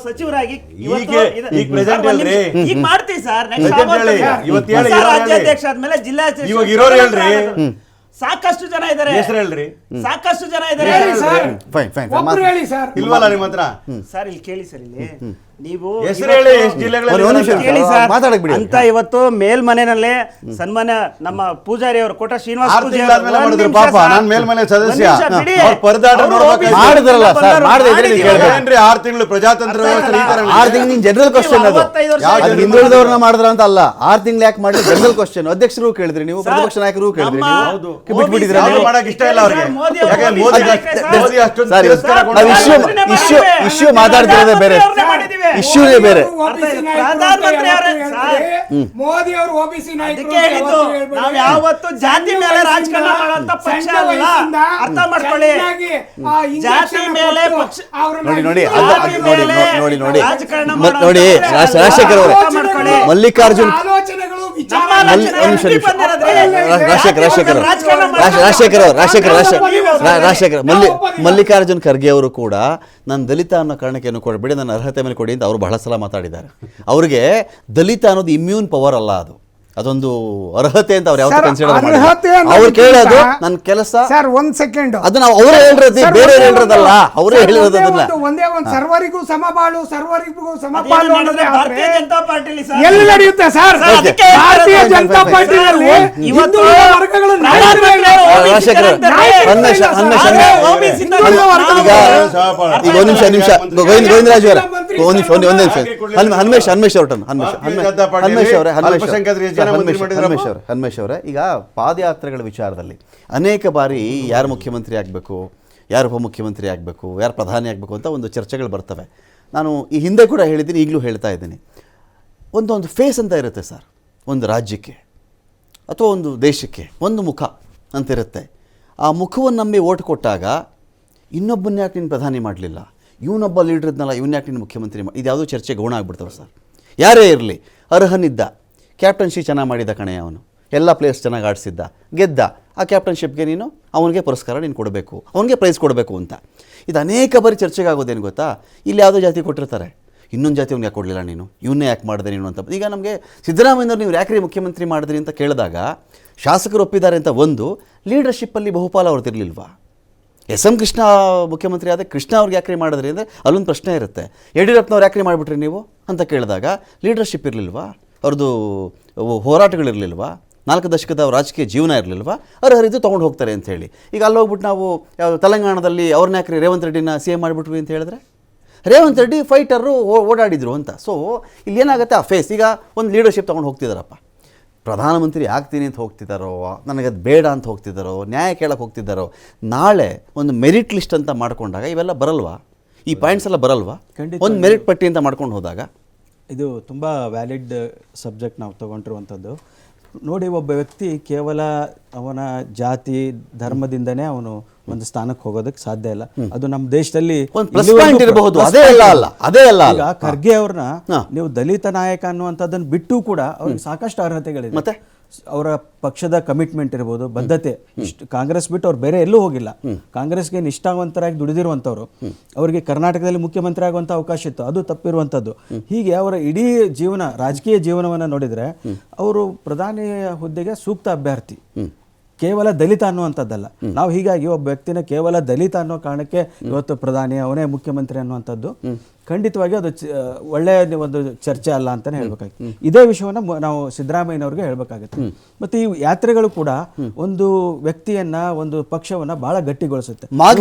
ಸಚಿವರಾಗಿ ರಾಜ್ಯಾಧ್ಯಕ್ಷ ಆದ್ಮೇಲೆ ಜಿಲ್ಲಾಧ್ಯಕ್ಷ ಸಾಕಷ್ಟು ಜನ ಇದ್ದಾರೆ, ಸಾಕಷ್ಟು ಜನ ಇದ್ದಾರೆ ಇಲ್ವಲ್ಲ ನಿಮ್ಮ ಹತ್ರ? ಸರ್ ಇಲ್ಲಿ ಕೇಳಿ ಸರ್, ಇಲ್ಲಿ ನೀವು ಅಂತ ಇವತ್ತು ಮೇಲ್ಮನೆಯಲ್ಲೇ ಸನ್ಮಾನ್ಯ ನಮ್ಮ ಪೂಜಾರಿ ಅವರು ಕೋಟ ಶ್ರೀನಿವಾಸ ಪೂಜಾರಿ ಪಾಪ ನಾನು ಮೇಲ್ಮನೆ ಸದಸ್ಯ, ಮಾಡಿದ್ರಲ್ಲ ಸರ್, ಮಾಡದೇ 6 ತಿಂಗಳು ಪ್ರಜಾತಂತ್ರ ವ್ಯವಸ್ಥೆ 6 ತಿಂಗಳು ಜನರಲ್ ಕ್ವಶನ್. ಅದು ಹಿಂದುಳಿದವ್ರನ್ನ ಮಾಡಿದ್ರ ಅಂತ ಅಲ್ಲ, 6 ತಿಂಗಳು ಯಾಕೆ ಮಾಡಿದ್ರೆ ಜನರಲ್ ಕ್ವಶನ್. ಅಧ್ಯಕ್ಷರು ಕೇಳಿದ್ರಿ ನೀವು, ಪ್ರತಿಪಕ್ಷ ನಾಯಕರು ಕೇಳಿದ್ರಿ ನೀವು, ಬಿಟ್ಬಿಟ್ಟಿದ್ರೆ ಮಾಡಕ್ ಇಷ್ಟ ಇಲ್ಲ ಅವ್ರಿಗೆ. ಇಶ್ಯೂ ಮಾತಾಡ್ತಿರೋದೇ ಬೇರೆ, ಇಶ್ಯೂನೇ ಬೇರೆ. ಮೋದಿ ಅವರು ಓಬಿಸಿ ನಾವು ಯಾವತ್ತು ಜಾತಿ ಮೇಲೆ ರಾಜಕಾರಣ ಮಾಡುವಂತ ಪಕ್ಷ ಅಲ್ಲ, ಅರ್ಥ ಮಾಡ್ಕೊಳ್ಳಿ. ಜಾತಿ ಮೇಲೆ ನೋಡಿ ರಾಜಶೇಖರ್ ಅವರೇ, ಮಲ್ಲಿಕಾರ್ಜುನ್ ಮಲ್ಲಿಕಾರ್ಜುನ್ ಖರ್ಗೆ ಅವರು ಕೂಡ ನಾನು ದಲಿತ ಅನ್ನೋ ಕಾರಣಕ್ಕೆ ಏನು ಕೊಡಬೇಡಿ, ನನ್ನ ಅರ್ಹತೆ ಮೇಲೆ ಕೊಡಿ ಅಂತ ಅವರು ಬಹಳ ಸಲ ಮಾತಾಡಿದ್ದಾರೆ. ಅವ್ರಿಗೆ ದಲಿತ ಅನ್ನೋದು ಇಮ್ಯೂನ್ ಪವರ್ ಅಲ್ಲ, ಅದೊಂದು ಅರ್ಹತೆ ಅಂತ ಅವ್ರು ಯಾವತ್ತೂ ಕನ್ಸಿಡರ್ ಮಾಡಿಲ್ಲ. ಅವ್ರು ಕೇಳೋದು ನನ್ನ ಕೆಲಸ ಸರ್. 1 ಸೆಕೆಂಡ್, ಅದನ್ನ ಅವರೇ ಹೇಳಿರೋದು, ಬೇರೆ ಹೇಳಿರೋದಲ್ಲ, ಅವರೇ ಹೇಳಿರೋದನ್ನ. ಒಂದೇ ಒಂದು ಸರ್ವರಿಗೂ ಸಮಬಾಳು, ಸರ್ವರಿಗೂ ಸಮಪಾಲು ಅನ್ನೋದೇ ಭಾರತೀಯ ಜನತಾ ಪಾರ್ಟಿಲಿ ಎಲ್ಲಿ ನಡೆಯುತ್ತೆ ಸರ್? ಭಾರತೀಯ ಜನತಾ ಪಾರ್ಟಿಯಲ್ಲಿ ಇವತ್ತು ವರ್ಗಗಳು ಈಗ ಒಂದು ನಿಮಿಷ ಗೋವಿಂದರಾಜು ಅವರೇ, ಹನ್ಮೇಶ್ ಅವರೇ, ಈಗ ಪಾದಯಾತ್ರೆಗಳ ವಿಚಾರದಲ್ಲಿ ಅನೇಕ ಬಾರಿ ಯಾರು ಮುಖ್ಯಮಂತ್ರಿ ಆಗಬೇಕು, ಯಾರು ಉಪಮುಖ್ಯಮಂತ್ರಿ ಆಗಬೇಕು, ಯಾರು ಪ್ರಧಾನಿ ಆಗಬೇಕು ಅಂತ ಒಂದು ಚರ್ಚೆಗಳು ಬರ್ತವೆ. ನಾನು ಈ ಹಿಂದೆ ಕೂಡ ಹೇಳಿದ್ದೀನಿ, ಈಗಲೂ ಹೇಳ್ತಾ ಇದ್ದೀನಿ. ಒಂದು ಫೇಸ್ ಅಂತ ಇರುತ್ತೆ ಸರ್, ಒಂದು ರಾಜ್ಯಕ್ಕೆ ಅಥವಾ ಒಂದು ದೇಶಕ್ಕೆ ಒಂದು ಮುಖ ಅಂತಿರುತ್ತೆ. ಆ ಮುಖವನ್ನು ನಂಬಿ ಓಟ್ ಕೊಟ್ಟಾಗ ಇನ್ನೊಬ್ಬನ ಯಾಕೆ ನೀನು ಪ್ರಧಾನಿ ಮಾಡಲಿಲ್ಲ, ಇವನೊಬ್ಬ ಲೀಡರ್ ಇದ್ನಲ್ಲ, ಇವನ್ನ ಯಾಕೆ ನೀನು ಮುಖ್ಯಮಂತ್ರಿ ಇದು ಯಾವುದೋ ಚರ್ಚೆ ಗೌಣ ಆಗ್ಬಿಡ್ತವೆ ಸರ್. ಯಾರೇ ಇರಲಿ, ಅರ್ಹನಿದ್ದ, ಕ್ಯಾಪ್ಟನ್ಶಿಪ್ ಚೆನ್ನಾಗಿ ಮಾಡಿದ ಕಣೆ, ಅವನು ಎಲ್ಲ ಪ್ಲೇಯರ್ಸ್ ಚೆನ್ನಾಗಿ ಆಡಿಸಿದ್ದ, ಗೆದ್ದ, ಆ ಕ್ಯಾಪ್ಟನ್ಶಿಪ್ಗೆ ನೀನು ಅವನಿಗೆ ಪುರಸ್ಕಾರ ನೀನು ಕೊಡಬೇಕು, ಅವನಿಗೆ ಪ್ರೈಸ್ ಕೊಡಬೇಕು ಅಂತ. ಇದು ಅನೇಕ ಬಾರಿ ಚರ್ಚೆಗೆ ಆಗೋದೇನು ಗೊತ್ತಾ? ಇಲ್ಲಿ ಯಾವುದೋ ಜಾತಿ ಕೊಟ್ಟಿರ್ತಾರೆ, ಇನ್ನೊಂದು ಜಾತಿ ಅವ್ನಿಗೆ ಯಾಕೆ ಕೊಡಲಿಲ್ಲ ನೀನು, ಇವನ್ನೇ ಯಾಕೆ ಮಾಡಿದೆ ನೀನು ಅಂತ. ಈಗ ನಮಗೆ ಸಿದ್ದರಾಮಯ್ಯನವ್ರು ನೀವು ಯಾಕ್ರಿ ಮುಖ್ಯಮಂತ್ರಿ ಮಾಡಿದ್ರಿ ಅಂತ ಕೇಳಿದಾಗ ಶಾಸಕರು ಒಪ್ಪಿದ್ದಾರೆ ಅಂತ ಒಂದು, ಲೀಡರ್ಶಿಪ್ಪಲ್ಲಿ ಬಹುಪಾಲು ಅವ್ರದ್ದಿರಲಿಲ್ವಾ? ಎಸ್.ಎಂ. ಕೃಷ್ಣ ಮುಖ್ಯಮಂತ್ರಿ ಆದರೆ ಕೃಷ್ಣ ಅವ್ರಿಗೆ ಯಾಕ್ರಿ ಮಾಡಿದ್ರಿ ಅಂದರೆ ಅಲ್ಲೊಂದು ಪ್ರಶ್ನೆ ಇರುತ್ತೆ. ಯಡಿಯೂರಪ್ಪನವ್ರು ಯಾಕ್ರಿ ಮಾಡಿಬಿಟ್ರಿ ನೀವು ಅಂತ ಕೇಳಿದಾಗ ಲೀಡರ್ಶಿಪ್ ಇರಲಿಲ್ವಾ, ಅವ್ರದ್ದು ಹೋರಾಟಗಳಿರಲಿಲ್ವಾ, 4 ದಶಕದ ರಾಜಕೀಯ ಜೀವನ ಇರಲಿಲ್ವಾ, ಅರ್ಹರಿದ್ದು ತೊಗೊಂಡು ಹೋಗ್ತಾರೆ ಅಂತ ಹೇಳಿ. ಈಗ ಅಲ್ಲಿ ಹೋಗ್ಬಿಟ್ಟು ನಾವು ತೆಲಂಗಾಣದಲ್ಲಿ ಅವ್ರನ್ನ ಯಾಕ್ರಿ ರೇವಂತ್ ರೆಡ್ಡಿನ CM ಮಾಡಿಬಿಟ್ವಿ ಅಂತ ಹೇಳಿದ್ರೆ, ರೇವಂತ್ ರೆಡ್ಡಿ ಫೈಟರು ಓಡಾಡಿದ್ರು ಅಂತ. ಸೊ ಇಲ್ಲಿ ಏನಾಗುತ್ತೆ, ಆ ಫೇಸ್ ಈಗ ಒಂದು ಲೀಡರ್ಶಿಪ್ ತೊಗೊಂಡು ಹೋಗ್ತಿದ್ದಾರಪ್ಪ, ಪ್ರಧಾನಮಂತ್ರಿ ಆಗ್ತೀನಿ ಅಂತ ಹೋಗ್ತಿದ್ದಾರೋ, ನನಗದು ಬೇಡ ಅಂತ ಹೋಗ್ತಿದ್ದಾರೋ, ನ್ಯಾಯ ಕೇಳಕ್ಕೆ ಹೋಗ್ತಿದ್ದಾರೋ, ನಾಳೆ ಒಂದು ಮೆರಿಟ್ ಲಿಸ್ಟ್ ಅಂತ ಮಾಡ್ಕೊಂಡಾಗ ಇವೆಲ್ಲ ಬರಲ್ವಾ? ಈ ಪಾಯಿಂಟ್ಸ್ ಎಲ್ಲ ಬರಲ್ವಾ? ಒಂದು ಮೆರಿಟ್ ಪಟ್ಟಿ ಅಂತ ಮಾಡ್ಕೊಂಡು ಹೋದಾಗ ಇದು ತುಂಬ ವ್ಯಾಲಿಡ್ ಸಬ್ಜೆಕ್ಟ್ ನಾವು ತಗೊಂಡಿರುವಂಥದ್ದು. ನೋಡಿ, ಒಬ್ಬ ವ್ಯಕ್ತಿ ಕೇವಲ ಅವನ ಜಾತಿ ಧರ್ಮದಿಂದನೇ ಅವನು ಒಂದು ಸ್ಥಾನಕ್ಕೆ ಹೋಗೋದಕ್ಕೆ ಸಾಧ್ಯ ಇಲ್ಲ. ಅದು ನಮ್ಮ ದೇಶದಲ್ಲಿ ಇರಬಹುದು. ಅದೇ ಅಲ್ಲ ಈಗ ಖರ್ಗೆ ಅವ್ರನ್ನ ನೀವು ದಲಿತ ನಾಯಕ ಅನ್ನುವಂಥದ್ದನ್ನು ಬಿಟ್ಟು ಕೂಡ ಅವ್ರಿಗೆ ಸಾಕಷ್ಟು ಅರ್ಹತೆಗಳಿದೆ. ಮತ್ತೆ ಅವರ ಪಕ್ಷದ ಕಮಿಟ್ಮೆಂಟ್ ಇರ್ಬೋದು, ಬದ್ಧತೆ. ಇಷ್ಟು ಕಾಂಗ್ರೆಸ್ ಬಿಟ್ಟು ಅವ್ರು ಬೇರೆ ಎಲ್ಲೂ ಹೋಗಿಲ್ಲ. ಕಾಂಗ್ರೆಸ್ಗೆ ನಿಷ್ಠಾವಂತರಾಗಿ ದುಡಿದಿರುವಂಥವ್ರು. ಅವರಿಗೆ ಕರ್ನಾಟಕದಲ್ಲಿ ಮುಖ್ಯಮಂತ್ರಿ ಆಗುವಂಥ ಅವಕಾಶ ಇತ್ತು, ಅದು ತಪ್ಪಿರುವಂಥದ್ದು. ಹೀಗೆ ಅವರ ಇಡೀ ಜೀವನ, ರಾಜಕೀಯ ಜೀವನವನ್ನು ನೋಡಿದರೆ ಅವರು ಪ್ರಧಾನಿ ಹುದ್ದೆಗೆ ಸೂಕ್ತ ಅಭ್ಯರ್ಥಿ. ಕೇವಲ ದಲಿತ ಅನ್ನುವಂಥದ್ದಲ್ಲ. ನಾವು ಹೀಗಾಗಿ ಒಬ್ಬ ವ್ಯಕ್ತಿನ ಕೇವಲ ದಲಿತ ಅನ್ನೋ ಕಾರಣಕ್ಕೆ ಇವತ್ತು ಪ್ರಧಾನಿ, ಅವನೇ ಮುಖ್ಯಮಂತ್ರಿ ಅನ್ನುವಂಥದ್ದು ಖಂಡಿತವಾಗಿ ಅದು ಒಳ್ಳೆಯ ಒಂದು ಚರ್ಚೆ ಅಲ್ಲ ಅಂತಲೇ ಹೇಳ್ಬೇಕಾಗುತ್ತೆ. ಇದೇ ವಿಷಯವನ್ನು ನಾವು ಸಿದ್ದರಾಮಯ್ಯನವ್ರಿಗೆ ಹೇಳ್ಬೇಕಾಗುತ್ತೆ. ಮತ್ತು ಈ ಯಾತ್ರೆಗಳು ಕೂಡ ಒಂದು ವ್ಯಕ್ತಿಯನ್ನ, ಒಂದು ಪಕ್ಷವನ್ನ ಬಹಳ ಗಟ್ಟಿಗೊಳಿಸುತ್ತೆ,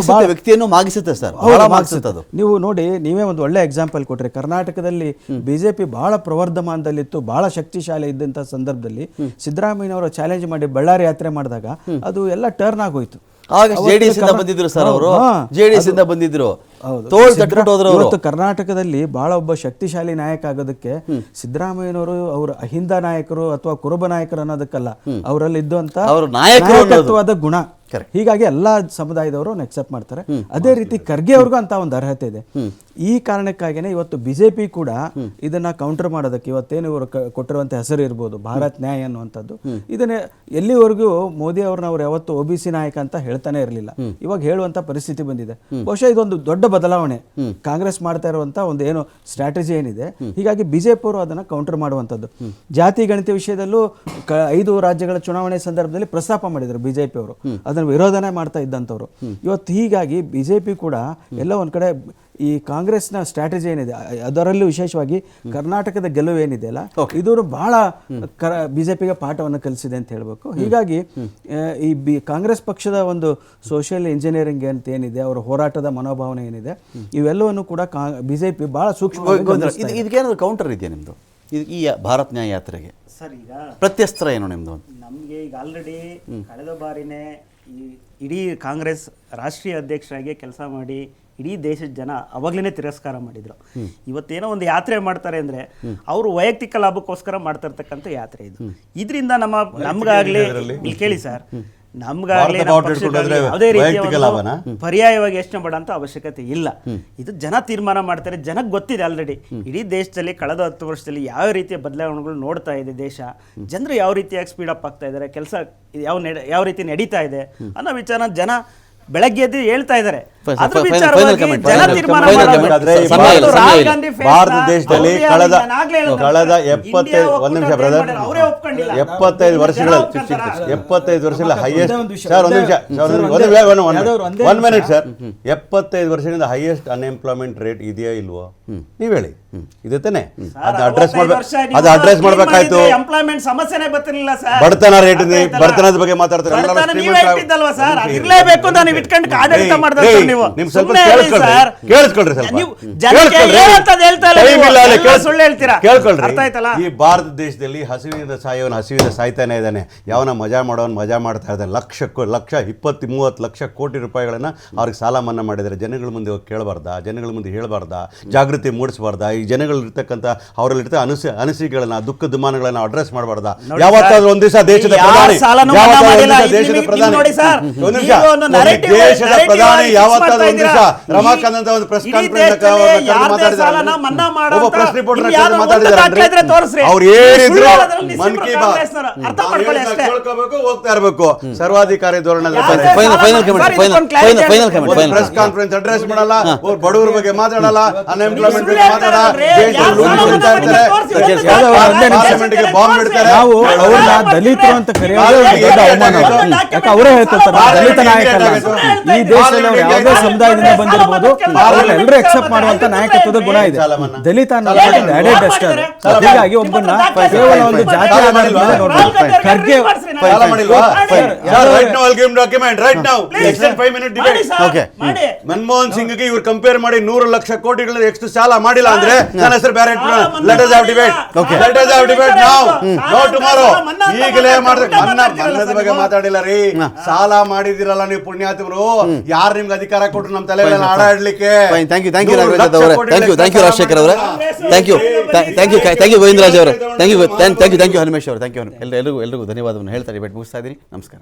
ವ್ಯಕ್ತಿಯನ್ನು ಮಾಗಿಸುತ್ತೆ ಸರ್. ನೀವು ನೋಡಿ, ನೀವೇ ಒಂದು ಒಳ್ಳೆ ಎಕ್ಸಾಂಪಲ್ ಕೊಟ್ರಿ. ಕರ್ನಾಟಕದಲ್ಲಿ ಬಿಜೆಪಿ ಬಹಳ ಪ್ರವರ್ಧಮಾನದಲ್ಲಿತ್ತು, ಬಹಳ ಶಕ್ತಿಶಾಲಿ ಇದ್ದಂಥ ಸಂದರ್ಭದಲ್ಲಿ ಸಿದ್ದರಾಮಯ್ಯನವರು ಚಾಲೆಂಜ್ ಮಾಡಿ ಬಳ್ಳಾರಿ ಯಾತ್ರೆ ಮಾಡಿದಾಗ ಅದು ಎಲ್ಲ ಟರ್ನ್ ಆಗೋಯ್ತು. ಆಗ ಜೆಡಿಎಸ್ ಇಂದ ಬಂದಿದ್ರು ಸರ್ ಅವರು, ಜೆಡಿಎಸ್ ಇಂದ ಬಂದಿದ್ರು. ಇವತ್ತು ಕರ್ನಾಟಕದಲ್ಲಿ ಬಹಳ ಒಬ್ಬ ಶಕ್ತಿಶಾಲಿ ನಾಯಕ ಆಗೋದಕ್ಕೆ ಸಿದ್ದರಾಮಯ್ಯನವರು ಅವರು ಅಹಿಂದ ನಾಯಕರು ಅಥವಾ ಕುರುಬ ನಾಯಕರು ಅನ್ನೋದಕ್ಕಲ್ಲ, ಅವರಲ್ಲಿ ಇದ್ದಂತ ನಾಯಕತ್ವದ ಗುಣ. ಹೀಗಾಗಿ ಎಲ್ಲಾ ಸಮುದಾಯದವರು ಅಕ್ಸೆಪ್ಟ್ ಮಾಡ್ತಾರೆ. ಅದೇ ರೀತಿ ಖರ್ಗೆ ಅವ್ರಿಗೂ ಅಂತ ಒಂದು ಅರ್ಹತೆ ಇದೆ. ಈ ಕಾರಣಕ್ಕಾಗಿನೇ ಇವತ್ತು ಬಿಜೆಪಿ ಕೂಡ ಇದನ್ನ ಕೌಂಟರ್ ಮಾಡೋದಕ್ಕೆ ಇವತ್ತೇನು ಇವರು ಕೊಟ್ಟಿರುವಂತ ಹೆಸರು ಇರ್ಬೋದು ಭಾರತ್ ನ್ಯಾಯ ಅನ್ನುವಂಥದ್ದು, ಇದನ್ನೇ ಎಲ್ಲಿವರೆಗೂ ಮೋದಿ ಅವ್ರನ್ನ ಅವ್ರು ಯಾವತ್ತು OBC ನಾಯಕ ಅಂತ ಹೇಳ್ತಾನೆ ಇರಲಿಲ್ಲ. ಇವಾಗ ಹೇಳುವಂತ ಪರಿಸ್ಥಿತಿ ಬಂದಿದೆ. ಬಹುಶಃ ಇದೊಂದು ದೊಡ್ಡ ಬದಲಾವಣೆ ಕಾಂಗ್ರೆಸ್ ಮಾಡ್ತಾ ಇರುವಂತ ಒಂದು ಏನು ಸ್ಟ್ರಾಟಜಿ ಏನಿದೆ. ಹೀಗಾಗಿ ಬಿಜೆಪಿ ಅವರು ಅದನ್ನ ಕೌಂಟರ್ ಮಾಡುವಂಥದ್ದು. ಜಾತಿ ಗಣಿತ ವಿಷಯದಲ್ಲೂ 5 ರಾಜ್ಯಗಳ ಚುನಾವಣೆ ಸಂದರ್ಭದಲ್ಲಿ ಪ್ರಸ್ತಾಪ ಮಾಡಿದ್ರು ಬಿಜೆಪಿ ಅವರು, ಅದನ್ನು ವಿರೋಧನೆ ಮಾಡ್ತಾ ಇದ್ದಂಥವ್ರು. ಇವತ್ತು ಹೀಗಾಗಿ ಬಿಜೆಪಿ ಕೂಡ ಎಲ್ಲ ಒಂದ್ ಕಡೆ ಈ ಕಾಂಗ್ರೆಸ್ನ ಸ್ಟ್ರಾಟಜಿ ಏನಿದೆ, ಅದರಲ್ಲೂ ವಿಶೇಷವಾಗಿ ಕರ್ನಾಟಕದ ಗೆಲುವು ಏನಿದೆ ಅಲ್ಲ, ಇದು ಬಹಳ ಬಿಜೆಪಿಗೆ ಪಾಠವನ್ನು ಕಲಿಸಿದೆ ಅಂತ ಹೇಳ್ಬೇಕು. ಹೀಗಾಗಿ ಈ ಕಾಂಗ್ರೆಸ್ ಪಕ್ಷದ ಒಂದು ಸೋಷಿಯಲ್ ಇಂಜಿನಿಯರಿಂಗ್ ಅಂತ ಏನಿದೆ, ಅವರ ಹೋರಾಟದ ಮನೋಭಾವನೆ ಏನಿದೆ, ಇವೆಲ್ಲವನ್ನು ಕೂಡ ಬಿಜೆಪಿ ಬಹಳ ಸೂಕ್ಷ್ಮವಾಗಿ. ಇದಕ್ಕೇನಾದ್ರು ಕೌಂಟರ್ ಇದೆಯಾ ನಿಮ್ದು ಈ ಭಾರತ್ ನ್ಯಾಯ ಯಾತ್ರೆಗೆ? ಸರ್, ಈಗ ಪ್ರತ್ಯಸ್ತ್ರ ಏನು ನಿಮ್ದು? ನಮಗೆ ಈಗ ಆಲ್ರೆಡಿ ಕಳೆದ ಬಾರಿನೇ ಈ ಇಡೀ ಕಾಂಗ್ರೆಸ್ ರಾಷ್ಟ್ರೀಯ ಅಧ್ಯಕ್ಷರಾಗಿ ಕೆಲಸ ಮಾಡಿ ಇಡೀ ದೇಶದ ಜನ ಅವಾಗ್ಲೇ ತಿರಸ್ಕಾರ ಮಾಡಿದ್ರು. ಇವತ್ತೇನೋ ಒಂದು ಯಾತ್ರೆ ಮಾಡ್ತಾರೆ ಅಂದ್ರೆ ಅವರು ವೈಯಕ್ತಿಕ ಲಾಭಕ್ಕೋಸ್ಕರ ಮಾಡ್ತಾ ಇರ್ತಕ್ಕಂಥ ಯಾತ್ರೆ ಇದು. ಇದರಿಂದ ನಮ್ಗಾಗ್ಲಿ ಇಲ್ಲಿ ಕೇಳಿ ಸರ್, ನಮ್ಗಾಗ್ಲಿ ಯಾವುದೇ ರೀತಿಯ ಪರ್ಯಾಯವಾಗಿ ಯೋಚನೆ ಮಾಡೋ ಅವಶ್ಯಕತೆ ಇಲ್ಲ. ಇದು ಜನ ತೀರ್ಮಾನ ಮಾಡ್ತಾರೆ. ಜನಕ್ಕೆ ಗೊತ್ತಿದೆ ಆಲ್ರೆಡಿ ಇಡೀ ದೇಶದಲ್ಲಿ ಕಳೆದ 10 ವರ್ಷದಲ್ಲಿ ಯಾವ ರೀತಿಯ ಬದಲಾವಣೆಗಳು ನೋಡ್ತಾ ಇದೆ ದೇಶ, ಜನರು ಯಾವ ರೀತಿಯಾಗಿ ಸ್ಪೀಡ್ ಅಪ್ ಆಗ್ತಾ ಇದ್ದಾರೆ, ಕೆಲಸ ಯಾವ ರೀತಿ ನಡೀತಾ ಇದೆ ಅನ್ನೋ ವಿಚಾರ ಜನ ಬೆಳಗ್ಗೆ ಎದ್ದು ಹೇಳ್ತಾ ಇದ್ದಾರೆ. ಭಾರತ ದೇಶದಲ್ಲಿ ಕಳೆದ 75 ವರ್ಷಗಳ ಹೈಯೆಸ್ಟ್ ವರ್ಷದಿಂದ ಹೈಯೆಸ್ಟ್ ಅನ್ಎಂಪ್ಲಾಯ್ಮೆಂಟ್ ರೇಟ್ ಇದೆಯಾ ಇಲ್ವೋ ನೀವ್ ಹೇಳಿ. ಇದೆ ತಾನೆ? ಅದು ಅಡ್ರೆಸ್ ಮಾಡ್ಬೇಕಾಯ್ತು. ಎಂಪ್ಲಾಯ್ಮೆಂಟ್ ಸಮಸ್ಯೆನೇ ಬರ್ತಿರ್ಲಿಲ್ಲ ಸರ್. ಬಡತನ ರೇಟ್ ಬಡತನದ ಬಗ್ಗೆ ಮಾತಾಡ್ತಾರೆ. ನಿಮ್ ಸ್ವಲ್ಪ ಕೇಳಿಸ್ಕೊಳ್ರಿ, ಈ ಭಾರತ ದೇಶದಲ್ಲಿ ಹಸಿವಿನಿಂದ ಸಾಯೋನು ಹಸಿವಿಂದ ಸಾಯ್ತಾನೆ ಇದ್ದಾನೆ. ಯಾವನ ಮಜಾ ಮಾಡೋನು ಮಜಾ ಮಾಡ್ತಾ ಇದ್ದಾನೆ. ಲಕ್ಷ 20-30 ಲಕ್ಷ ಕೋಟಿ ರೂಪಾಯಿಗಳನ್ನ ಅವ್ರಿಗೆ ಸಾಲ ಮನ್ನಾ ಮಾಡಿದ್ದಾರೆ. ಜನಗಳ ಮುಂದೆ ಹೋಗಿ ಕೇಳಬಾರ್ದಾ? ಜನಗಳ ಮುಂದೆ ಹೇಳಬಾರ್ದಾ? ಜಾಗೃತಿ ಮೂಡಿಸಬಾರ್ದಾ? ಈ ಜನಗಳಿರ್ತಕ್ಕಂಥ ಅವರಲ್ಲಿರ್ತ ಅನಿಸಿಕೆಗಳನ್ನ, ದುಃಖ ದುಮಾನಗಳನ್ನ ಅಡ್ರೆಸ್ ಮಾಡಬಾರ್ದಾ? ಯಾವತ್ತಾದ್ರೂ ಒಂದ್ ದಿವಸ ದೇಶದ ಪ್ರಧಾನಿ ಯಾವತ್ತಾದ್ರೂ ಒಂದ್ ದಿವಸ ರಮಾಕಾಂತ್ ಅಂತ ಒಂದು ಪ್ರೆಸ್ ಕಾನ್ಫರೆನ್ಸ್ ಒಬ್ಬ ಪ್ರೆಸ್ ರಿಪೋರ್ಟರ್ ಮಾತಾಡಿದ್ದಾರೆ. ಅವ್ರು ಏನಿದ್ರು ಮನ್ ಕಿ ಬಾತ್ ಕೇಳ್ಕೋಬೇಕು, ಹೋಗ್ತಾ ಇರ್ಬೇಕು. ಸರ್ವಾಧಿಕಾರಿ ಧೋರಣೆ ಪ್ರೆಸ್ ಕಾನ್ಫರೆನ್ಸ್ ಅಡ್ರೆಸ್ ಮಾಡಲ್ಲ, ಬಡವರ ಬಗ್ಗೆ ಮಾತಾಡಲ್ಲ, ಅನ್ಎಂಪ್ಲಾಯ್ಮೆಂಟ್ ಬಗ್ಗೆ ಮಾತಾಡಲ್ಲ, ಪಾರ್ಲಿಮೆಂಟ್ಗೆ ಬಾಂಬ್ ಬಿಡ್ತಾರೆ. ದಲಿತರು ಅಂತ ಕರೆಯೋದು ದೊಡ್ಡ ಅವಮಾನ. ಅವರೇ ಹೇಳ್ತಾರೆ ದಲಿತ ನಾಯಕ. ಈ ದೇಶದಲ್ಲಿ ಅವ್ರು ಯಾವುದೇ ಸಮುದಾಯದಿಂದ ಬಂದಿರಬಹುದು, ಅವ್ರನ್ನ ಎಲ್ಲರೂ ಎಕ್ಸೆಪ್ಟ್ ಮಾಡುವಂತ ನಾಯಕತ್ವದ ಗುಣ ಇದೆ. ದಲಿತ ಅನ್ನೋದು added ಅಷ್ಟೇ ಅದು. ಹೀಗಾಗಿ ಒಬ್ಬನ್ನ ಕೇವಲ ಒಂದು ಜಾತಿ ಆಧಾರದ ಮೇಲೆ ನೋಡ್ಬೋದು. ಖರ್ಗೆ ಸಾಲ ಮಾಡಿಲ್ವಾ? Right now I'll give him document. Right now. Extend 5 minute debate. Okay. Manmohan ಸಿಂಗ್ಗೆ ಇವ್ರು ಕಂಪೇರ್ ಮಾಡಿ 100 ಲಕ್ಷ ಕೋಟಿಗಳ ಎಷ್ಟು ಸಾಲ ಮಾಡಿಲ್ಲ ಅಂದ್ರೆ ನನ್ನ ಹೆಸರು ಬೇರೆ let us have debate. Let us have debate now, no tomorrow. ಈಗಲೇ ಮಾಡಿದ್ರೆ ಮನ್ನದ ಬಗ್ಗೆ ಮಾತಾಡಿಲ್ಲ ರೀ. ಸಾಲ ಮಾಡಿದಿರಲ್ಲ ನೀವು ಪುಣ್ಯಾತಿಗಳು, ಯಾರು ನಿಮ್ಗೆ ಅಧಿಕಾರ ಕೊಟ್ಟರು ನಮ್ಮ ತಲೆ ಮೇಲೆ ಆಡಾಡ್ಲಿಕ್ಕೆ. ಥ್ಯಾಂಕ್ ಯು ನಾಗರಾಜ್ ಅವರೇ, ಥ್ಯಾಂಕ್ ಯು ರಾಜಶೇಖರ್ ಅವರೇ, ಥ್ಯಾಂಕ್ ಯು ಗೋವಿಂದರಾಜ್ ಅವರೇ, ಥ್ಯಾಂಕ್ ಯು ಹನುಮೇಶ್ ಅವರು, ಥ್ಯಾಂಕ್ ಯು ಎಲ್ರಿಗೂ ಧನ್ಯವಾದವನ್ನು ಹೇಳ್ತಾ ಡಿಬೇಟ್ ಮುಗಿಸ್ತಾ ಇದ್ದೀನಿ. ನಮಸ್ಕಾರ.